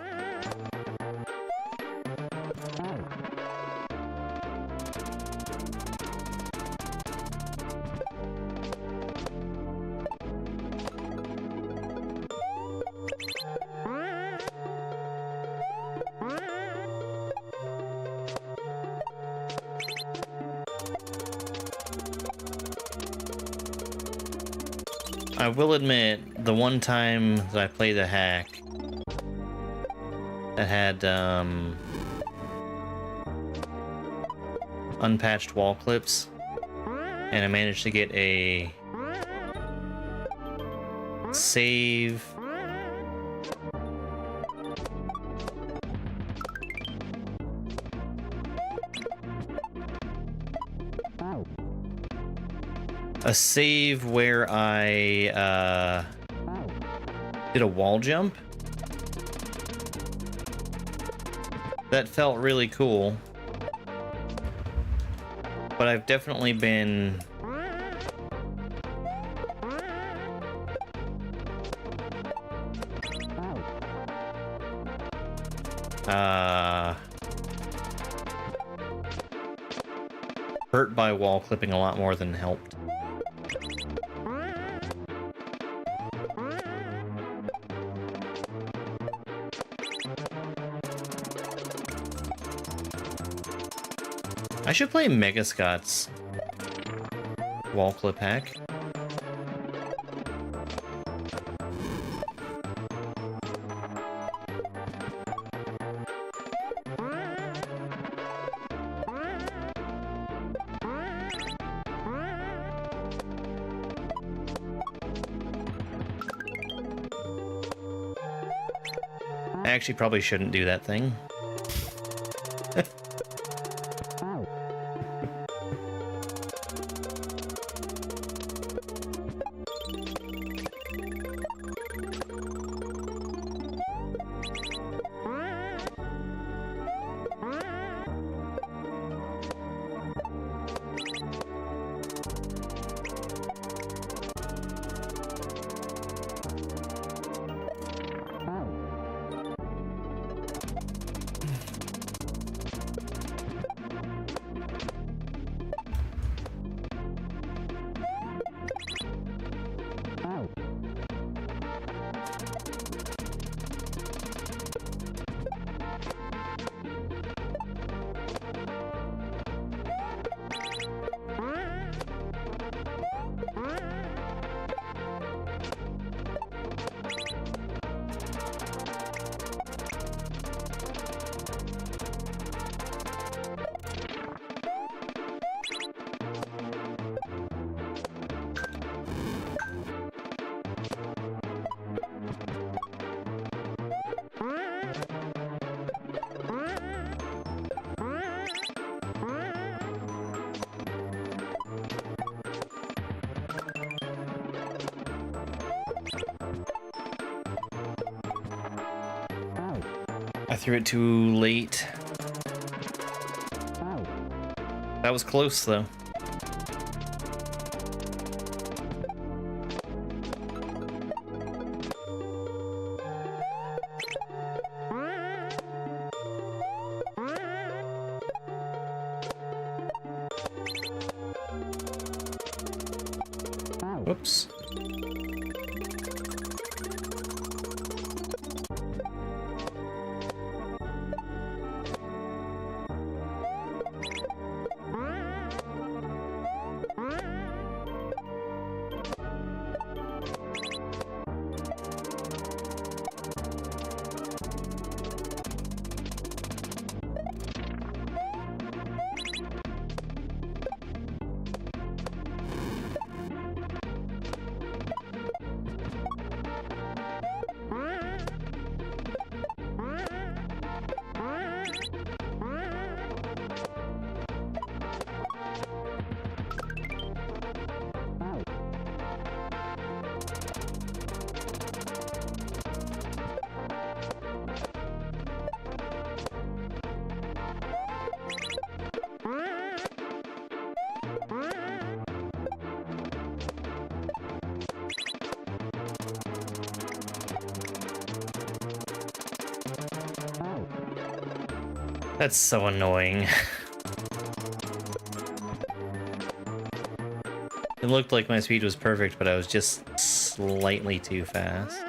I will admit, the one time that I played a hack that had unpatched wall clips, and I managed to get a save where I did a wall jump. That felt really cool. But I've definitely been hurt by wall clipping a lot more than helped. I should play Mega Scott's wall clip hack. I actually probably shouldn't do that thing. I threw it too late. That was close, though. Whoops. That's so annoying. It looked like my speed was perfect, but I was just slightly too fast.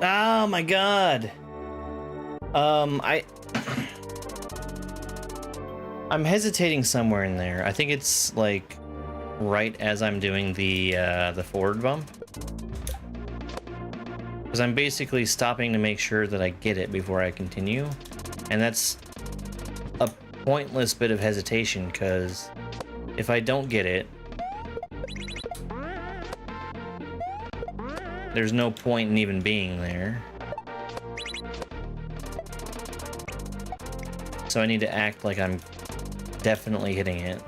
Oh my god. I'm hesitating somewhere in there. I think it's like right as I'm doing the forward bump. Because I'm basically stopping to make sure that I get it before I continue. And that's a pointless bit of hesitation, because if I don't get it, there's no point in even being there. So I need to act like I'm definitely hitting it.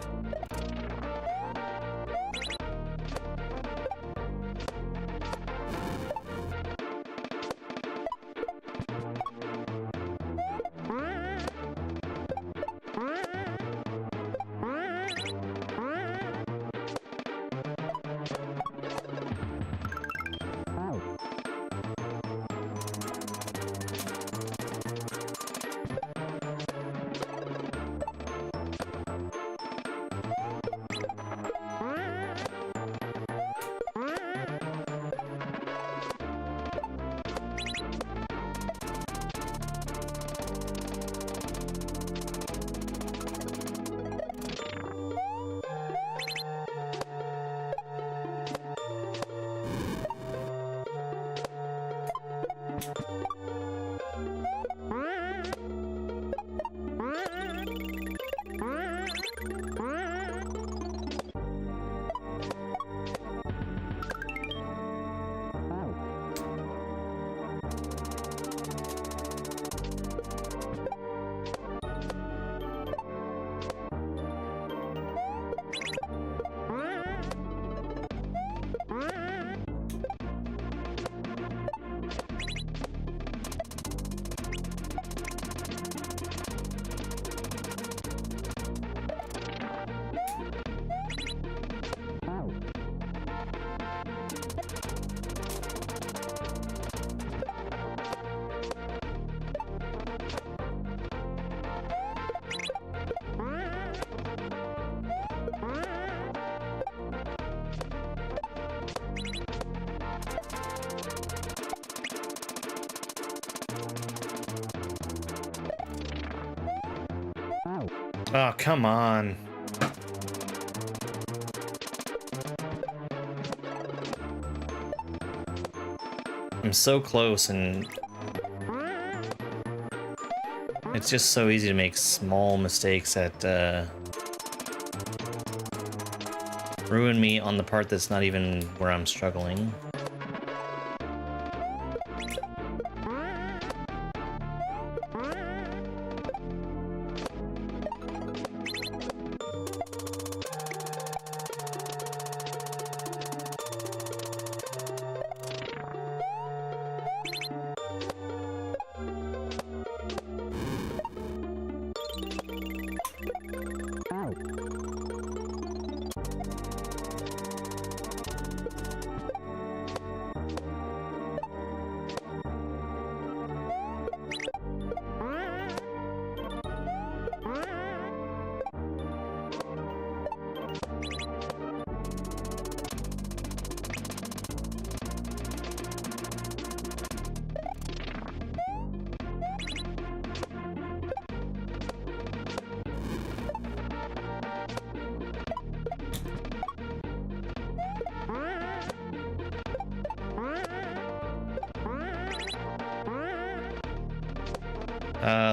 Oh, come on. I'm so close, and it's just so easy to make small mistakes that ruin me on the part that's not even where I'm struggling.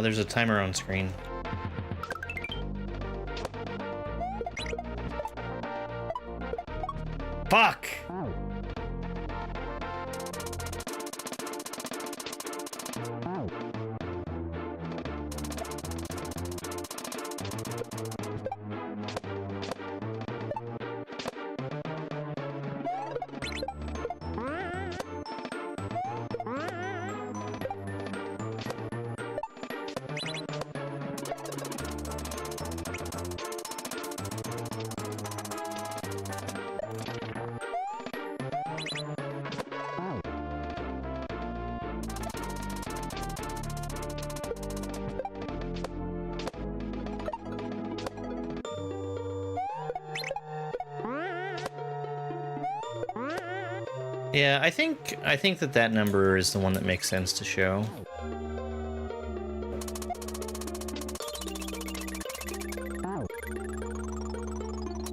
There's a timer on screen. Fuck! Yeah, I think that number is the one that makes sense to show.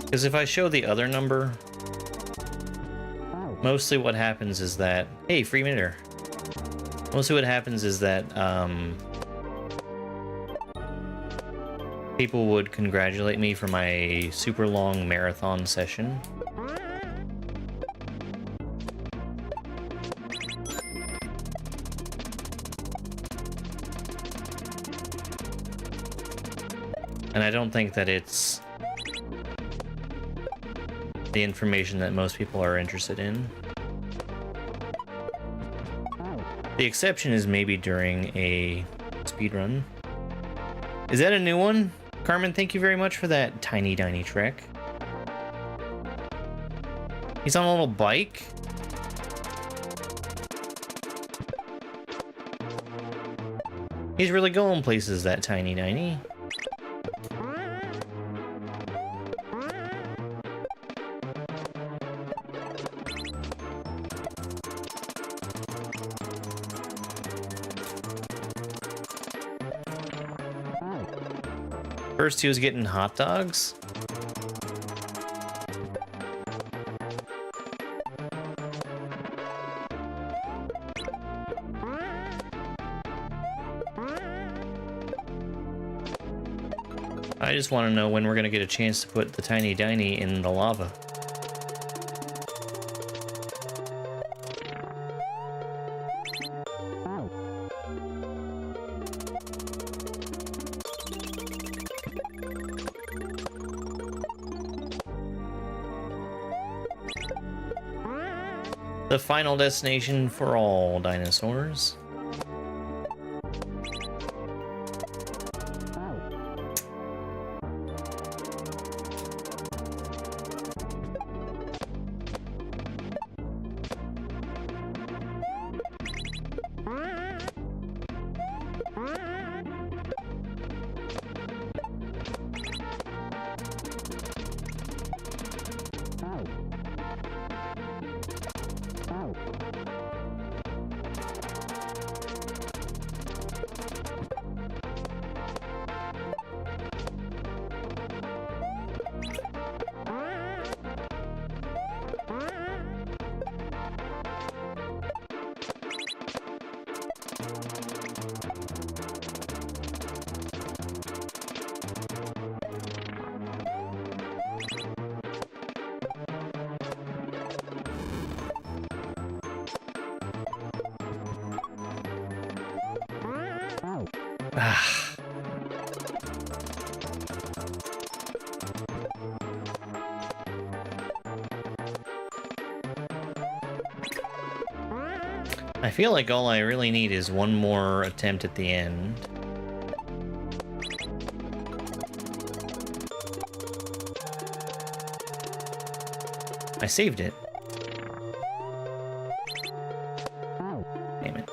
Because if I show the other number, mostly what happens is that... Hey, free minute. Mostly what happens is that people would congratulate me for my super long marathon session. And I don't think that it's the information that most people are interested in. The exception is maybe during a speedrun. Is that a new one? Carmen, thank you very much for that tiny trick. He's on a little bike? He's really going places, that tiny. First he was getting hot dogs. I just want to know when we're going to get a chance to put the tiny in the lava. The final destination for all dinosaurs. Ah. I feel like all I really need is one more attempt at the end. I saved it. Damn it.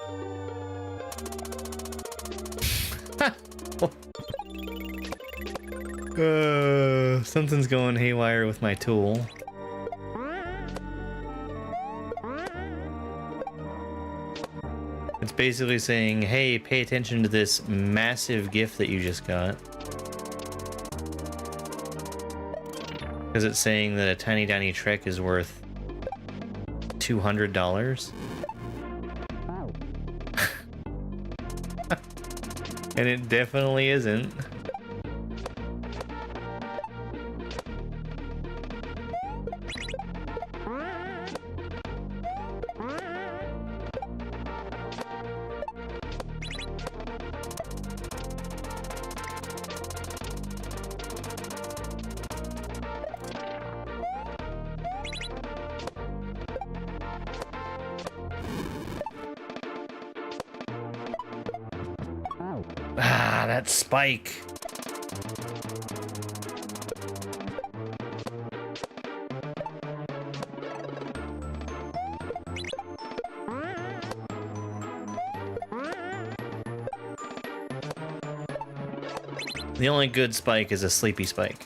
Something's going haywire with my tool. It's basically saying, hey, pay attention to this massive gift that you just got. Because it's saying that a tiny tiny trek is worth $200. And it definitely isn't. Ah, that spike. The only good spike is a sleepy spike.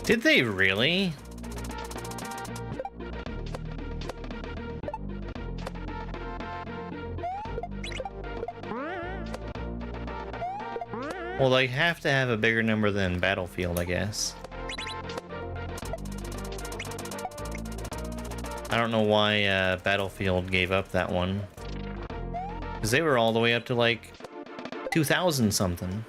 Did they really? Well, they have to have a bigger number than Battlefield, I guess. I don't know why Battlefield gave up that one. Because they were all the way up to like 2,000 something.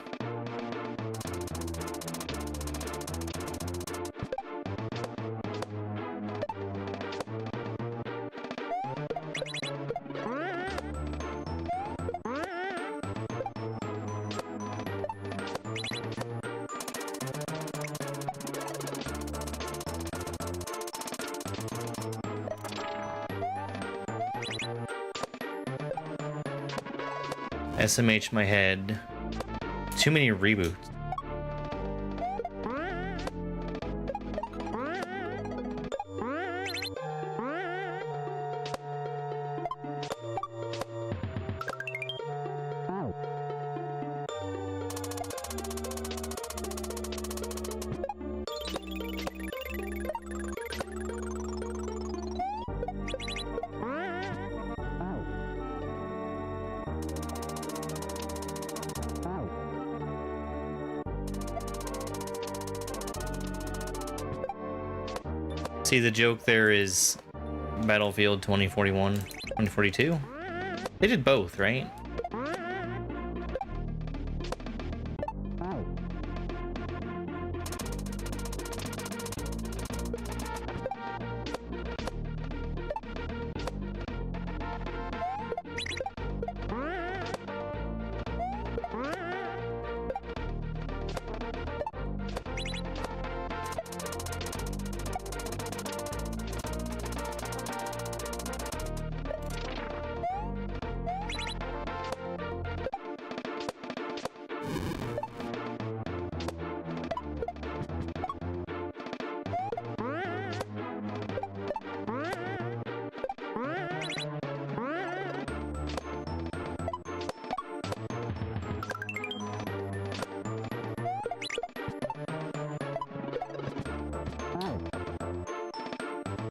SMH my head. Too many reboots. See, the joke there is Battlefield 2041, 2042? They did both, right?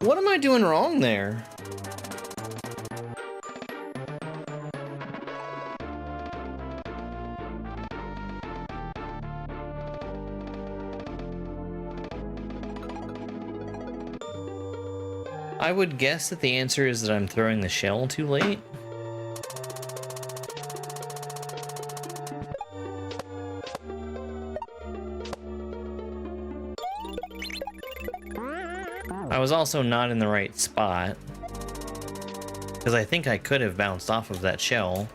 What am I doing wrong there? I would guess that the answer is that I'm throwing the shell too late. I was also not in the right spot, because I think I could have bounced off of that shell,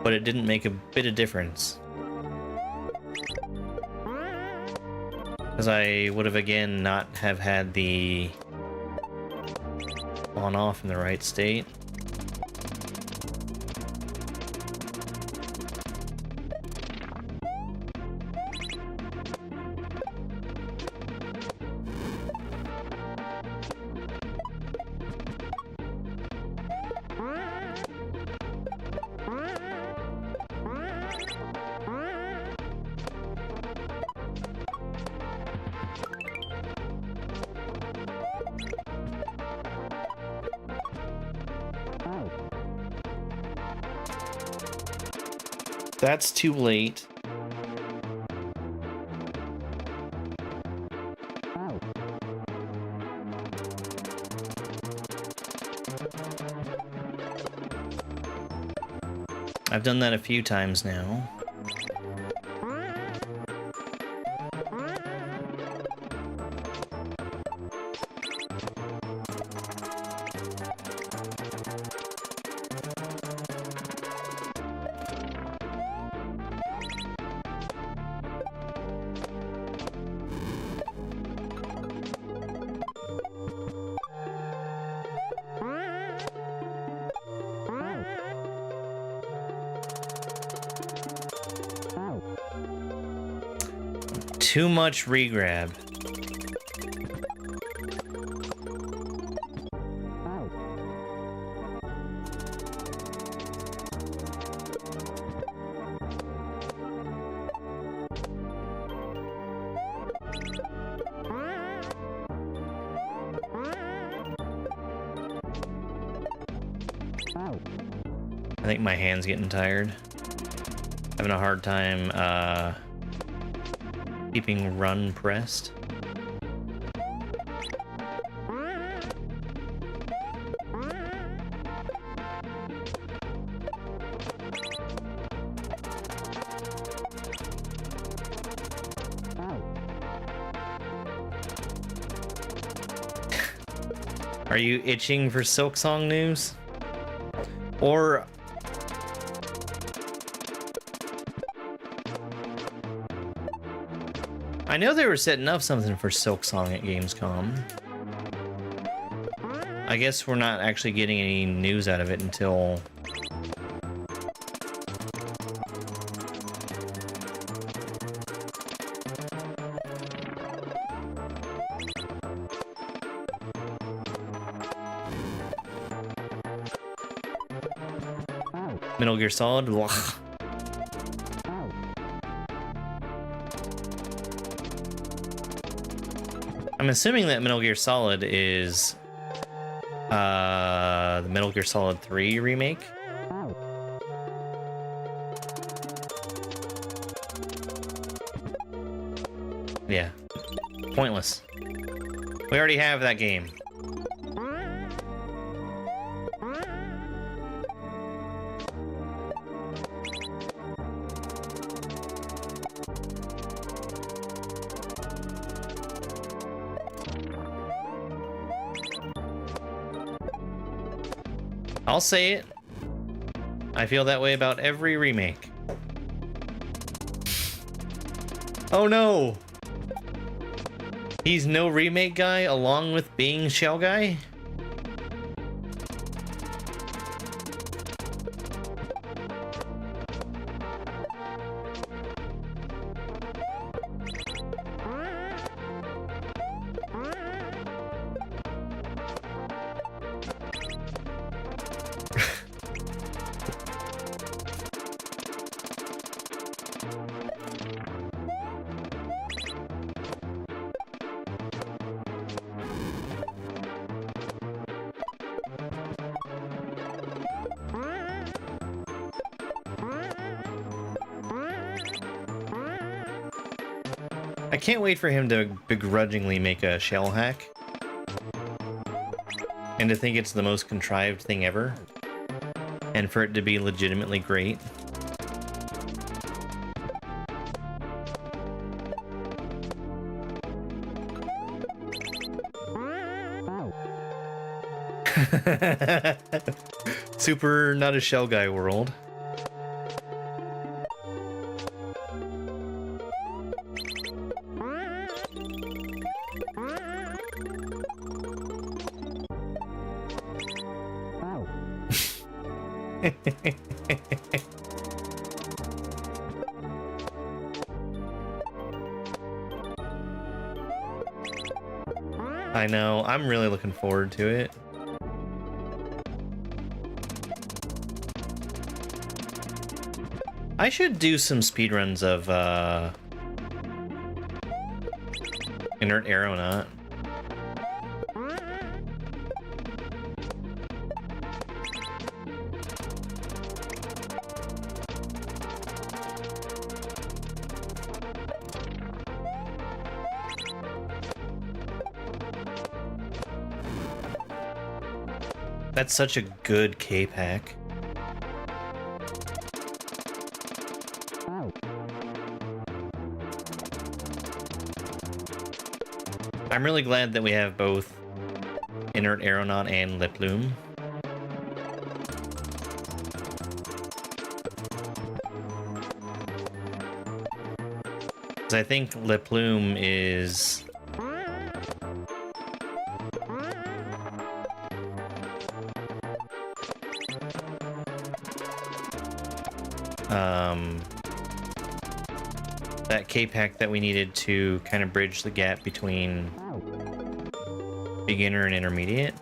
but it didn't make a bit of difference. Because I would have again not have had the on-off in the right state. That's too late. I've done that a few times now. Too much regrab. I think my hand's getting tired. Having a hard time, keeping run pressed. Are you itching for Silksong news? Or I know they were setting up something for Silksong at Gamescom. I guess we're not actually getting any news out of it until Metal Gear Solid. Ugh. I'm assuming that Metal Gear Solid is the Metal Gear Solid 3 remake. Yeah. Pointless. We already have that game. I'll say it. I feel that way about every remake. Oh no! He's no remake guy along with being shell guy? I can't wait for him to begrudgingly make a shell hack. And to think it's the most contrived thing ever. And for it to be legitimately great. Super not a shell guy world. I know, I'm really looking forward to it. I should do some speedruns of Inert Aeronaut. That's such a good K-Pack. I'm really glad that we have both Inert Aeronaut and Liploom. Because I think Liploom is... that K-Pack that we needed to kind of bridge the gap between beginner and intermediate.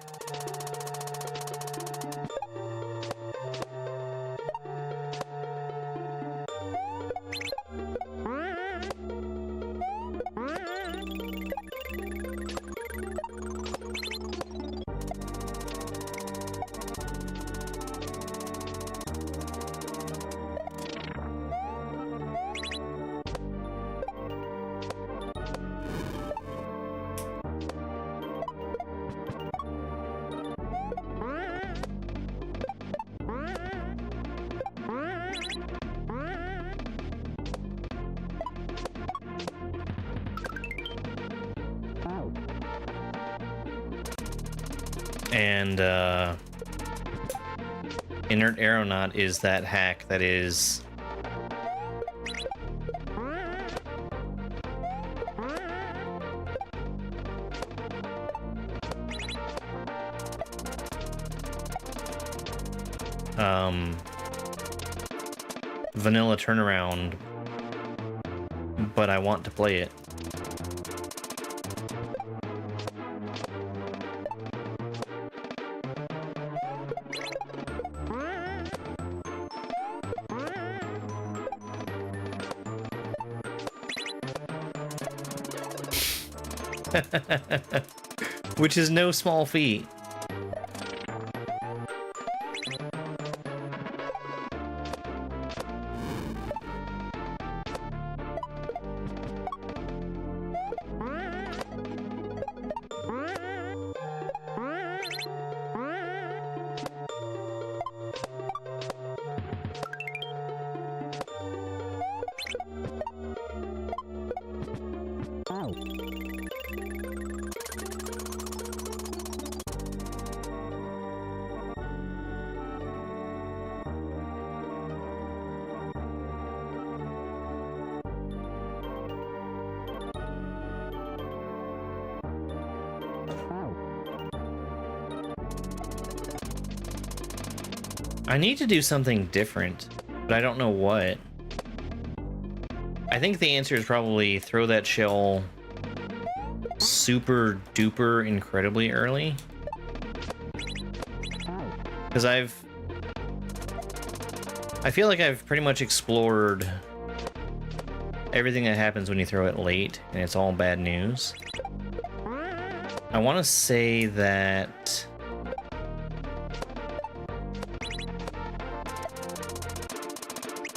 And Inert Aeronaut is that hack that is vanilla turnaround, but I want to play it. Which is no small feat. I need to do something different, but I don't know what. I think the answer is probably throw that shell super duper incredibly early. Because I feel like I've pretty much explored everything that happens when you throw it late, and it's all bad news. I want to say that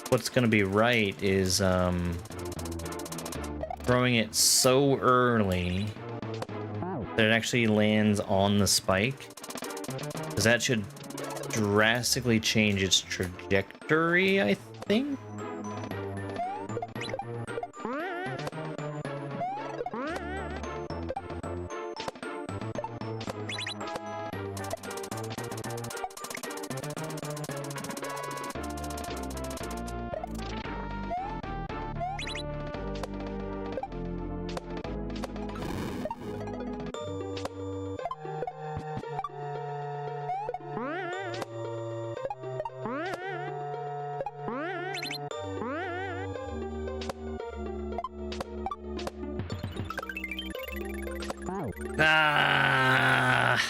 what's going to be right is throwing it so early that it actually lands on the spike, because that should drastically change its trajectory, I think. Ah!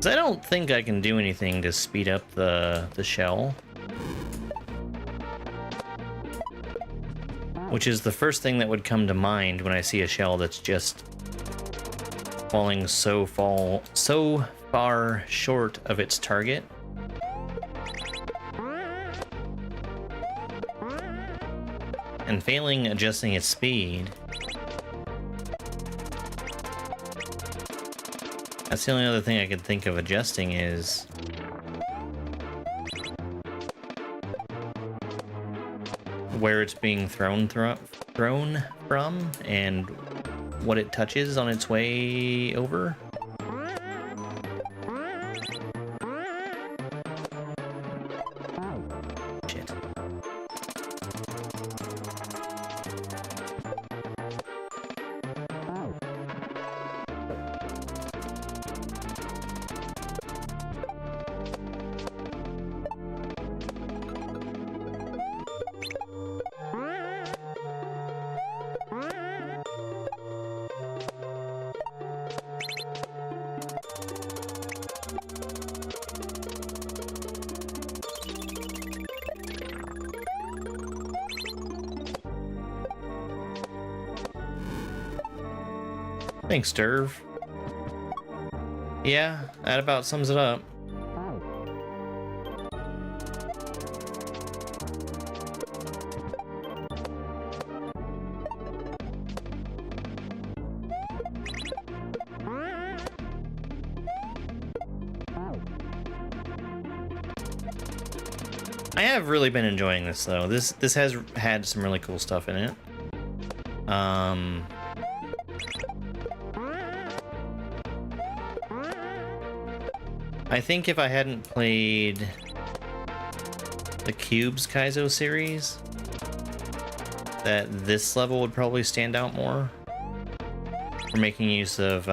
I don't think I can do anything to speed up the shell. Which is the first thing that would come to mind when I see a shell that's just falling so far short of its target. And failing adjusting its speed. That's the only other thing I could think of adjusting is where it's being thrown from and what it touches on its way over. Shit. Thanks, Derv. Yeah, that about sums it up. I have really been enjoying this though. This has had some really cool stuff in it. I think if I hadn't played the Cubes Kaizo series, that this level would probably stand out more for making use of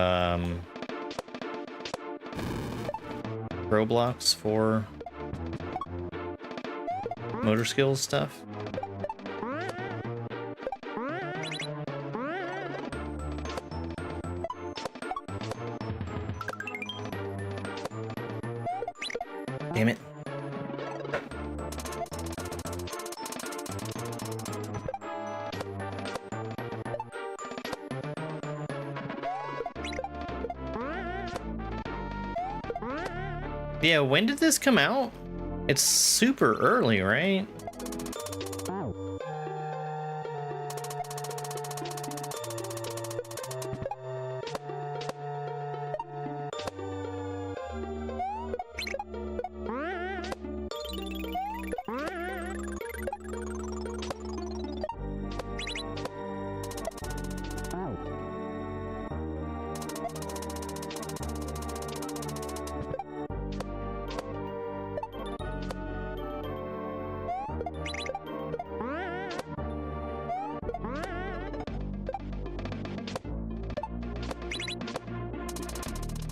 throw blocks for motor skills stuff. Damn it. Yeah, when did this come out? It's super early, right?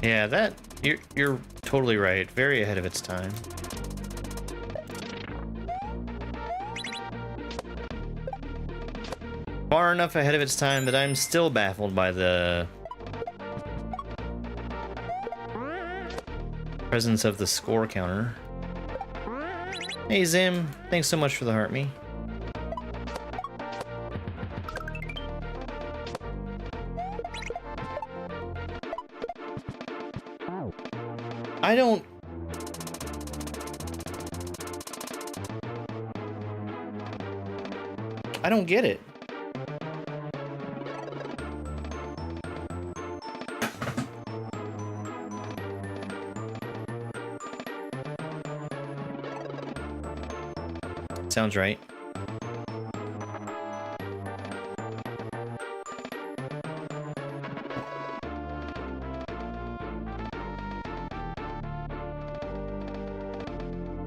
Yeah, that you're totally right. Very ahead of its time. Far enough ahead of its time that I'm still baffled by the presence of the score counter. Hey Zim, thanks so much for the heart me. I don't get it. Sounds right.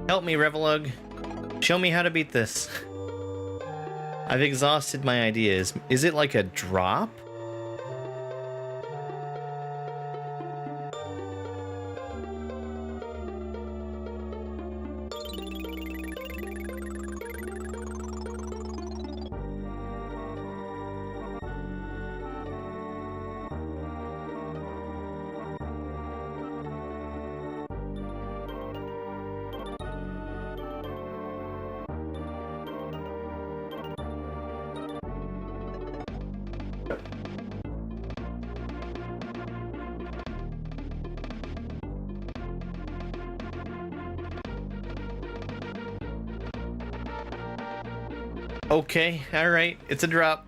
Help me, Revelug. Show me how to beat this. I've exhausted my ideas. Is it like a drop? Okay, alright, it's a drop.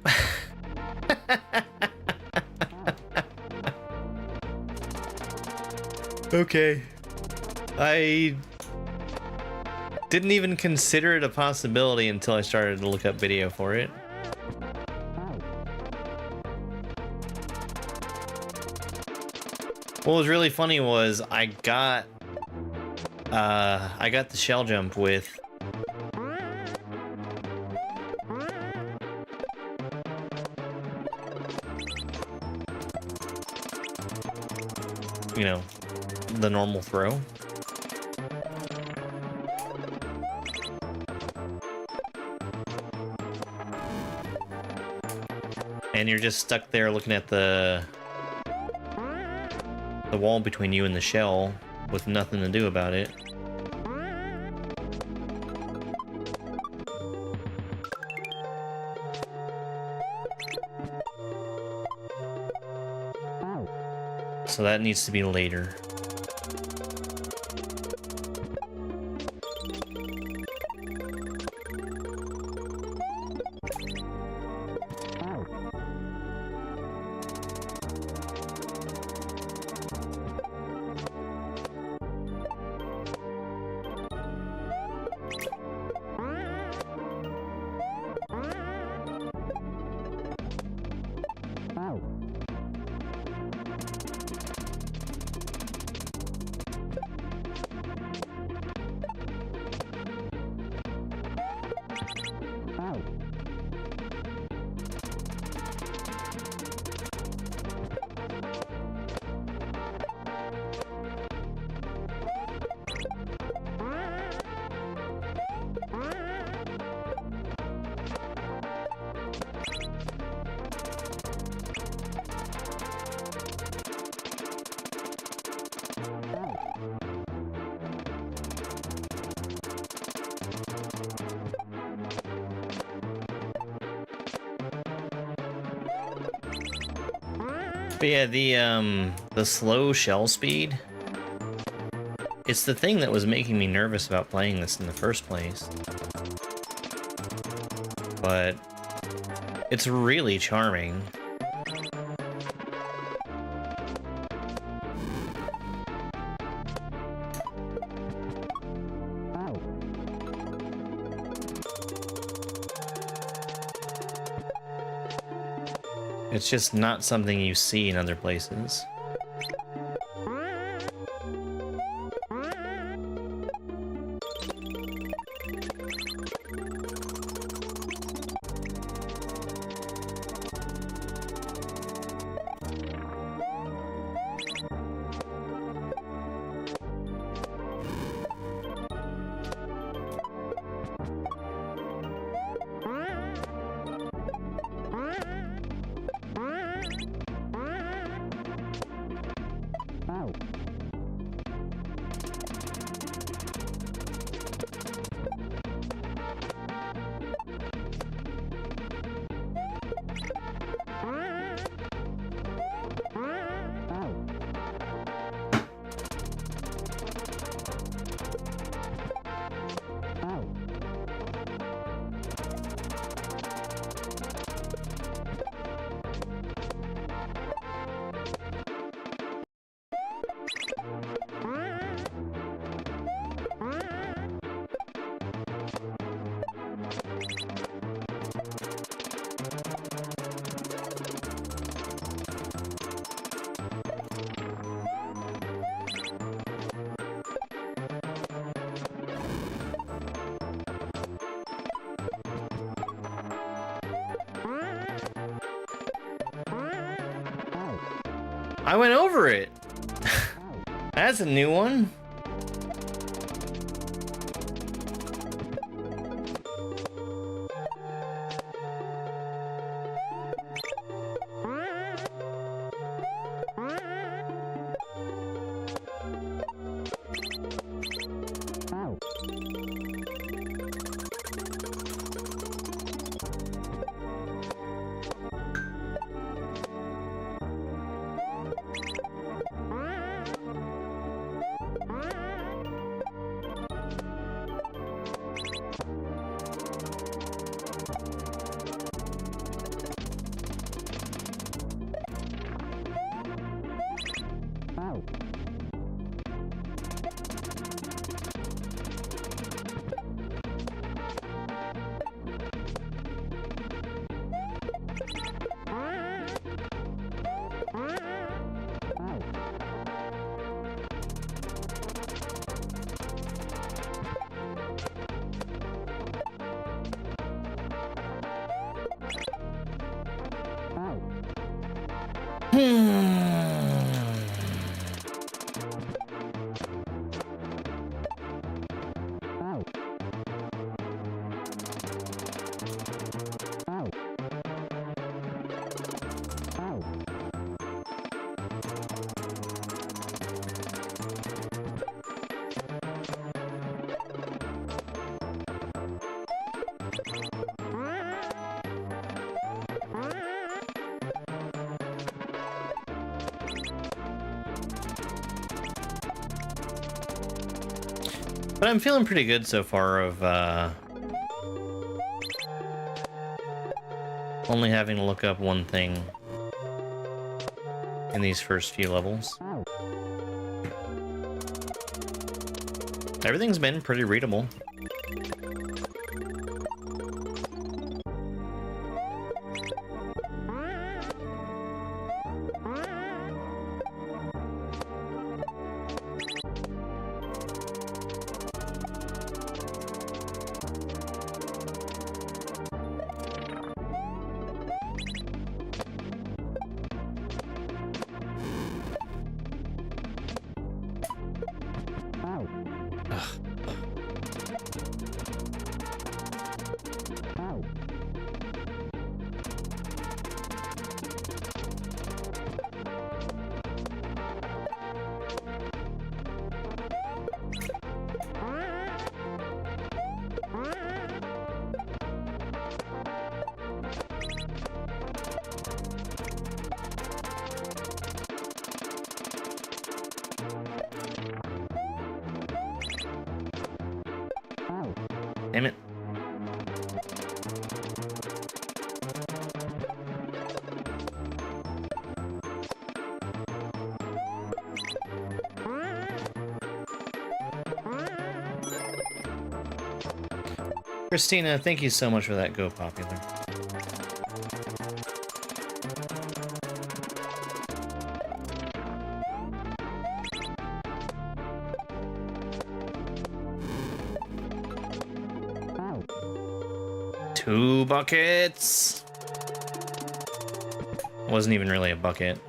Okay. I didn't even consider it a possibility until I started to look up video for it. What was really funny was I got the shell jump with you know, the normal throw. And you're just stuck there looking at the wall between you and the shell with nothing to do about it. So that needs to be later. But yeah, the slow shell speed, it's the thing that was making me nervous about playing this in the first place. But it's really charming. It's just not something you see in other places. I went over it. That's a new one. But I'm feeling pretty good so far of only having to look up one thing in these first few levels. Everything's been pretty readable. Damn it. Christina, thank you so much for that Go Popular. Two buckets. Wasn't even really a bucket.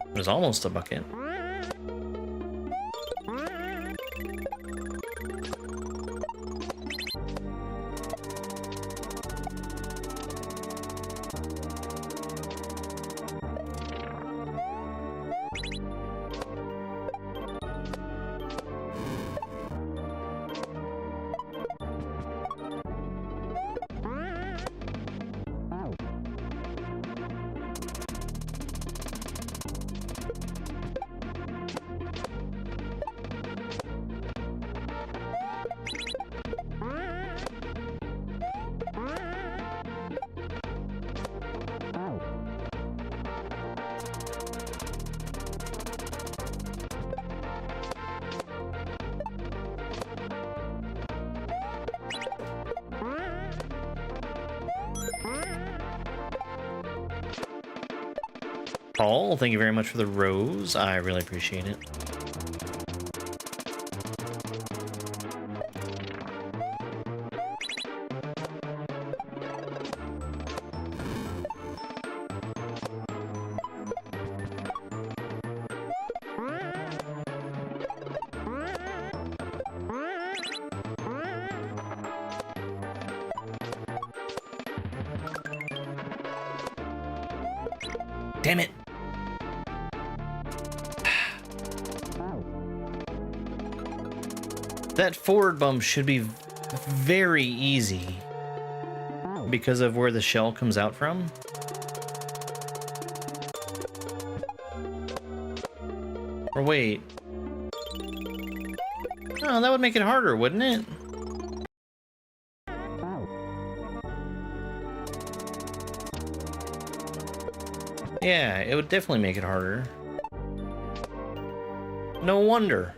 It was almost a bucket. Paul, thank you very much for the rose. I really appreciate it. Damn it! That forward bump should be very easy because of where the shell comes out from. Or wait. Oh, that would make it harder, wouldn't it? Yeah, it would definitely make it harder. No wonder.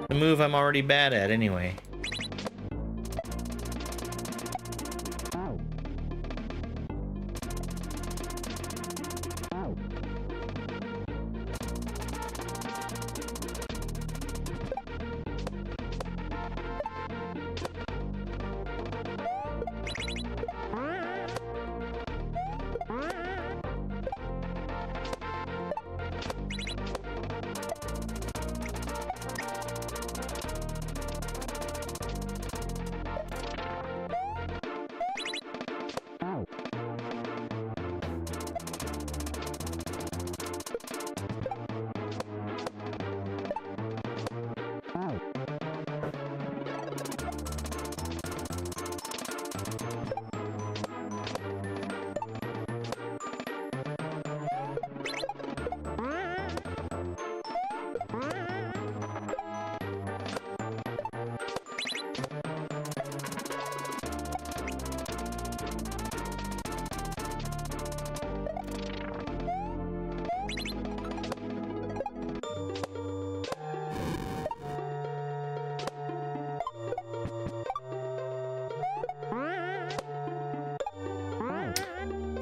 The move I'm already bad at anyway.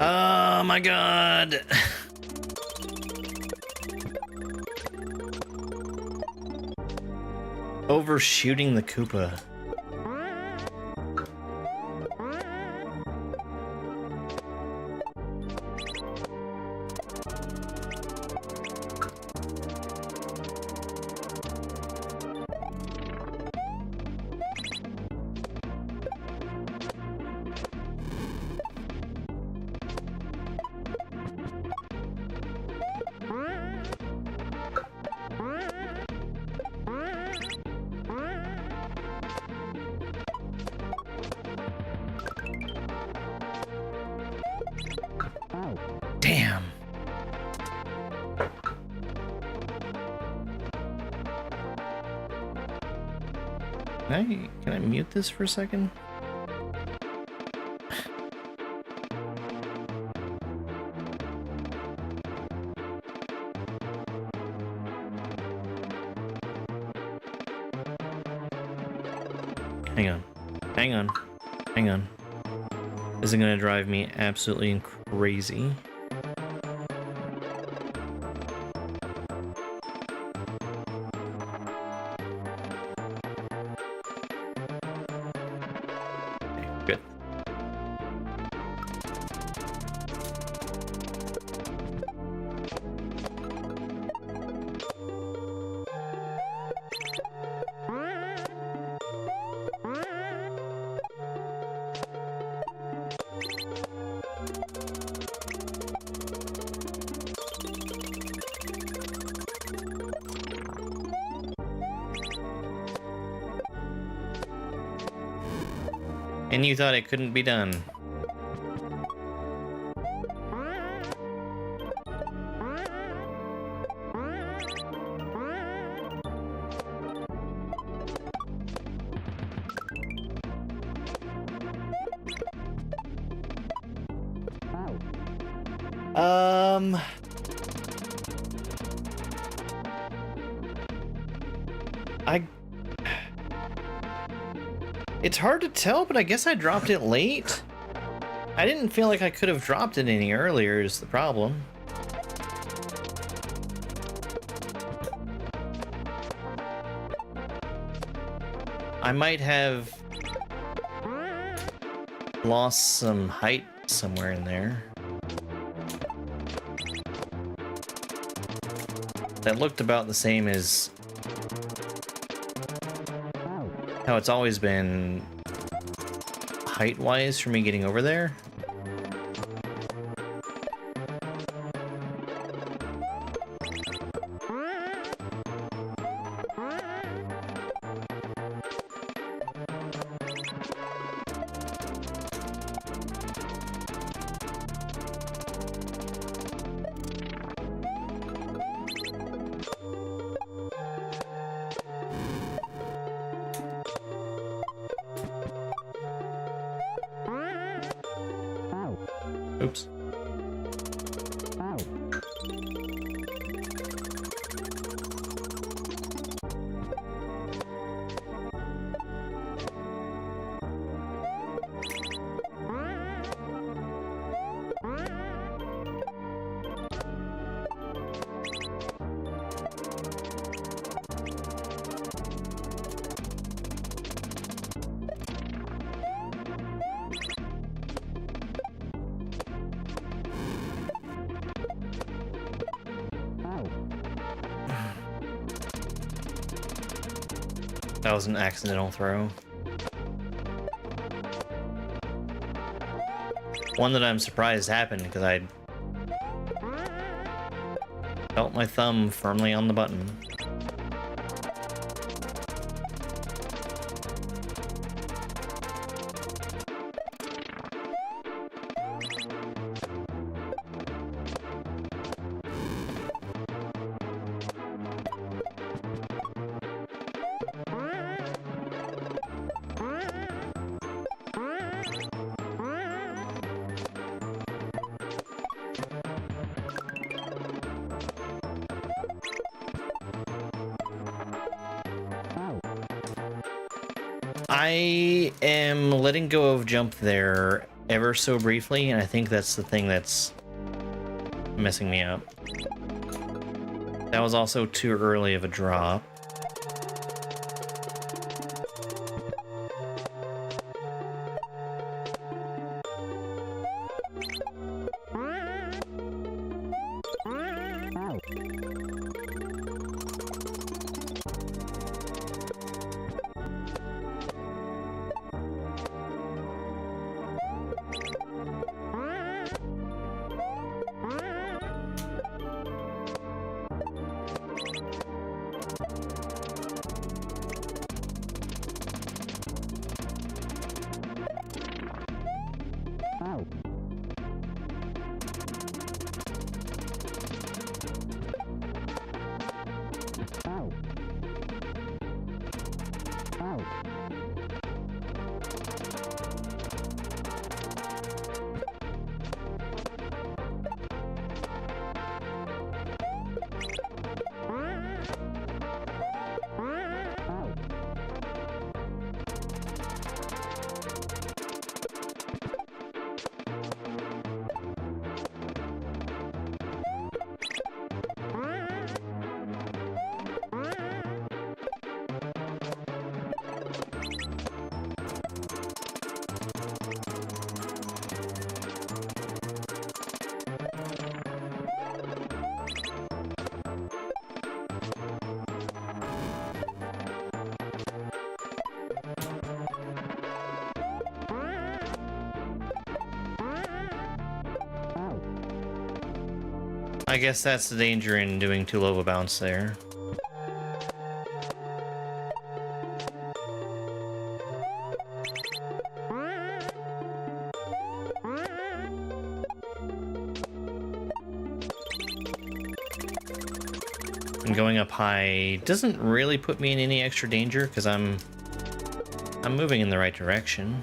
Oh my god! Overshooting the Koopa. Damn. Can I mute this for a second? Hang on. Hang on. Hang on. This is gonna drive me absolutely crazy. Good. And you thought it couldn't be done. It's hard to tell, but I guess I dropped it late. I didn't feel like I could have dropped it any earlier is the problem. I might have lost some height somewhere in there. That looked about the same as how it's always been height-wise for me getting over there. Oops. That was an accidental throw. One that I'm surprised happened because I felt my thumb firmly on the button. I am letting go of jump there ever so briefly, and I think that's the thing that's messing me up. That was also too early of a drop. I guess that's the danger in doing too low of a bounce there. And going up high doesn't really put me in any extra danger because I'm moving in the right direction.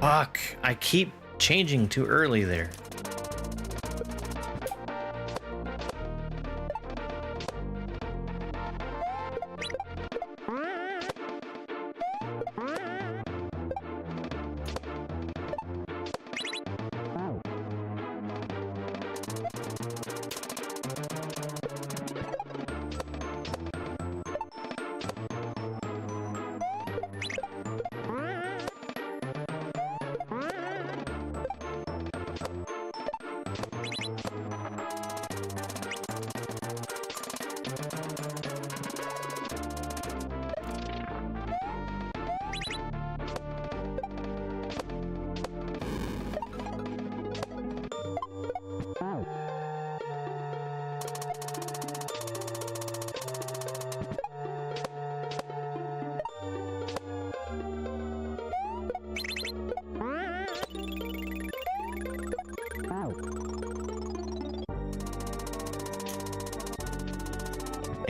Fuck, I keep changing too early there.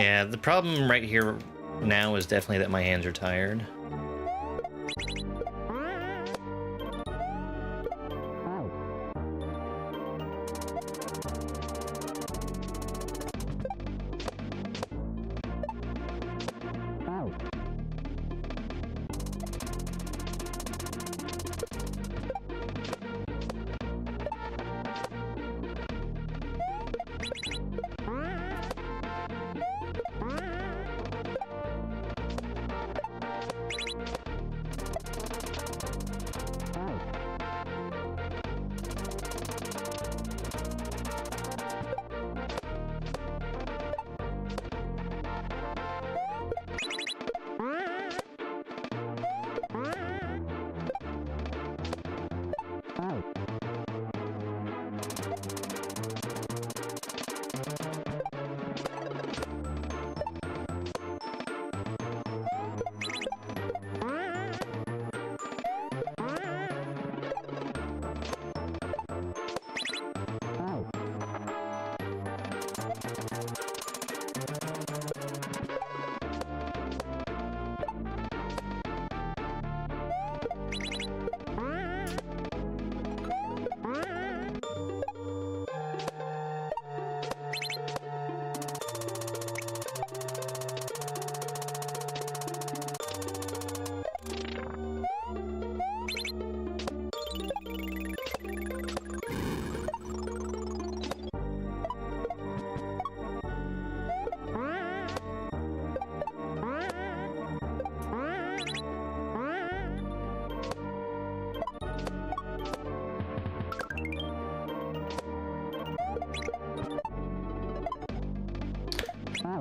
Yeah, the problem right here now is definitely that my hands are tired.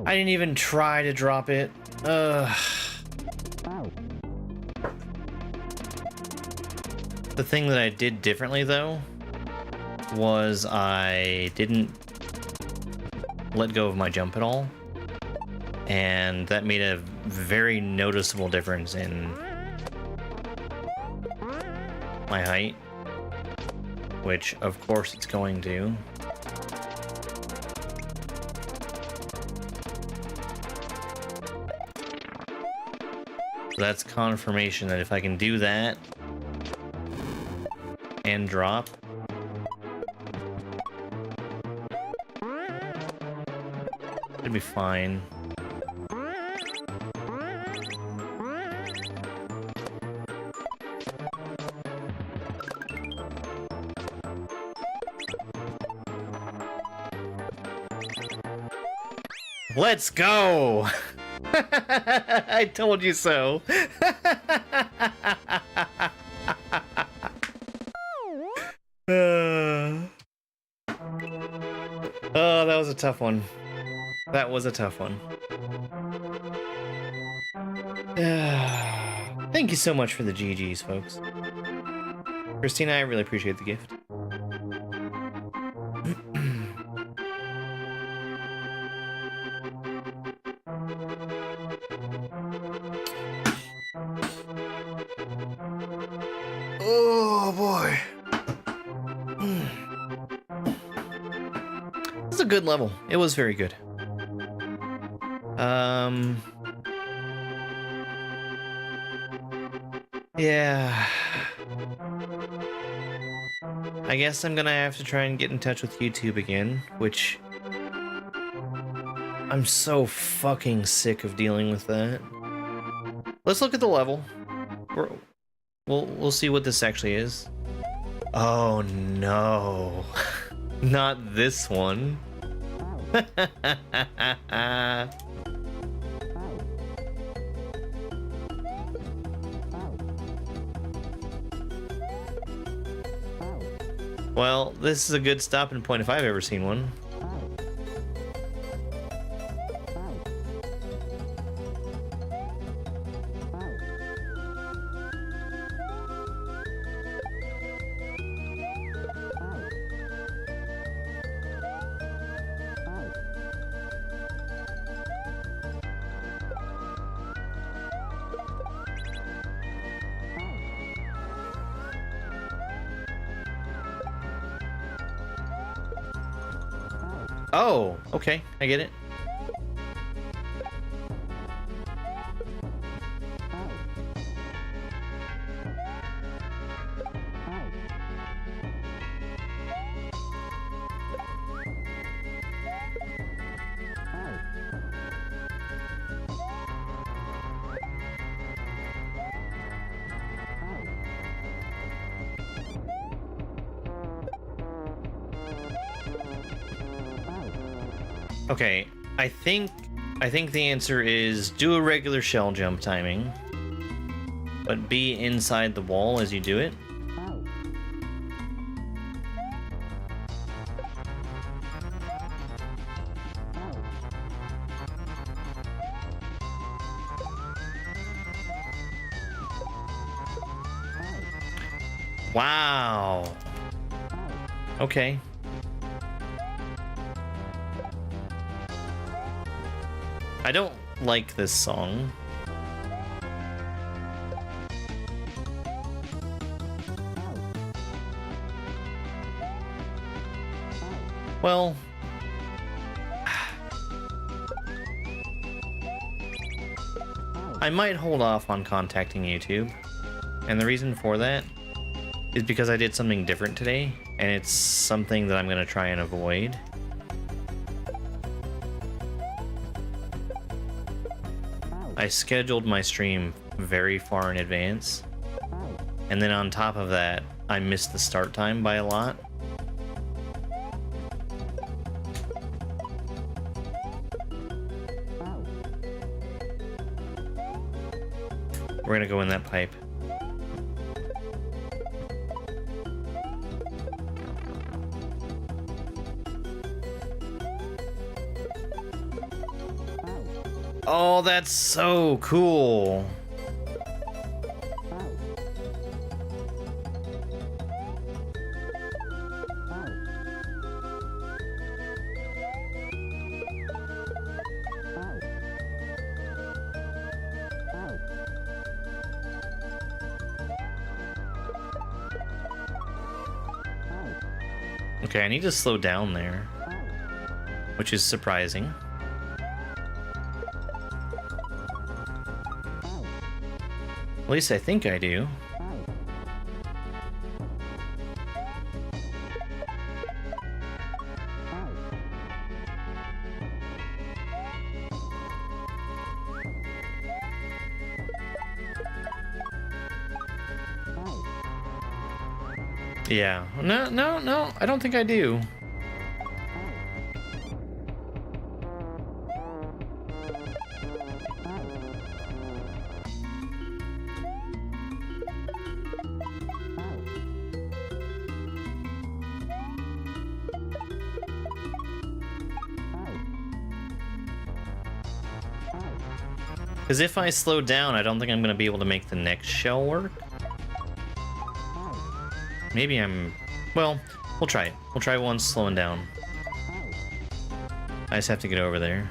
I didn't even try to drop it. Ugh. The thing that I did differently, though, was I didn't let go of my jump at all. And that made a very noticeable difference in my height. Which, of course, it's going to. That's confirmation that if I can do that and drop, it'll be fine. Let's go! I told you so. Oh, that was a tough one. That was a tough one. Thank you so much for the GGs, folks. Christina, I really appreciate the gift. Oh boy. This is a good level. It was very good. Yeah. I guess I'm gonna have to try and get in touch with YouTube again, which I'm so fucking sick of dealing with that. Let's look at the level. We'll see what this actually is. Oh no. Not this one. Well, this is a good stopping point if I've ever seen one. Oh, okay, I get it. Okay, I think the answer is do a regular shell jump timing, but be inside the wall as you do it. Wow. Okay. I don't like this song. Well, I might hold off on contacting YouTube, and the reason for that is because I did something different today, and it's something that I'm going to try and avoid. I scheduled my stream very far in advance, and then on top of that, I missed the start time by a lot. We're gonna go in that pipe. Oh, that's so cool. Okay, I need to slow down there, which is surprising. At least I think I do. Yeah. No, I don't think I do. Because if I slow down, I don't think I'm going to be able to make the next shell work. Maybe I'm... Well, we'll try it. We'll try one slowing down. I just have to get over there.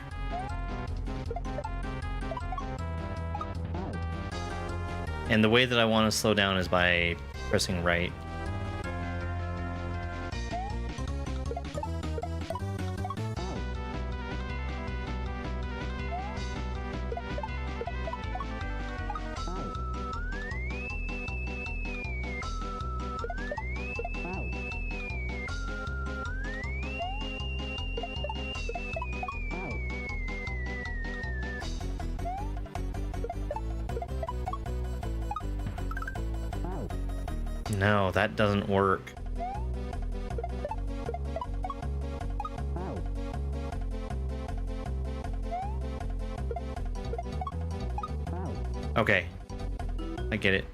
And the way that I want to slow down is by pressing right. No, that doesn't work. Okay, I get it.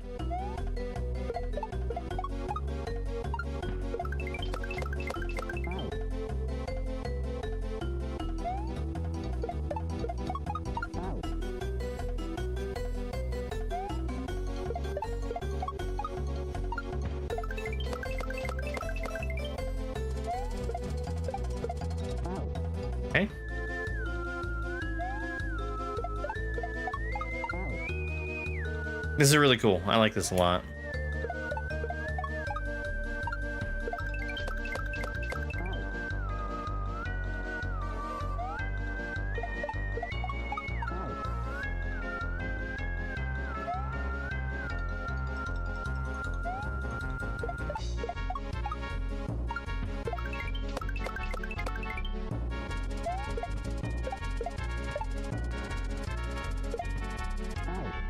Okay. This is really cool. I like this a lot.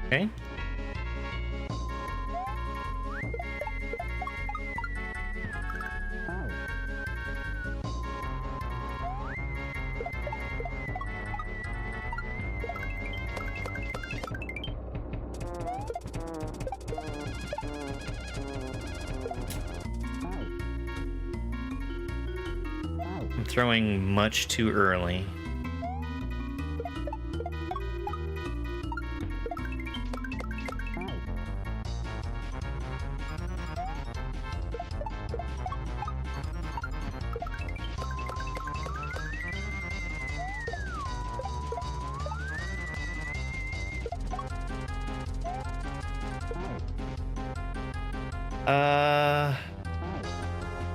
Okay. throwing much too early.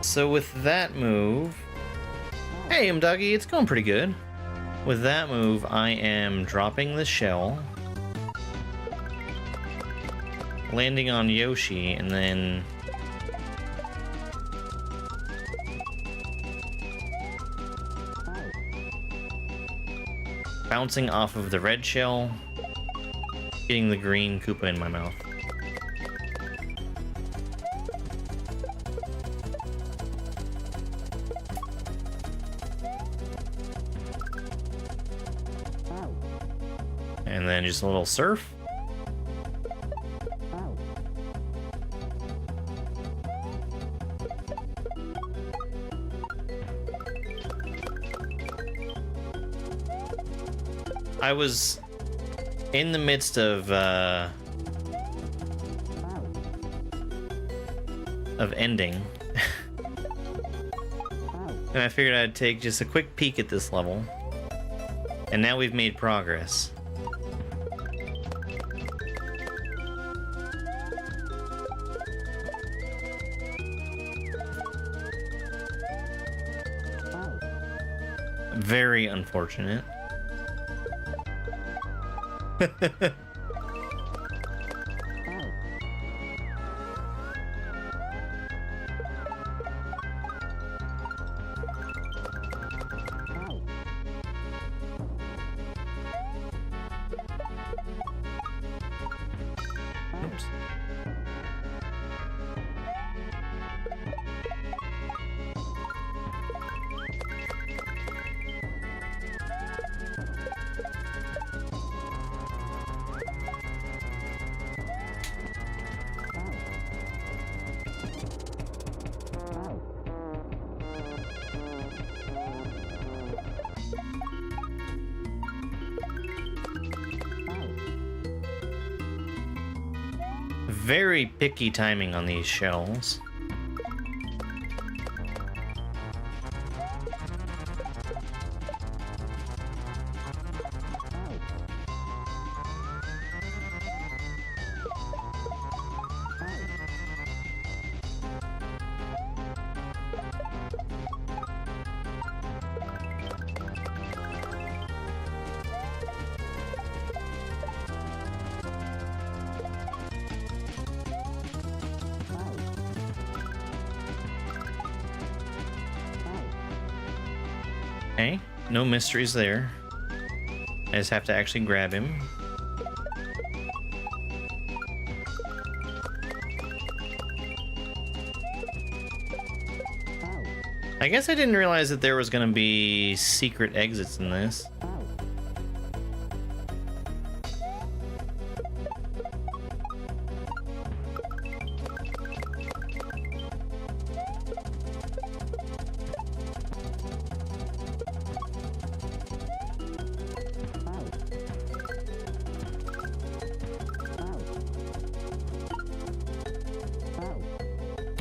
So with that move... Hey, Dougie, it's going pretty good. With that move, I am dropping the shell, landing on Yoshi, and then... bouncing off of the red shell, getting the green Koopa in my mouth. And then just a little surf. I was in the midst of ending. And I figured I'd take just a quick peek at this level. And now we've made progress. Very unfortunate. Oops. Very picky timing on these shells. Okay, no mysteries there. I just have to actually grab him. I guess I didn't realize that there was going to be secret exits in this.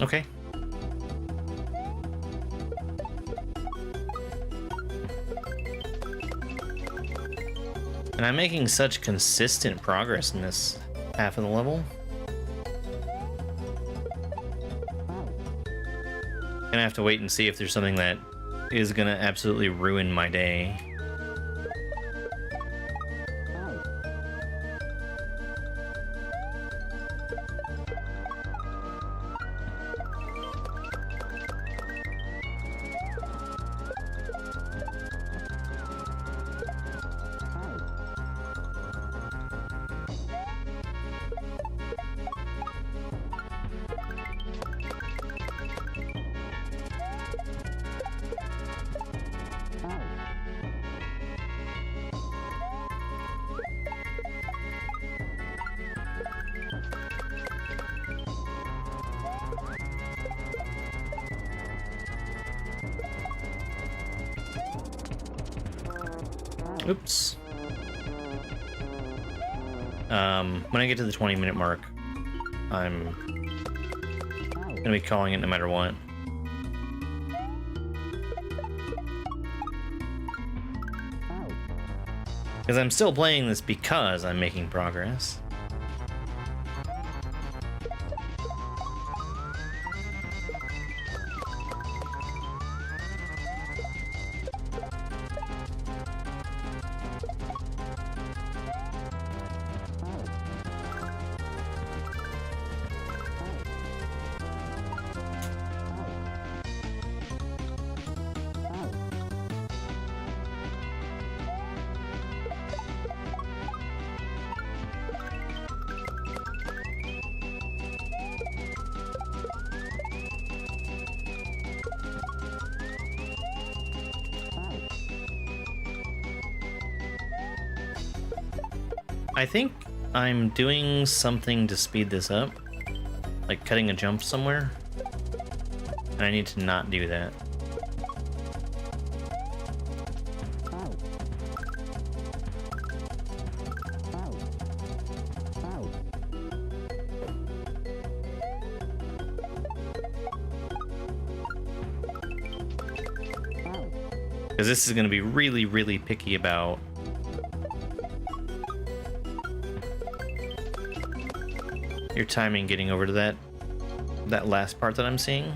Okay. And I'm making such consistent progress in this half of the level. Gonna have to wait and see if there's something that is gonna absolutely ruin my day. Oops. When I get to the 20-minute mark, I'm gonna be calling it no matter what. Because I'm still playing this because I'm making progress. I think I'm doing something to speed this up, like cutting a jump somewhere, and I need to not do that. Because this is going to be really, really picky about your timing getting over to that last part that I'm seeing.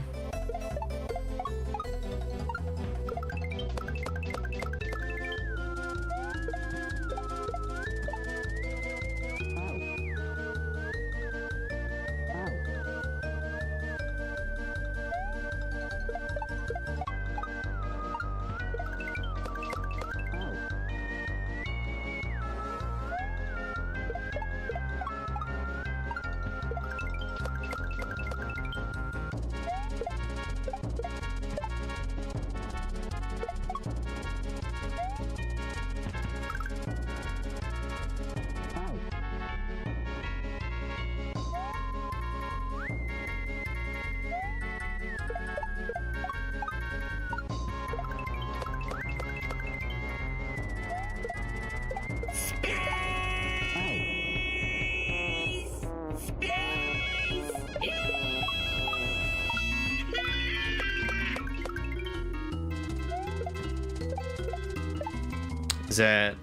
Is that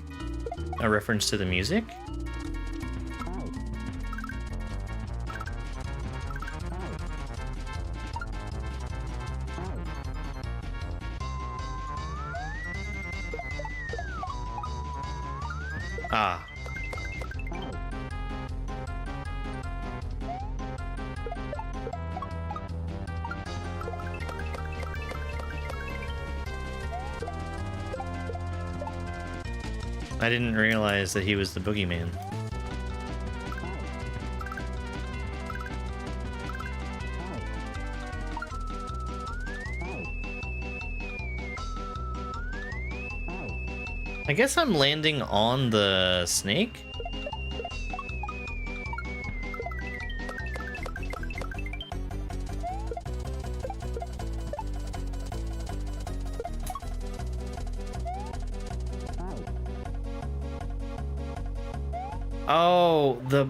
a reference to the music? Ah. I didn't realize that he was the boogeyman. I guess I'm landing on the snake? Oh, the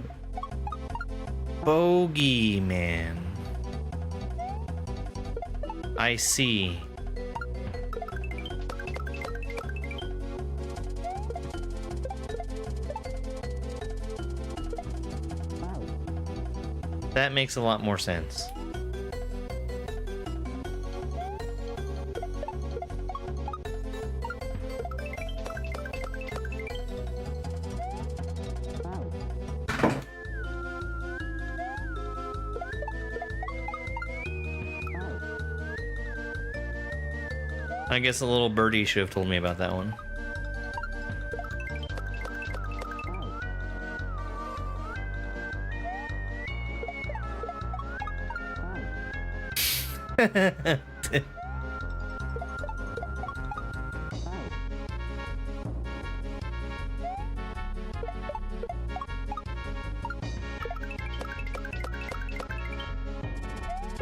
bogeyman. I see. That makes a lot more sense. I guess a little birdie should have told me about that one.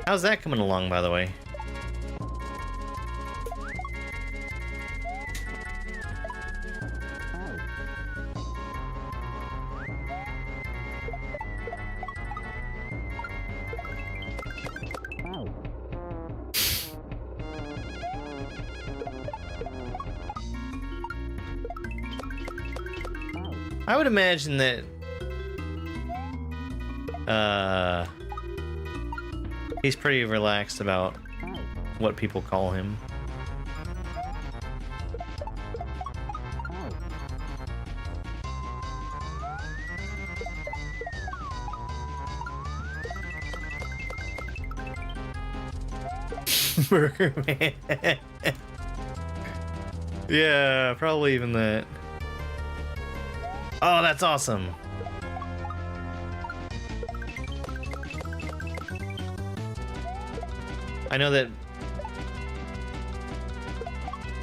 How's that coming along, by the way? I would imagine that he's pretty relaxed about what people call him. Burger Man. Yeah, probably even that. Oh, that's awesome. I know that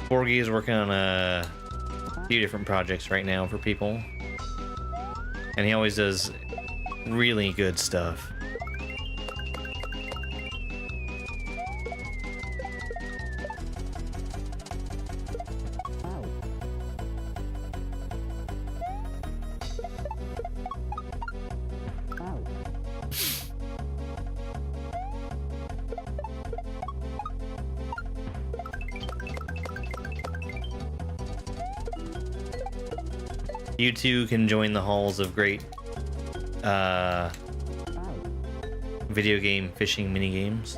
Borgie is working on a few different projects right now for people, and he always does really good stuff. You too can join the halls of great video game fishing minigames.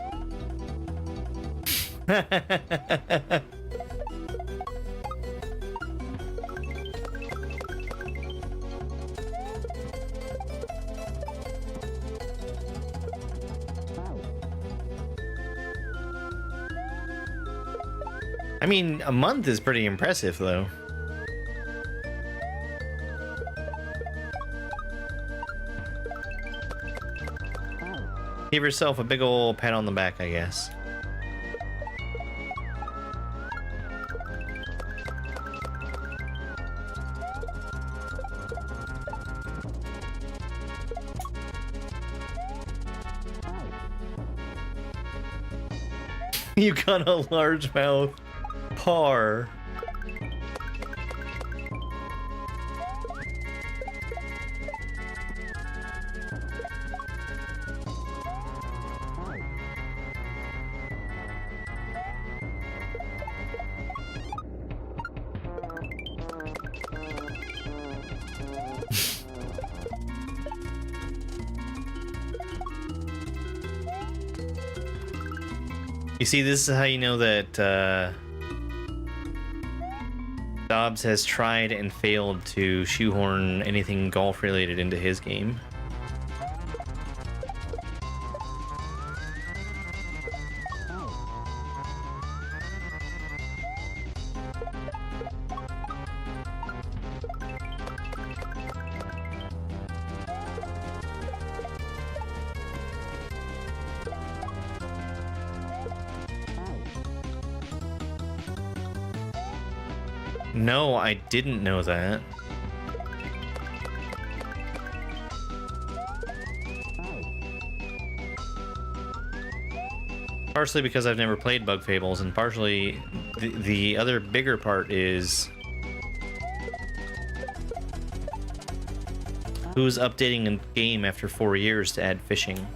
I mean, a month is pretty impressive, though. Give yourself a big ol' pat on the back, I guess. You got a largemouth par. You see, this is how you know that Dobbs has tried and failed to shoehorn anything golf related into his game. No, I didn't know that. Partially because I've never played Bug Fables, and partially the other bigger part is who's updating a game after 4 years to add fishing.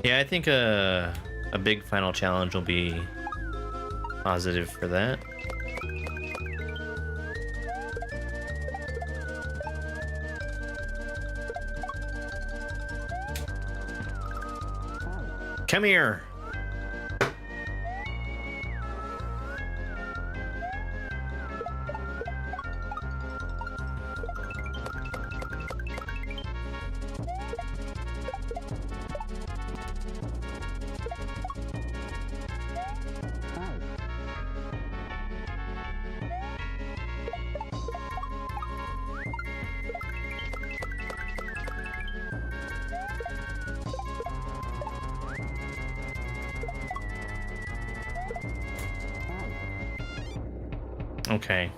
Yeah, I think a big final challenge will be positive for that. Come here. Okay.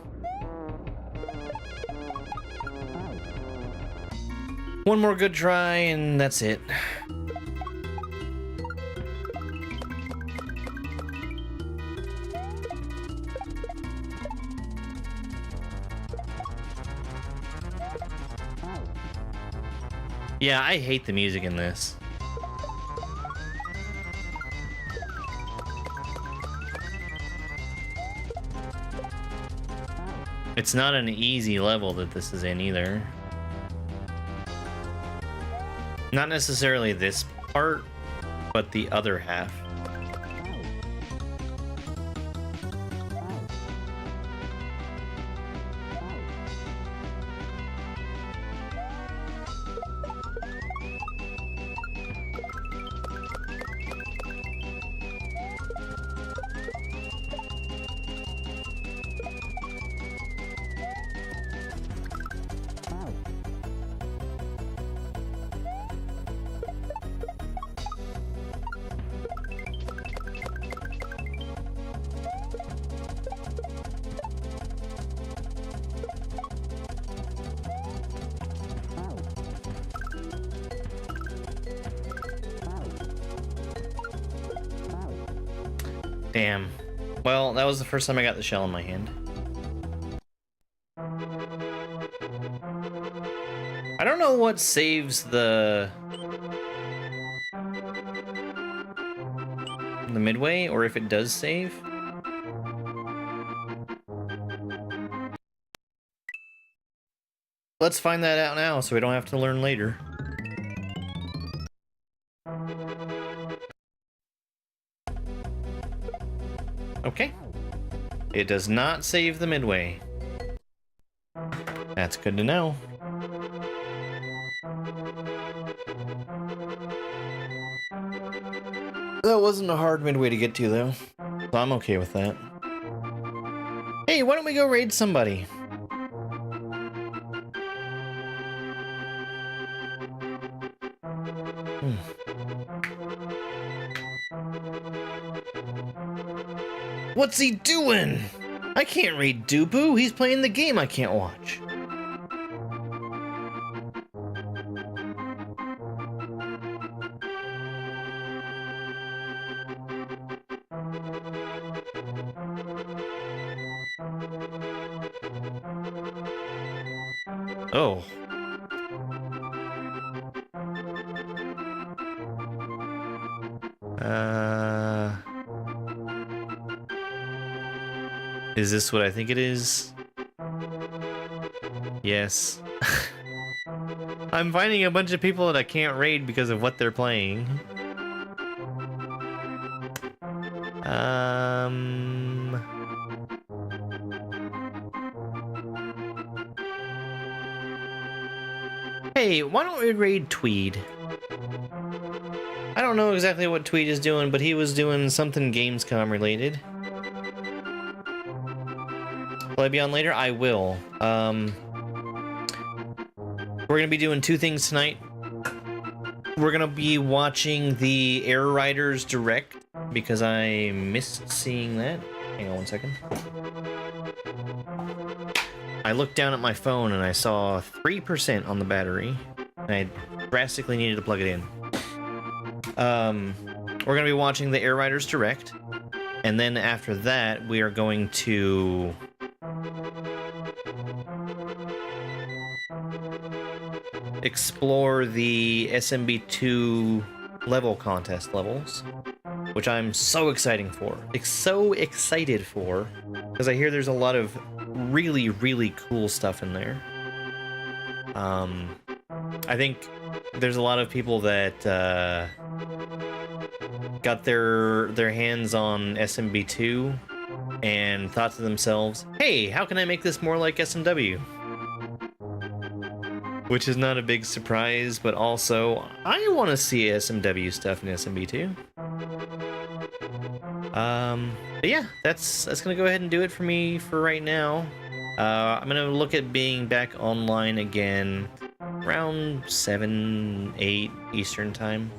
One more good try, and that's it. Yeah, I hate the music in this. It's not an easy level that this is in either. Not necessarily this part, but the other half. Damn. Well, that was the first time I got the shell in my hand. I don't know what saves the midway, or if it does save. Let's find that out now so we don't have to learn later. Okay. It does not save the midway. That's good to know. That wasn't a hard midway to get to, though. So I'm okay with that. Hey, why don't we go raid somebody? What's he doing? I can't read Dubu. He's playing the game I can't watch. Oh. Is this what I think it is? Yes. I'm finding a bunch of people that I can't raid because of what they're playing. Hey, why don't we raid Tweed? I don't know exactly what Tweed is doing, but he was doing something Gamescom related. Will I be on later? I will. We're gonna be doing two things tonight. We're gonna be watching the Air Riders Direct because I missed seeing that. Hang on one second. I looked down at my phone and I saw 3% on the battery, and I drastically needed to plug it in. We're gonna be watching the Air Riders Direct, and then after that, we are going to explore the SMB2 level contest levels, which I'm so excited for. Because I hear there's a lot of really, really cool stuff in there. I think there's a lot of people that got their hands on SMB2 and thought to themselves, hey, how can I make this more like SMW? Which is not a big surprise, but also, I want to see SMW stuff in SMB2. But yeah, that's gonna go ahead and do it for me for right now. I'm gonna look at being back online again around 7, 8 Eastern time.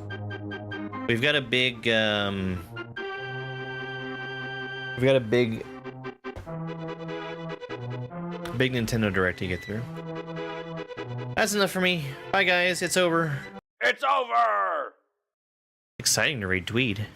We've got a big big Nintendo Direct to get through. That's enough for me. Bye, guys. It's over. It's over! Exciting to read Tweed.